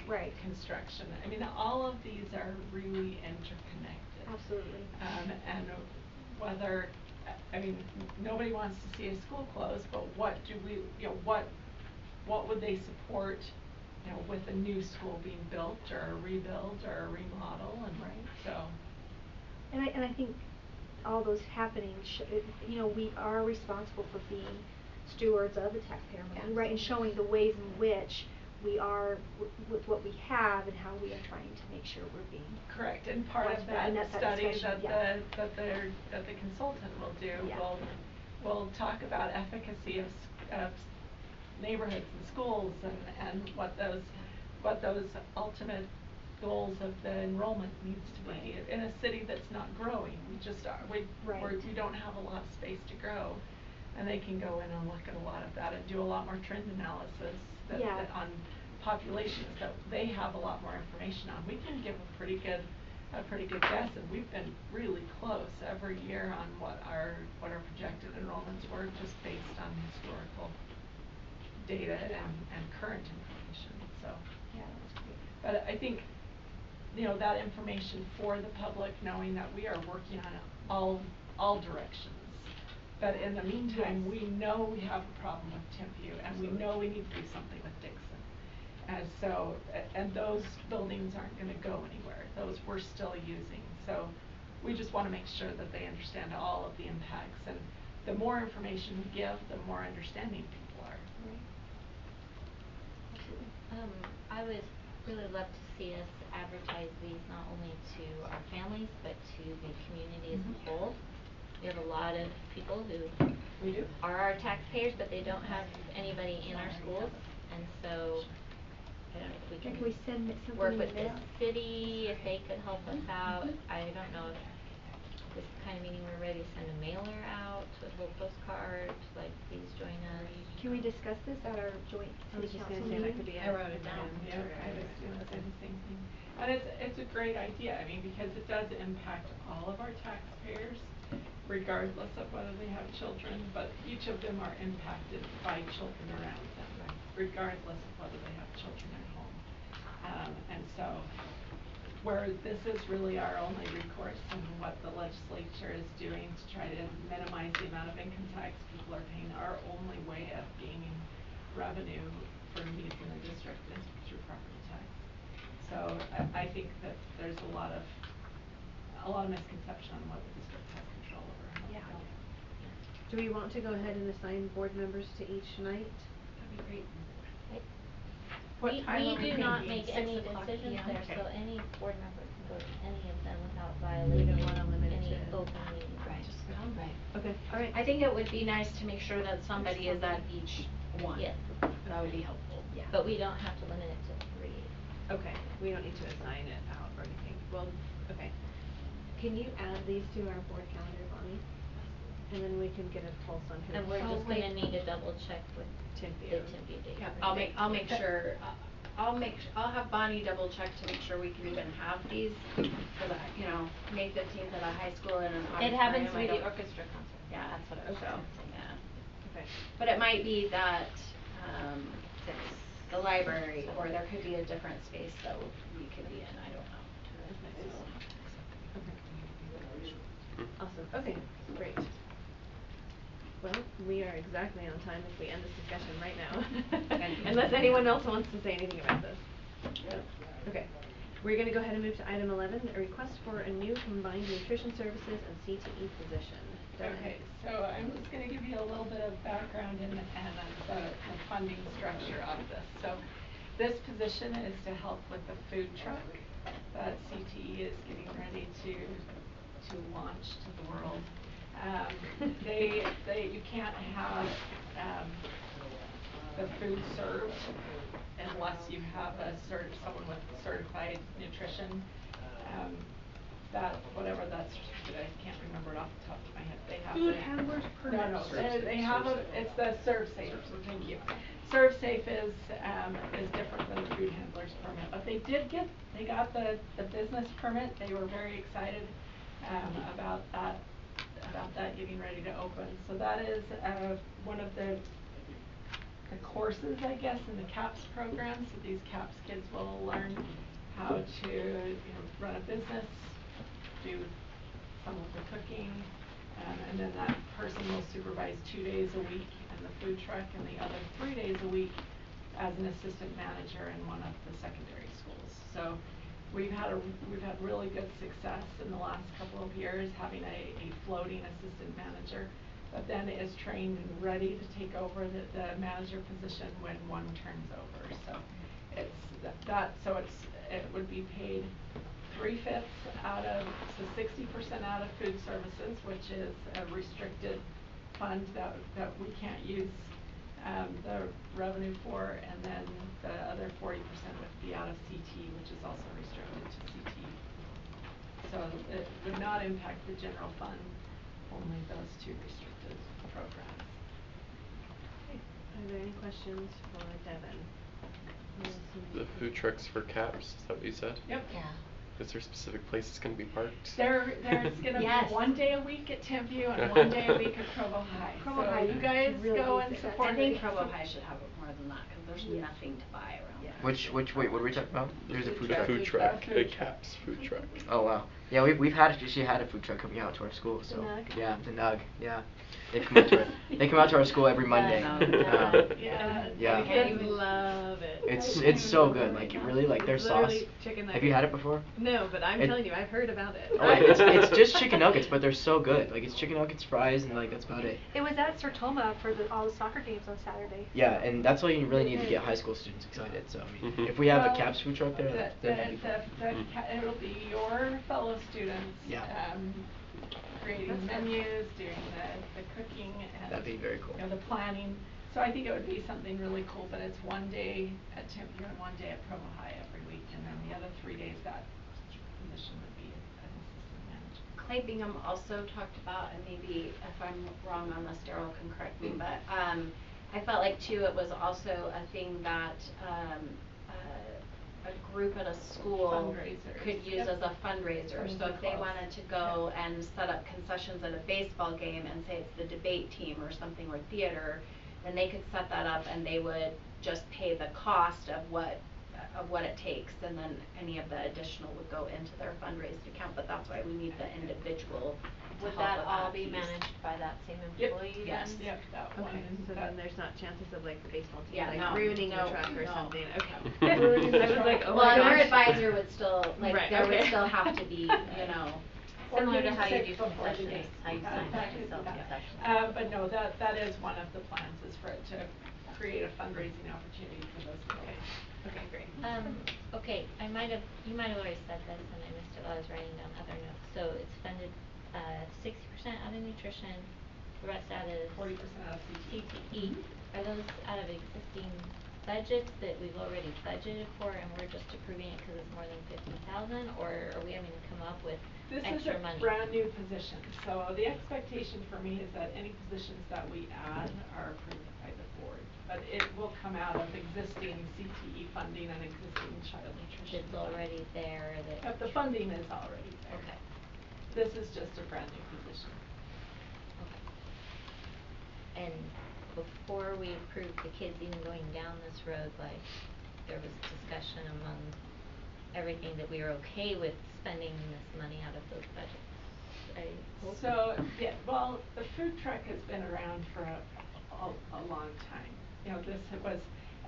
Right. construction, I mean, all of these are really interconnected. Absolutely. And whether, I mean, nobody wants to see a school closed, but what do we, you know, what would they support, you know, with a new school being built or a rebuild or a remodel, and Right. so. And I think all those happenings, you know, we are responsible for being stewards of the taxpayer money, right, and showing the ways in which we are with what we have and how we are trying to make sure we're being. Correct, and part of and that that's study discussion, that yeah. the consultant will do, Yeah. will talk about efficacy of neighborhoods and schools and what those ultimate goals of the enrollment needs to be. Right. In a city that's not growing, we don't have a lot of space to grow. And they can go in and look at a lot of that and do a lot more trend analysis Yeah. on populations that they have a lot more information on. We can give a pretty good guess, and we've been really close every year on what our projected enrollments were, just based on historical data and current information, so. Yeah, that's great. But I think, you know, that information for the public, knowing that we are working on all directions. But in the meantime, Yes. we know we have a problem with Timpview, and we know we need to do something with Dixon. And so, and those buildings aren't gonna go anywhere, those we're still using, so we just wanna make sure that they understand all of the impacts, and the more information we give, the more understanding people are. Right. Absolutely. I would really love to see us advertise these not only to our families, but to the community as a whole. We have a lot of people who are our taxpayers, but they don't have anybody in our schools, and so I don't know if we can Can we send something work in with the mail? city, if they could help us out. I don't know if this kind of meeting we're ready to send a mailer out with a little postcard, like please join us. Can we discuss this at our joint I was city just council gonna say that meeting? could be I wrote it down. Yeah, I was gonna say the same thing. And it's a great idea, I mean, because it does impact all of our taxpayers, regardless of whether they have children, but each of them are impacted by children around them, regardless of whether they have children at home. And so, where this is really our only recourse, and what the legislature is doing to try to minimize the amount of income tax people are paying, our only way of gaining revenue for needs in the district is through property tax. So I think that there's a lot of misconception on what the district has control over. Yeah. Do we want to go ahead and assign board members to each night? That'd be great. What time are we We do not thinking? make 6 any o'clock decisions PM? there, Okay. so any board member can go to any of them without We violating don't wanna limit it any to open meeting. Right. Right. Okay, alright. I think it would be nice to make sure that somebody is at each one. Yes. That would be helpful. Yeah. But we don't have to limit it to 3. Okay, we don't need to assign it out or anything. Well, okay. Can you add these to our board calendar, Bonnie? And then we can get a pulse on who. And we're just gonna need to double check with Cynthia. the Cynthia date. Yeah, I'll make sure, I'll have Bonnie double check to make sure we can even have these, cause you know, May 15th at a high school and an auditorium. It happens to I be the don't- orchestra concert. Yeah, That's what I was so, gonna say. yeah. Okay. But it might be that, the library, or there could be a different space that we could be in, I don't know. Awesome, okay, great. Well, we are exactly on time if we end this discussion right now. Unless anyone else wants to say anything about this. Okay, we're gonna go ahead and move to item 11, a request for a new combined nutrition services and CTE position. Deb. Okay, so I'm just gonna give you a little bit of background and the funding structure of this. So this position is to help with the food truck that CTE is getting ready to launch to the world. You can't have the food served unless you have someone with certified nutrition. That whatever that's I can't remember it off the top of my head. They have Food handlers permit. No, they have it's the ServSafe, so thank you. ServSafe is different than the food handlers permit, but they got the business permit. They were very excited about that getting ready to open. So that is one of the courses, I guess, in the CAPS program. So these CAPS kids will learn how to run a business, do some of the cooking, and then that person will supervise 2 days a week in the food truck and the other 3 days a week as an assistant manager in one of the secondary schools. So we've had really good success in the last couple of years having a floating assistant manager that then is trained and ready to take over the manager position when one turns over. So it would be paid 3/5 out of, so 60% out of food services, which is a restricted fund that we can't use the revenue for, and then the other 40% would be out of CT, which is also restricted to CT. So it would not impact the general fund, only those 2 restricted programs. Okay. Are there any questions for Devin? The food trucks for CAPS, is that what you said? Yep. Yeah. Is there specific places gonna be parked? There's gonna Yes. be 1 day a week at Timpview and 1 day a week at Provo High. Provo So High you guys really go needs and it. support. I think Provo High should have more than that, cause there's nothing to buy around there. Which wait, what are we talking about? There's a food The truck. food truck, food a truck. CAPS food truck. Oh wow. Yeah, we've had actually had a food truck coming out to our school, so Nug? yeah, the Nug, yeah. They come out to our school every Monday. Yeah. Yeah. The kids love it. It's so good, like it really like their It's sauce. literally chicken Have you had it before? No, but I'm It- telling you, I've heard about it. Oh, it's just chicken nuggets, but they're so good. Like it's chicken nuggets, fries, and like that's about it. It was at Sertoma for all the soccer games on Saturday. Yeah, and that's all you really need to get high school students excited. So I mean, if we have a CAPS food truck there, that's definitely fun. it'll be your fellow students. Yeah. Creating menus, doing the cooking, and That'd be very cool. The planning. So I think it would be something really cool. But it's 1 day at Timpview and 1 day at Provo High every week, and then the other 3 days that position would be an assistant manager. Clay Bingham also talked about, and maybe if I'm wrong on this, Daryl can correct me, but I felt like too it was also a thing that a group at a school Fundraisers. could use Yep. as a fundraiser. Some of So the if they clubs. wanted to go and set up concessions at a baseball game and say it's the debate team or something, or theater, then they could set that up and they would just pay the cost of what it takes, and then any of the additional would go into their fundraised account. But that's why we need the individual to Would help that with all that be piece. managed by that same Yep. employee then? Yes. Yep, that one. Okay, And so that- then there's not chances of like the baseball team Yeah, like no, ruining no, the truck or no. something. Okay. Ruining the I was truck. like, oh Well, my and our gosh. advisor would still, like, Right, there would okay. still have to be, you know, Similar to getting how you sick do before the concessions, game. how you sign That up to could sell be that. concessions. But no, that is one of the plans, is for it to create a fundraising opportunity for those girls. Okay, great. Okay, you might have already said this and I missed it while I was writing down other notes. So it's funded 60% out of nutrition, the rest out of 40% out of CTE. Are those out of existing budgets that we've already budgeted for and we're just approving it because it's more than 50,000, or are we having to come up with extra money? This is a brand new position, so the expectation for me is that any positions that we add are approved by the board. But it will come out of existing CTE funding and existing child nutrition. It's already there But the funding is already there. Okay. This is just a brand new position. Okay. And before we approved the kids even going down this road, like, there was discussion among everything that we were okay with spending this money out of those budgets. So, yeah, well, the food truck has been around for a long time. You know, this was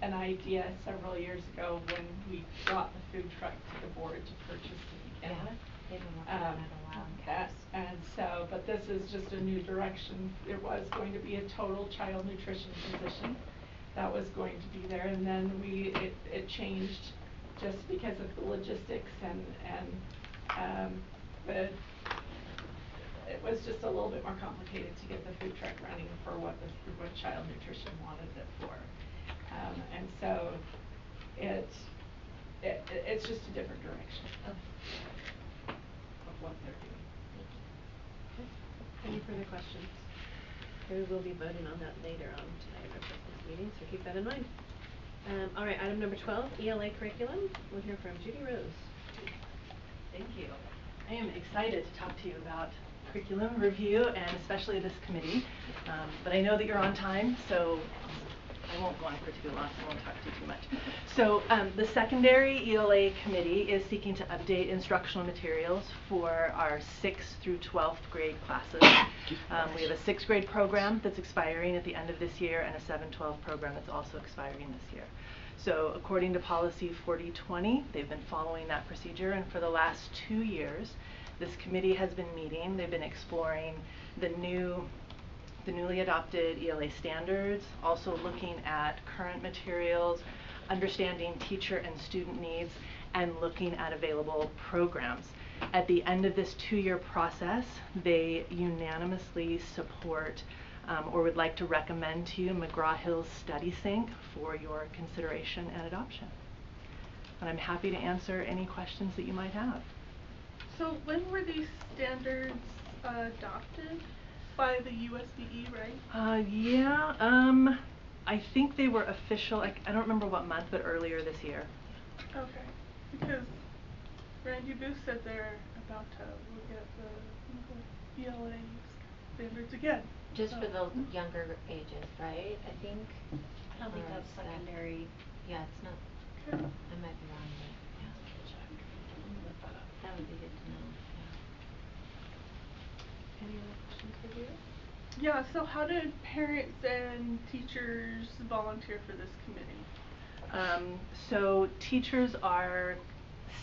an idea several years ago when we brought the food truck to the board to purchase to begin with. They've been working on it a while. And so, but this is just a new direction. It was going to be a total child nutrition position that was going to be there, and then it changed just because of the logistics and it was just a little bit more complicated to get the food truck running for what child nutrition wanted it for. And so it's just a different direction of what they're doing. Any further questions? We will be voting on that later on tonight at our business meeting, so keep that in mind. All right, item number 12, ELA curriculum. We'll hear from Judy Rose. Thank you. I am excited to talk to you about curriculum review and especially this committee. But I know that you're on time, so I won't go on for too long, so I won't talk to you too much. So the secondary ELA committee is seeking to update instructional materials for our 6th through 12th grade classes. We have a 6th grade program that's expiring at the end of this year and a 7-12 program that's also expiring this year. So according to policy 4020, they've been following that procedure, and for the last 2 years, this committee has been meeting. They've been exploring the newly adopted ELA standards, also looking at current materials, understanding teacher and student needs, and looking at available programs. At the end of this 2-year process, they unanimously support or would like to recommend to you McGraw-Hill's Study Sync for your consideration and adoption. And I'm happy to answer any questions that you might have. So when were these standards adopted? By the USDE, right? Yeah, I think they were official, I don't remember what month, but earlier this year. Okay, because Randy Booth said they're about to look at the ELA standards again. Just for the younger ages, right? I think. I don't think that's secondary. Yeah, it's not. Okay. I might be wrong, but yeah. That would be good to know. Yeah. Any other questions for you? Yeah, so how did parents and teachers volunteer for this committee? So teachers are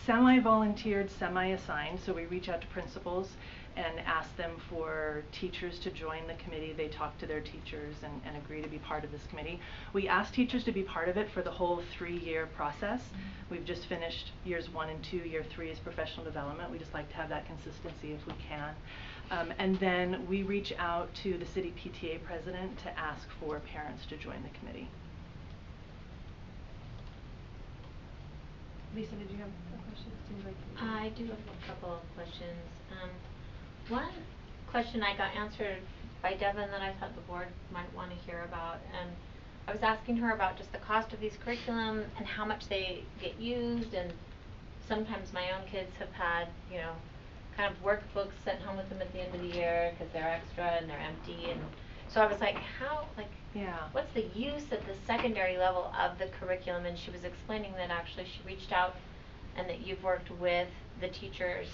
semi-volunteered, semi-assigned, so we reach out to principals and ask them for teachers to join the committee. They talk to their teachers and agree to be part of this committee. We ask teachers to be part of it for the whole 3-year process. We've just finished years 1 and 2, year 3 is professional development. We just like to have that consistency if we can. And then we reach out to the city PTA president to ask for parents to join the committee. Lisa, did you have a question? Seems like I do have a couple of questions. One question I got answered by Devin that I thought the board might want to hear about, and I was asking her about just the cost of these curriculum and how much they get used, and sometimes my own kids have had, you know, kind of workbooks sent home with them at the end of the year because they're extra and they're empty, and so I was like, what's the use at the secondary level of the curriculum? And she was explaining that actually she reached out and that you've worked with the teachers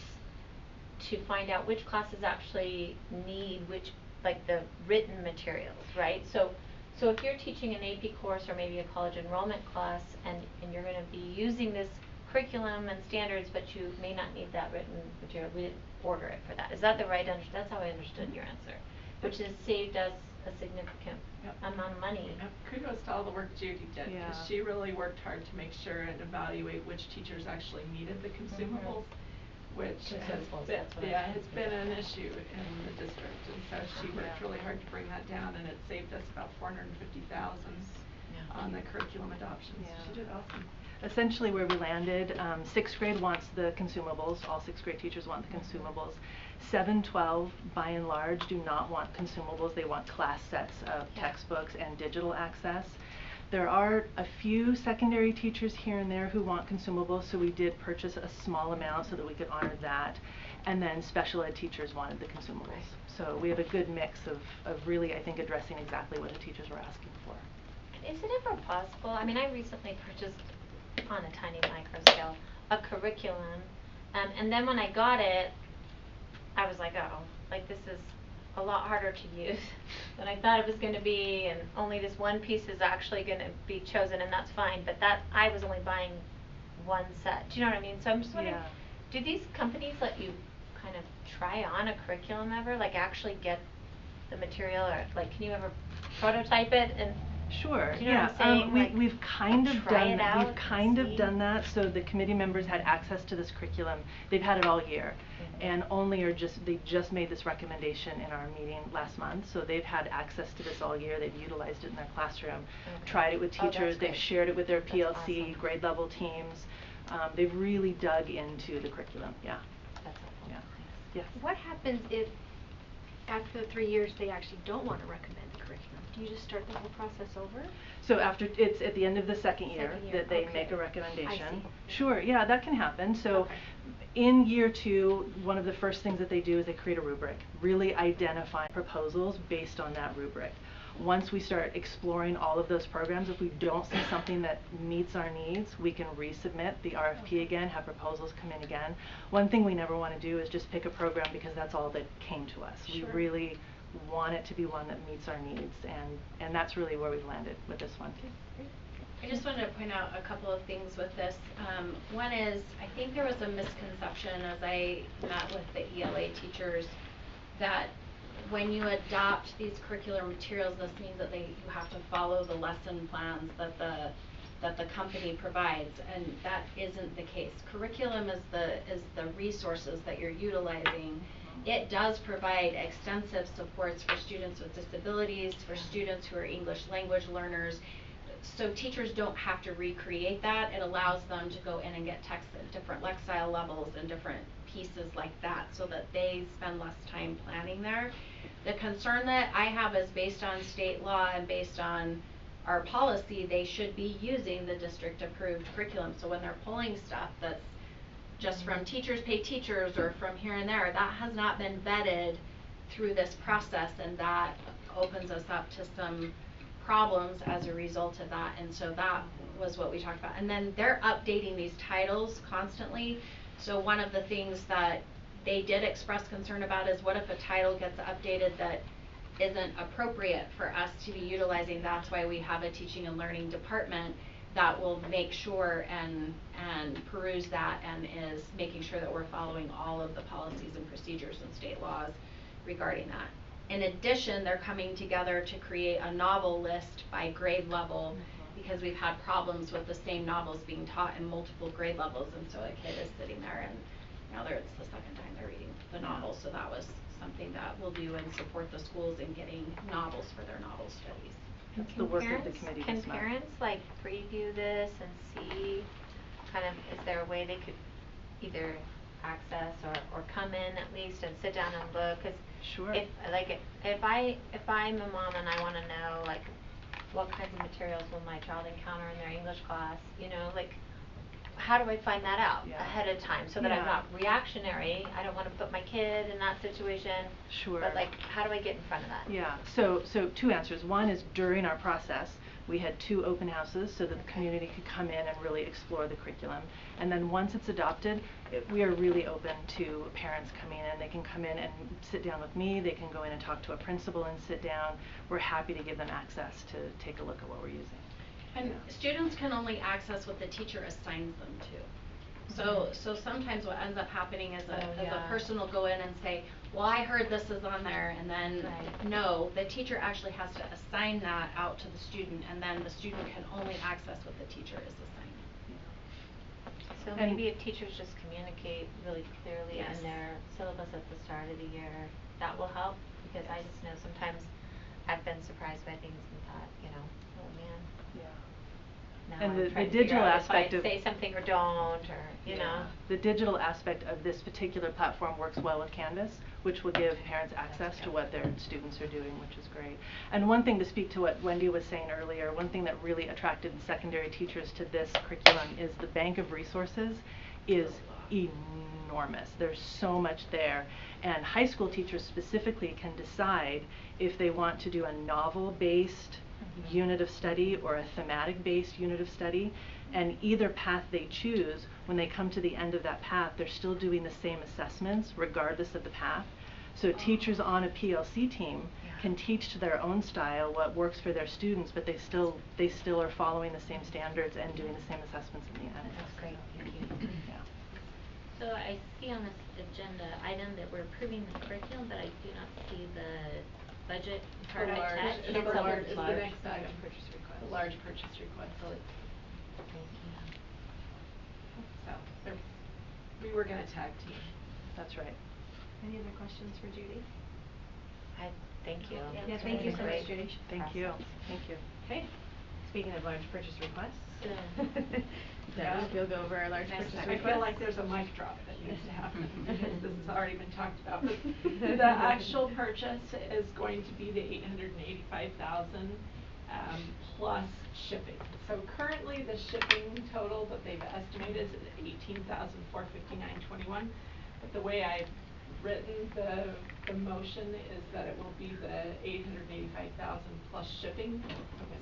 to find out which classes actually need which, like the written materials, right? So if you're teaching an AP course or maybe a college enrollment class and you're going to be using this curriculum and standards, but you may not need that written material. We didn't order it for that. Is that the right that's how I understood your answer, which has saved us a significant amount of money. Kudos to all the work Judy did, Yeah. because she really worked hard to make sure and evaluate which teachers actually needed the consumables, which has Consumables, been, that's what I yeah, meant. has been an issue in the district, and so she worked really hard to bring that down, and it saved us about $450,000 on the curriculum adoptions. Yeah. She did awesome. Essentially where we landed, 6th grade wants the consumables, all 6th grade teachers want the consumables. 7-12 by and large do not want consumables, they want class sets of textbooks and digital access. There are a few secondary teachers here and there who want consumables, so we did purchase a small amount so that we could honor that. And then special ed teachers wanted the consumables. So we have a good mix of really, I think, addressing exactly what the teachers were asking for. Is it ever possible, I mean, I recently purchased, on a tiny micro scale, a curriculum, and then when I got it, I was like, oh, like this is a lot harder to use than I thought it was going to be, and only this one piece is actually going to be chosen, and that's fine, but that, I was only buying one set, do you know what I mean? So I'm just wondering, do these companies let you kind of try on a curriculum ever, like actually get the material, or like can you ever prototype it and Sure, do you know what I'm saying? we've kind of try done it out we've and kind of see? done that, so the committee members had access to this curriculum. They've had it all year, and they just made this recommendation in our meeting last month, so they've had access to this all year. They've utilized it in their classroom, tried it with teachers, they've shared it with their PLC awesome. grade level teams. They've really dug into the curriculum. That's helpful. Yes. What happens if after the 3 years they actually don't want to recommend the curriculum? Do you just start the whole process over? So after, it's at the end of the second year that they make a I recommendation. see. Sure, yeah, that can happen. So in year 2, one of the first things that they do is they create a rubric, really identify proposals based on that rubric. Once we start exploring all of those programs, if we don't see something that meets our needs, we can resubmit the RFP again, have proposals come in again. One thing we never want to do is just pick a program because that's all that came to us. We really want it to be one that meets our needs, and that's really where we've landed with this one. I just wanted to point out a couple of things with this. One is, I think there was a misconception as I met with the ELA teachers that when you adopt these curricular materials, this means that you have to follow the lesson plans that the company provides, and that isn't the case. Curriculum is the resources that you're utilizing. It does provide extensive supports for students with disabilities, for students who are English language learners. So teachers don't have to recreate that. It allows them to go in and get texts at different lexile levels and different pieces like that, so that they spend less time planning there. The concern that I have is based on state law and based on our policy, they should be using the district approved curriculum. So when they're pulling stuff that's just from teachers pay teachers or from here and there, that has not been vetted through this process, and that opens us up to some problems as a result of that. And so that was what we talked about. And then they're updating these titles constantly. So one of the things that they did express concern about is, what if a title gets updated that isn't appropriate for us to be utilizing? That's why we have a teaching and learning department that will make sure and peruse that and is making sure that we're following all of the policies and procedures and state laws regarding that. In addition, they're coming together to create a novel list by grade level, because we've had problems with the same novels being taught in multiple grade levels, and so a kid is sitting there and now it's the second time they're reading the novel. So that was something that we'll do and support the schools in getting novels for their novel studies. That's the work of the committee this month. Can parents like preview this and see kind of, is there a way they could either access or come in at least and sit down and look? Cause if I'm a mom and I want to know like what kinds of materials will my child encounter in their English class, you know, like how do I find that out ahead of time so that I'm not reactionary? I don't want to put my kid in that situation. But like, how do I get in front of that? Yeah, so 2 answers. One is, during our process, we had 2 open houses so that the community could come in and really explore the curriculum. And then once it's adopted, we are really open to parents coming in. They can come in and sit down with me. They can go in and talk to a principal and sit down. We're happy to give them access to take a look at what we're using. And students can only access what the teacher assigns them to. So sometimes what ends up happening is Oh, a yeah. person will go in and say, well, I heard this is on there, and then Right. no, the teacher actually has to assign that out to the student, and then the student can only access what the teacher is assigning. So And- maybe if teachers just communicate really clearly Yes. in their syllabus at the start of the year, that will help, because I just know sometimes I've been surprised by things and thought, oh man. Yeah. Now And I'm the trying to figure digital out aspect if of I say something or don't, or, you know. The digital aspect of this particular platform works well with Canvas, which will give parents access to what their students are doing, which is great. And one thing to speak to what Wendy was saying earlier, one thing that really attracted secondary teachers to this curriculum is the bank of resources is enormous. There's so much there. And high school teachers specifically can decide if they want to do a novel-based unit of study or a thematic-based unit of study, and either path they choose, when they come to the end of that path, they're still doing the same assessments regardless of the path. So teachers on a PLC team can teach to their own style what works for their students, but they still are following the same standards and doing the same assessments in the end. That's great, thank you. Yeah. So I see on this agenda item that we're approving the curriculum, but I do not see the budget part The large, attached. is Can the someone- large, is the next item. purchase request. The large purchase request. Thank you. So, we were gonna tag team. That's right. Any other questions for Judy? Thank you. Yeah, That's thank you so great much, Judy. Thank you. Thank you. Okay, speaking of large purchase requests. Yeah. Deb, you'll go over our large purchase I request. feel like there's a mic drop that needs to happen, because this has already been talked about, but the actual purchase is going to be the $885,000 plus shipping. So currently the shipping total that they've estimated is $18,459.21, but the way I've written the motion is that it will be the $885,000 plus shipping,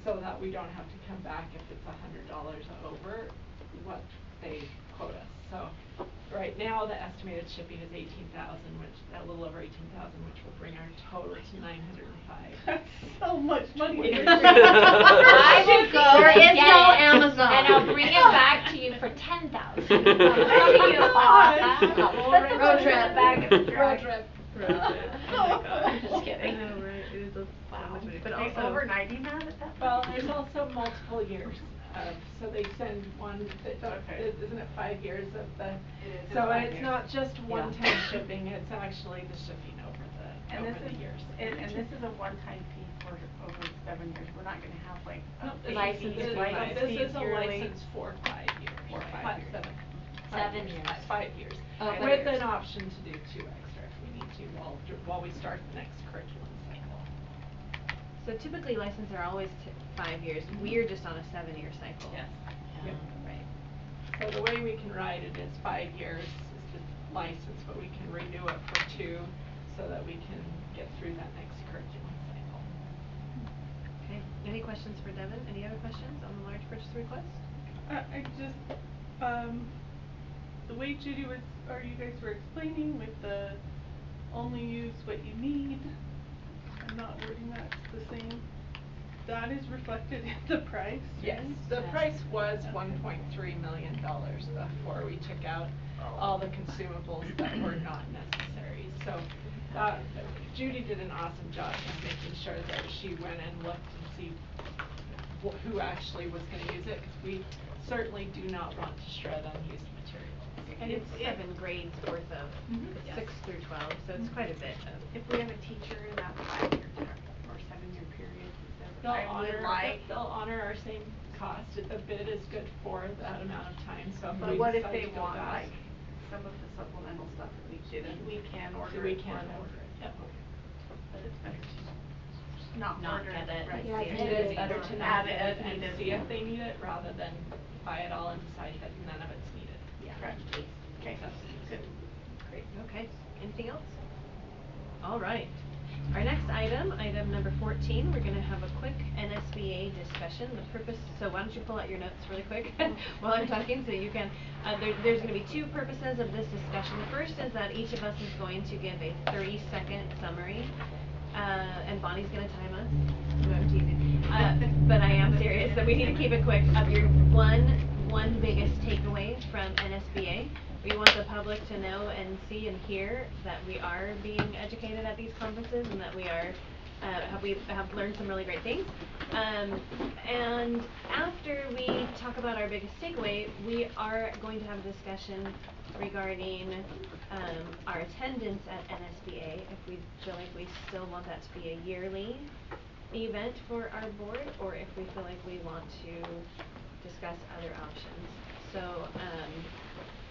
so that we don't have to come back if it's $100 over what they quote us. So right now the estimated shipping is $18,000, which a little over $18,000, which will bring our total to $905. That's so much money. I will go There and is get no it. Amazon. And I'll bring it back to you for $10,000. Road trip. Road trip. Just kidding. I know, right? It is so much money. But Are they also overnighting that at that point? Well, there's also multiple years so they send one, isn't it 5 years of the, It is, so it's 5 it's years. not just one-time shipping, it's actually the shipping over the years. And this is a one-time fee for over 7 years, we're not gonna have like No, a license fee, fee. license This fees is a yearly. license for 5 years. 5 years. 7 years. 5 years. Oh, 5 With years. an option to do 2 extra if we need to while we start the next curriculum cycle. So typically licenses are always 5 years. We're just on a 7-year cycle. Yes. Yeah. Yep. Right. So the way we can ride it is 5 years is the license, but we can renew it for 2 so that we can get through that next curriculum cycle. Okay, any questions for Devin? Any other questions on the large purchase request? I just, the way Judy was, or you guys were explaining with the only use what you need, I'm not wording that the same, that is reflected in the price, Yes, right? the price was $1.3 million before we took out all the consumables that were not necessary. So Judy did an awesome job of making sure that she went and looked and see who actually was going to use it, because we certainly do not want to shred unused materials. And it's 7 grades worth of Yes. 6 through 12, so it's quite a bit of. If we have a teacher in that 5-year term or 7-year period, They'll honor our same cost. The bid is good for that amount of time, so if But we what if decide they to go want fast, like some of the supplemental stuff that we didn't, we can order we it can for them. order it. Yep. But it's better to not order get it. right. Yeah, It Yeah. is better to Add not it get as it and needed. see if they need it rather than buy it all and decide that none of it's needed. Yeah. Correct. Okay, good. Great, okay. Anything else? All right. Our next item, item number 14, we're gonna have a quick NSBA discussion. The purpose, so why don't you pull out your notes really quick while I'm talking so you can, there's gonna be 2 purposes of this discussion. The first is that each of us is going to give a 30-second summary, and Bonnie's gonna time us. No, I'm teasing. But I am serious, that we need to keep it quick, of your one one biggest takeaway from NSBA. We want the public to know and see and hear that we are being educated at these conferences and that we are we have learned some really great things. And after we talk about our biggest takeaway, we are going to have a discussion regarding our attendance at NSBA, if we feel like we still want that to be a yearly event for our board, or if we feel like we want to discuss other options. So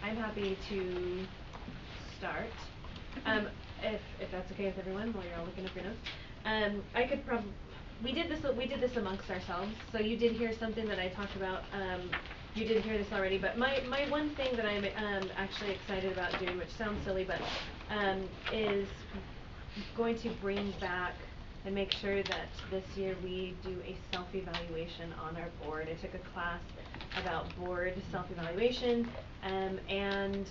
I'm happy to start. If that's okay with everyone, while you're all looking up your notes. I could we did this amongst ourselves, so you did hear something that I talked about. You did hear this already, but my one thing that I'm actually excited about doing, which sounds silly, but is going to bring back and make sure that this year we do a self-evaluation on our board. I took a class about board self-evaluation, and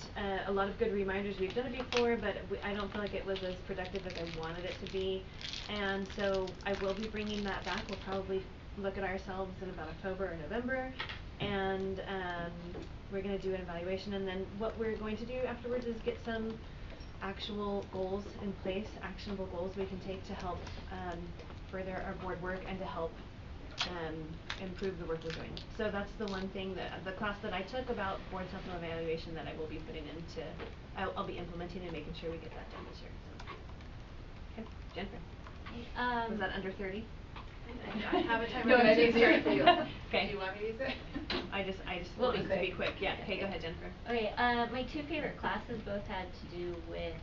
a lot of good reminders. We've done it before, but I don't feel like it was as productive as I wanted it to be. And so I will be bringing that back. We'll probably look at ourselves in about October or November, and we're going to do an evaluation. And then what we're going to do afterwards is get some actual goals in place, actionable goals we can take to help further our board work and to help improve the work we're doing. So that's the one thing that the class that I took about board self-evaluation that I will be putting into, I'll be implementing and making sure we get that done this year. So. Okay, Jennifer. Was that under 30? I have a timer. No, it's easier for you. Okay. Do you want me to use it? I just want it to be quick. Yeah. Okay, go ahead, Jennifer. Okay. My two favorite classes both had to do with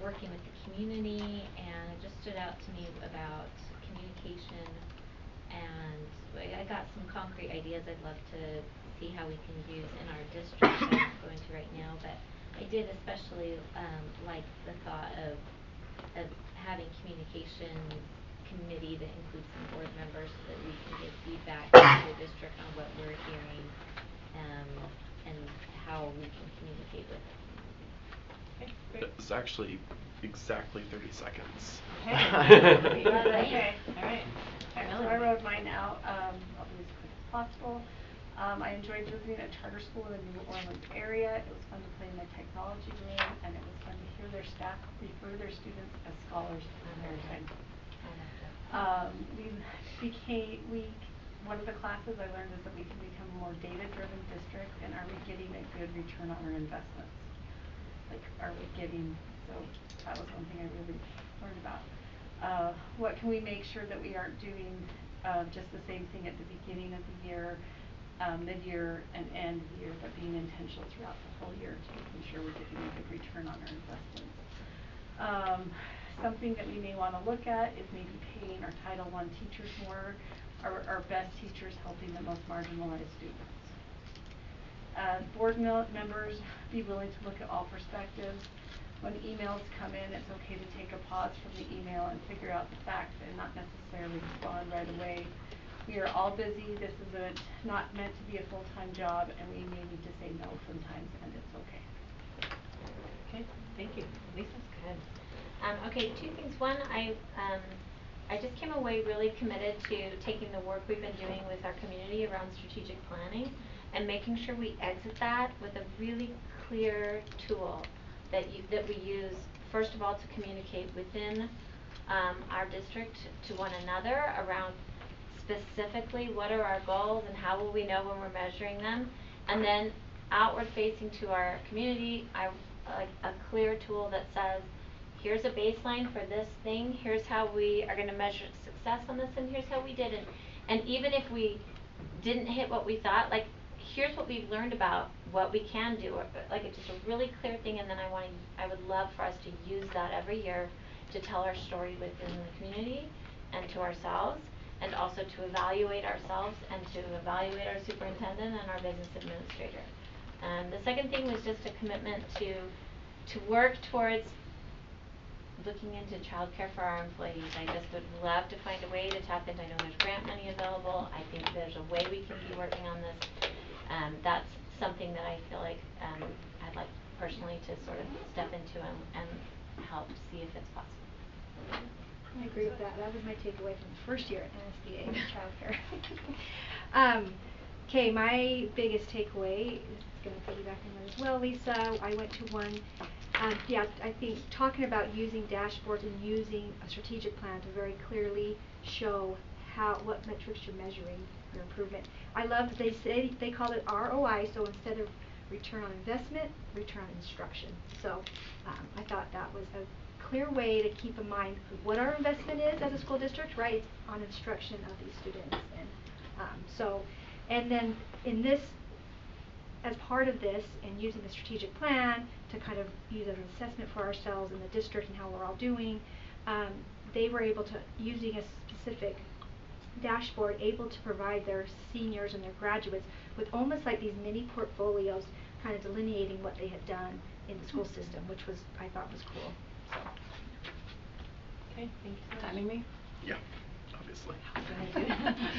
working with the community, and it just stood out to me about communication, and I got some concrete ideas I'd love to see how we can use in our district that I won't go into right now, but I did especially like the thought of having communication committee that includes some board members so that we can give feedback to the district on what we're hearing and how we can communicate with it. Okay, great. It's actually exactly 30 seconds. Okay. Okay. All right. So I wrote mine out. I'll be as quick as possible. I enjoyed visiting a charter school in the New Orleans area. It was fun to play in the technology room, and it was fun to hear their staff refer their students as scholars in their time. One of the classes I learned is that we can become a more data-driven district, and are we getting a good return on our investments? Like, are we getting, so that was one thing I really learned about. What can we make sure that we aren't doing just the same thing at the beginning of the year, mid-year, and end of the year, but being intentional throughout the whole year to making sure we're getting a good return on our investments. Something that we may want to look at is maybe paying our Title I teachers more, our best teachers helping the most marginalized students. Board members, be willing to look at all perspectives. When emails come in, it's okay to take a pause from the email and figure out the facts and not necessarily respond right away. We are all busy. This is not meant to be a full-time job, and we may need to say no sometimes, and it's okay. Okay, thank you. Lisa's good. Okay, two things. One, I just came away really committed to taking the work we've been doing with our community around strategic planning and making sure we exit that with a really clear tool that we use, first of all, to communicate within our district to one another around specifically what are our goals and how will we know when we're measuring them, and then outward facing to our community, a clear tool that says, here's a baseline for this thing, here's how we are going to measure success on this, and here's how we did it. And even if we didn't hit what we thought, like, here's what we've learned about what we can do, or, like, it's just a really clear thing. And then I would love for us to use that every year to tell our story within the community and to ourselves, and also to evaluate ourselves and to evaluate our superintendent and our business administrator. And the second thing was just a commitment to work towards looking into childcare for our employees. I just would love to find a way to tap into, I know there's grant money available. I think there's a way we can be working on this. That's something that I feel like I'd like personally to sort of step into and help see if it's possible. I agree with that. That was my takeaway from the first year at NSBA with childcare. Okay, my biggest takeaway is gonna piggyback on that as well, Lisa. I went to one. Yeah, I think talking about using dashboards and using a strategic plan to very clearly show what metrics you're measuring your improvement. I love that they called it ROI, so instead of return on investment, return on instruction. So I thought that was a clear way to keep in mind what our investment is as a school district, right, on instruction of these students. And then in this, as part of this, and using the strategic plan to kind of use as an assessment for ourselves in the district and how we're all doing, they were able to, using a specific dashboard, able to provide their seniors and their graduates with almost like these mini portfolios, kind of delineating what they had done in the school system, which was, I thought was cool. So. Okay, thank you so much. Timing me? Yeah, obviously.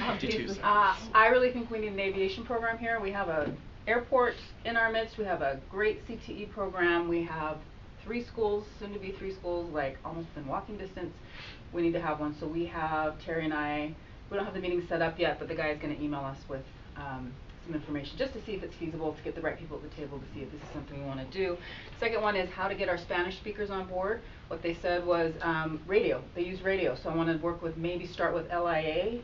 Obviously. I really think we need an aviation program here. We have a airport in our midst. We have a great CTE program. We have 3 schools, soon to be 3 schools, like almost in walking distance. We need to have one. So we have, Terry and I, we don't have the meeting set up yet, but the guy is going to email us with some information just to see if it's feasible, to get the right people at the table, to see if this is something we want to do. Second one is how to get our Spanish speakers on board. What they said was radio. They use radio. So I want to work with, maybe start with LIA.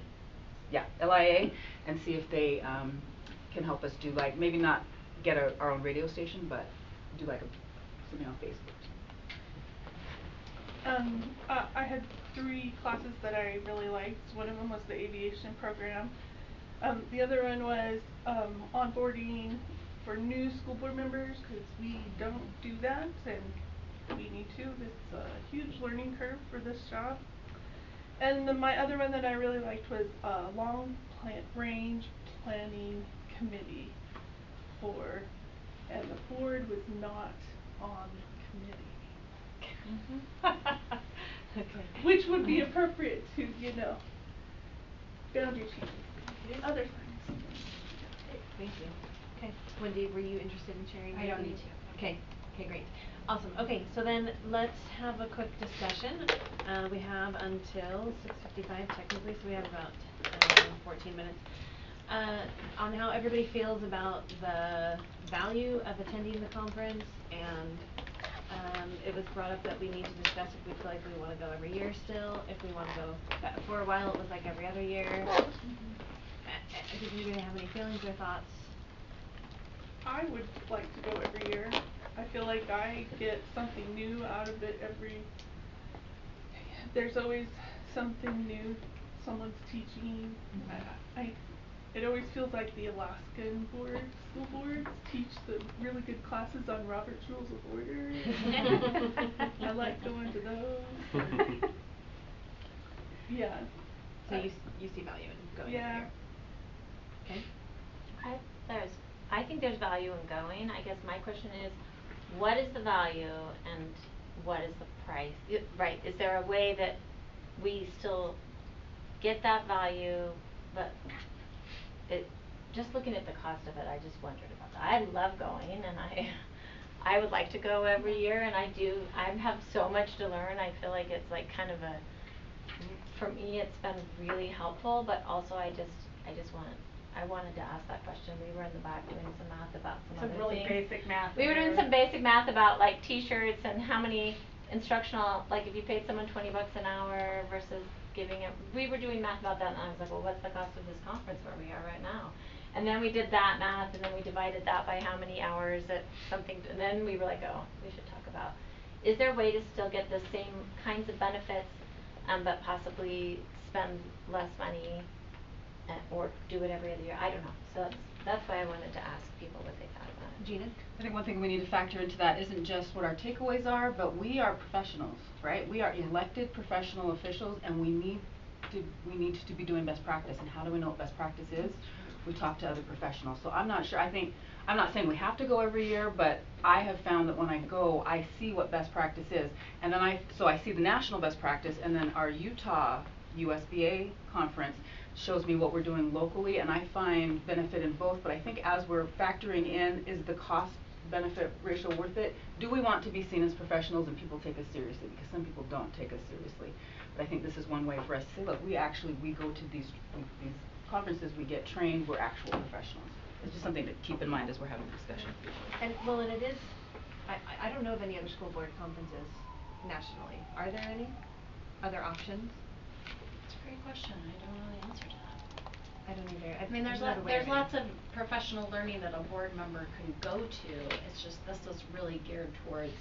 Yeah, LIA, and see if they can help us do, like, maybe not get our own radio station, but do like something on Facebook. I had 3 classes that I really liked. One of them was the aviation program. The other one was onboarding for new school board members, because we don't do that and we need to. It's a huge learning curve for this job. And then my other one that I really liked was long range planning committee and the board was not on the committee. Okay. Which would be appropriate to, boundary changes, other things. Thank you. Okay, Wendy, were you interested in sharing? I don't anything? need to. Okay, great. Awesome. Okay, so then let's have a quick discussion. We have until 6:55 technically, so we have about 14 minutes. On how everybody feels about the value of attending the conference, and it was brought up that we need to discuss if we feel like we want to go every year still, if we want to go, for a while it was like every other year. Did anybody have any feelings or thoughts? I would like to go every year. I feel like I get something new out of it there's always something new someone's teaching. It always feels like the Alaskan school boards teach the really good classes on Robert's Rules of Order. I like going to those. Yeah. So you see value in going yeah. every year? Okay. I think there's value in going. I guess my question is, what is the value and what is the price? Right, is there a way that we still get that value, but just looking at the cost of it, I just wondered about that. I love going, and I would like to go every year, and I have so much to learn. I feel like it's like kind of for me it's been really helpful, but also I wanted to ask that question. We were in the back doing some math about some other really things. basic math. We were doing some basic math about like t-shirts and how many instructional, like if you paid someone $20 an hour versus giving it, we were doing math about that, and I was like, well, what's the cost of this conference where we are right now? And then we did that math, and then we divided that by how many hours at something, and then we were like, oh, we should talk about, is there a way to still get the same kinds of benefits, but possibly spend less money, or do it every other year? I don't know. So that's why I wanted to ask people what they thought about it. Gina? I think one thing we need to factor into that isn't just what our takeaways are, but we are professionals, right? We are elected professional officials, and we need to be doing best practice. And how do we know what best practice is? We talk to other professionals. So I'm not sure. I'm not saying we have to go every year, but I have found that when I go, I see what best practice is. And then I see the national best practice, and then our Utah USBA conference shows me what we're doing locally, and I find benefit in both. But I think as we're factoring in, is the cost benefit ratio worth it? Do we want to be seen as professionals and people take us seriously? Because some people don't take us seriously. But I think this is one way for us to say, look, we go to these conferences we get trained, we're actual professionals. It's just something to keep in mind as we're having the discussion. And it is, I don't know of any other school board conferences nationally. Are there any other options? It's a great question. I don't know the answer to that. I don't either. I mean, I'm not aware there's of any. lots of professional learning that a board member can go to. It's just this is really geared towards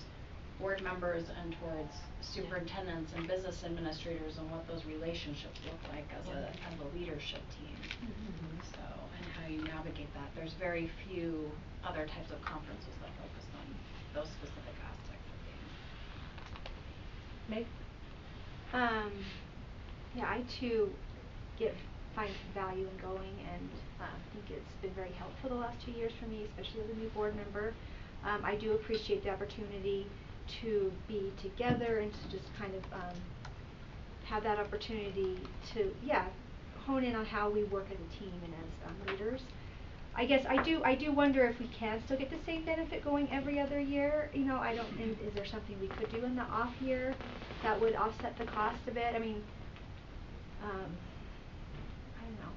board members and towards superintendents and business administrators and what those relationships look like as a leadership team. So, and how you navigate that. There's very few other types of conferences that focus on those specific aspects of things. Meg? Yeah, I too find value in going, and think it's been very helpful the last 2 years for me, especially as a new board member. I do appreciate the opportunity to be together and to just kind of have that opportunity to hone in on how we work as a team and as leaders. I guess I do wonder if we can still get the same benefit going every other year. You know, I don't think, is there something we could do in the off year that would offset the cost a bit? I mean, I don't know.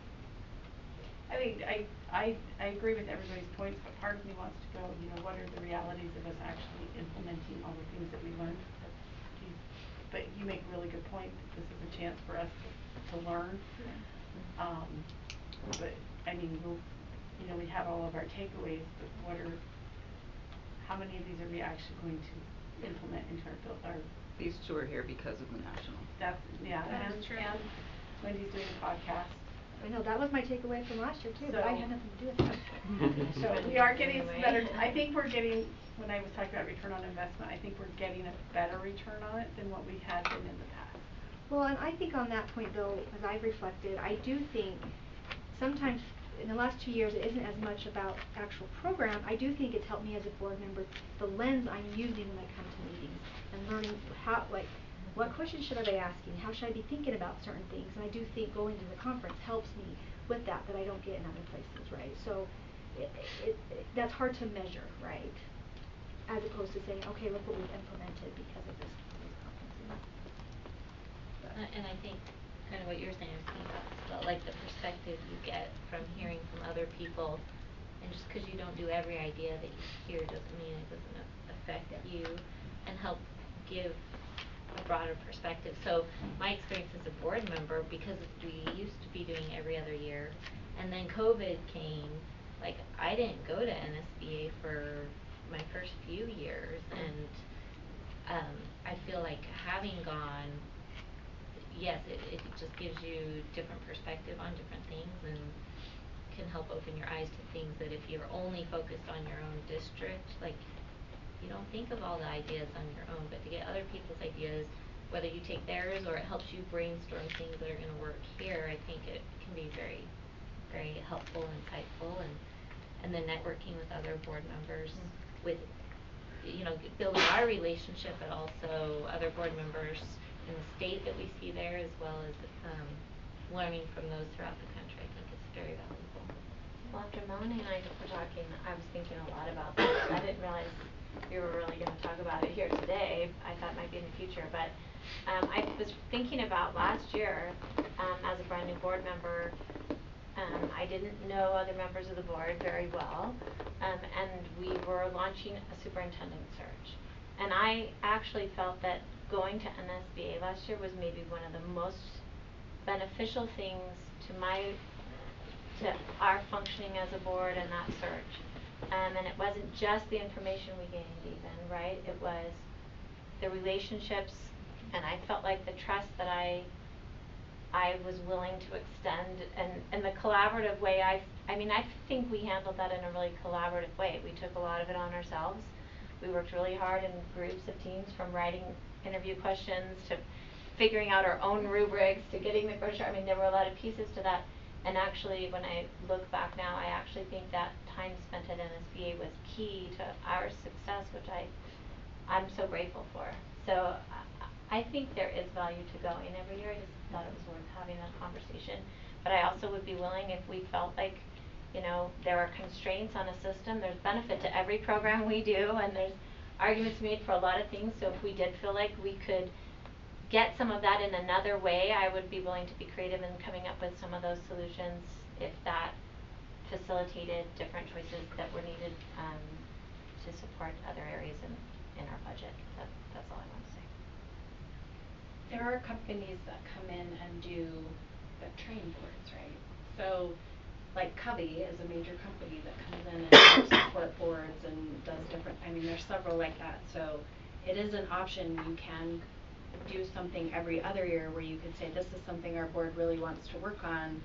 I mean, I agree with everybody's points, but part of me wants to go, you know, what are the realities of us actually implementing all the things that we learned? But you make a really good point that this is a chance for us to learn. Yeah. But I mean, you know, we have all of our takeaways, but how many of these are we actually going to implement into our These two are here because of the national. That's That is true. And Wendy's doing a podcast. I know, that was my takeaway from last year too, but I had nothing to do with that. So we are getting better, I think we're getting, when I was talking about return on investment, I think we're getting a better return on it than what we had been in the past. Well, and I think on that point though, as I've reflected, I do think sometimes in the last 2 years it isn't as much about actual program. I do think it's helped me as a board member, the lens I'm using when I come to meetings and learning how, like, what questions should I be asking? How should I be thinking about certain things? And I do think going to the conference helps me with that I don't get in other places, right? So that's hard to measure, right? As opposed to saying, okay, look what we've implemented because of these conferences. And I think kind of what you're saying is about like the perspective you get from hearing from other people, and just because you don't do every idea that you hear doesn't mean it doesn't affect you, and help give a broader perspective. So my experience as a board member, because we used to be doing every other year, and then COVID came, like I didn't go to NSBA for my first few years, and I feel like having gone, yes, it just gives you different perspective on different things and can help open your eyes to things that if you're only focused on your own district, like you don't think of all the ideas on your own, but to get other people's ideas, whether you take theirs or it helps you brainstorm things that are going to work here, I think it can be very, very helpful and insightful, and then networking with other board members with, you know, building our relationship, but also other board members in the state that we see there, as well as learning from those throughout the country. I think it's very valuable. Well, after Melanie and I were talking, I was thinking a lot about this. I didn't realize we were really going to talk about it here today. I thought it might be in the future, but I was thinking about last year as a brand new board member. I didn't know other members of the board very well, and we were launching a superintendent search. And I actually felt that going to NSBA last year was maybe one of the most beneficial things to our functioning as a board and that search. And it wasn't just the information we gained even, right? It was the relationships, and I felt like the trust that I was willing to extend, and the collaborative way. I think we handled that in a really collaborative way. We took a lot of it on ourselves. We worked really hard in groups of teams, from writing interview questions to figuring out our own rubrics to getting the brochure. I mean, there were a lot of pieces to that. And actually, when I look back now, I actually think that time spent at NSBA was key to our success, which I'm so grateful for. So I think there is value to going every year. I just thought it was worth having that conversation. But I also would be willing, if we felt like, you know, there are constraints on a system. There's benefit to every program we do, and there's arguments made for a lot of things. So if we did feel like we could get some of that in another way, I would be willing to be creative in coming up with some of those solutions if that facilitated different choices that were needed to support other areas in our budget. That's all I want to say. There are companies that come in and that train boards, right? So like Covey is a major company that comes in and helps support boards and does different, I mean, there's several like that. So it is an option. You can do something every other year where you could say, this is something our board really wants to work on,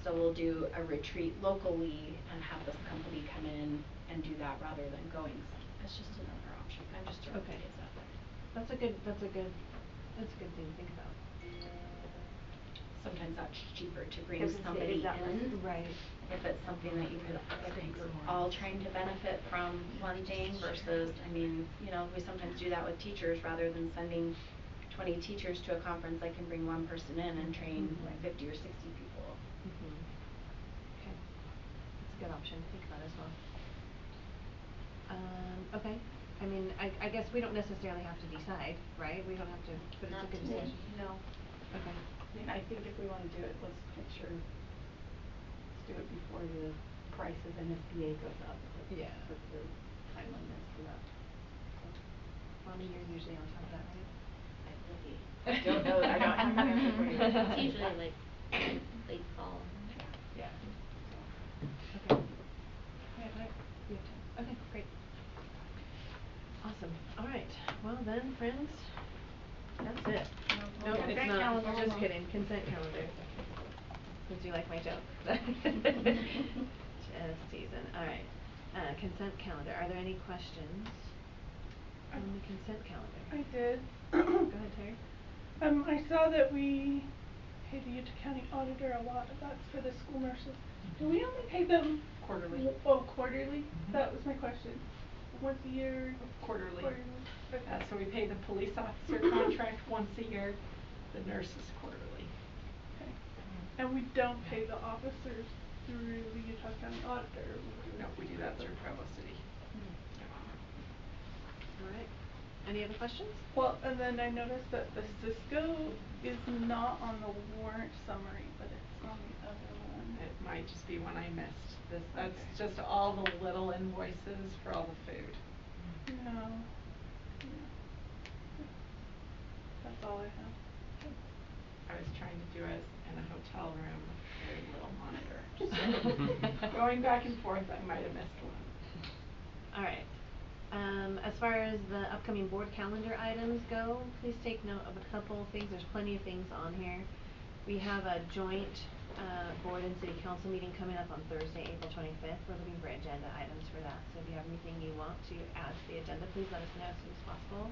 so we'll do a retreat locally and have this company come in and do that rather than going. It's just another option. I'm just throwing ideas out there. That's a good thing to think about. Sometimes that's cheaper to bring Doesn't say somebody is that in. Right. If it's something that you could, if we're all trying to benefit from one thing versus, I mean, you know, we sometimes do that with teachers rather than sending 20 teachers to a conference. I can bring one person in and train like 50 or 60 people. Okay. That's a good option to think about as well. Okay. I mean, I guess we don't necessarily have to decide, right? We don't have to, but it's a good discussion. No. Okay. I mean, I think if we wanna do it, let's make sure, let's do it before the price of NSBA goes up. Yeah. With the timeline is for that. Bonnie, you're usually on top of that, right? I will be. I don't know. I don't have an answer for you. It's usually like late fall. Yeah. Okay. Yeah, right. We have time. Okay, great. Awesome. All right. Well then, friends, that's it. No, it's Consent not. calendar. Just kidding. Consent calendar. Since you like my joke. Just teasing. All right. Consent calendar. Are there any questions on the consent calendar? I did. Go ahead, Terry. I saw that we pay the Utah County Auditor a lot, that's for the school nurses. Do we only pay them Quarterly. Oh, quarterly? That was my question. Once a year? Quarterly. Okay. So we pay the police officer contract once a year, the nurses quarterly. Okay. And we don't pay the officers through the Utah County Auditor, No, we do that through Provo City. All right. Any other questions? Well, and then I noticed that the Cisco is not on the warrant summary, but it's on the other one. It might just be one I missed. That's just all the little invoices for all the food. Yeah. That's all I have. I was trying to do it in a hotel room, very little monitor. So going back and forth, I might have missed one. All right. As far as the upcoming board calendar items go, please take note of a couple things. There's plenty of things on here. We have a joint board and city council meeting coming up on Thursday, April 25th. We're looking for agenda items for that. So if you have anything you want to add to the agenda, please let us know as soon as possible.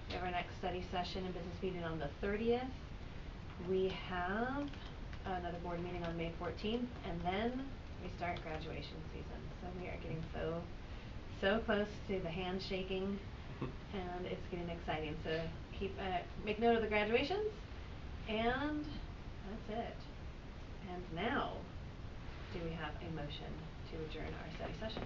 We have our next study session and business meeting on the 30th. We have another board meeting on May 14th, and then we start graduation season. So we are getting so close to the handshaking, and it's getting exciting. So make note of the graduations, and that's it. And now, do we have a motion to adjourn our study session?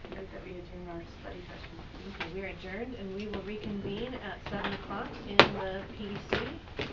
I move that we adjourn our study session. Okay, we are adjourned, and we will reconvene at 7 o'clock in the PDC.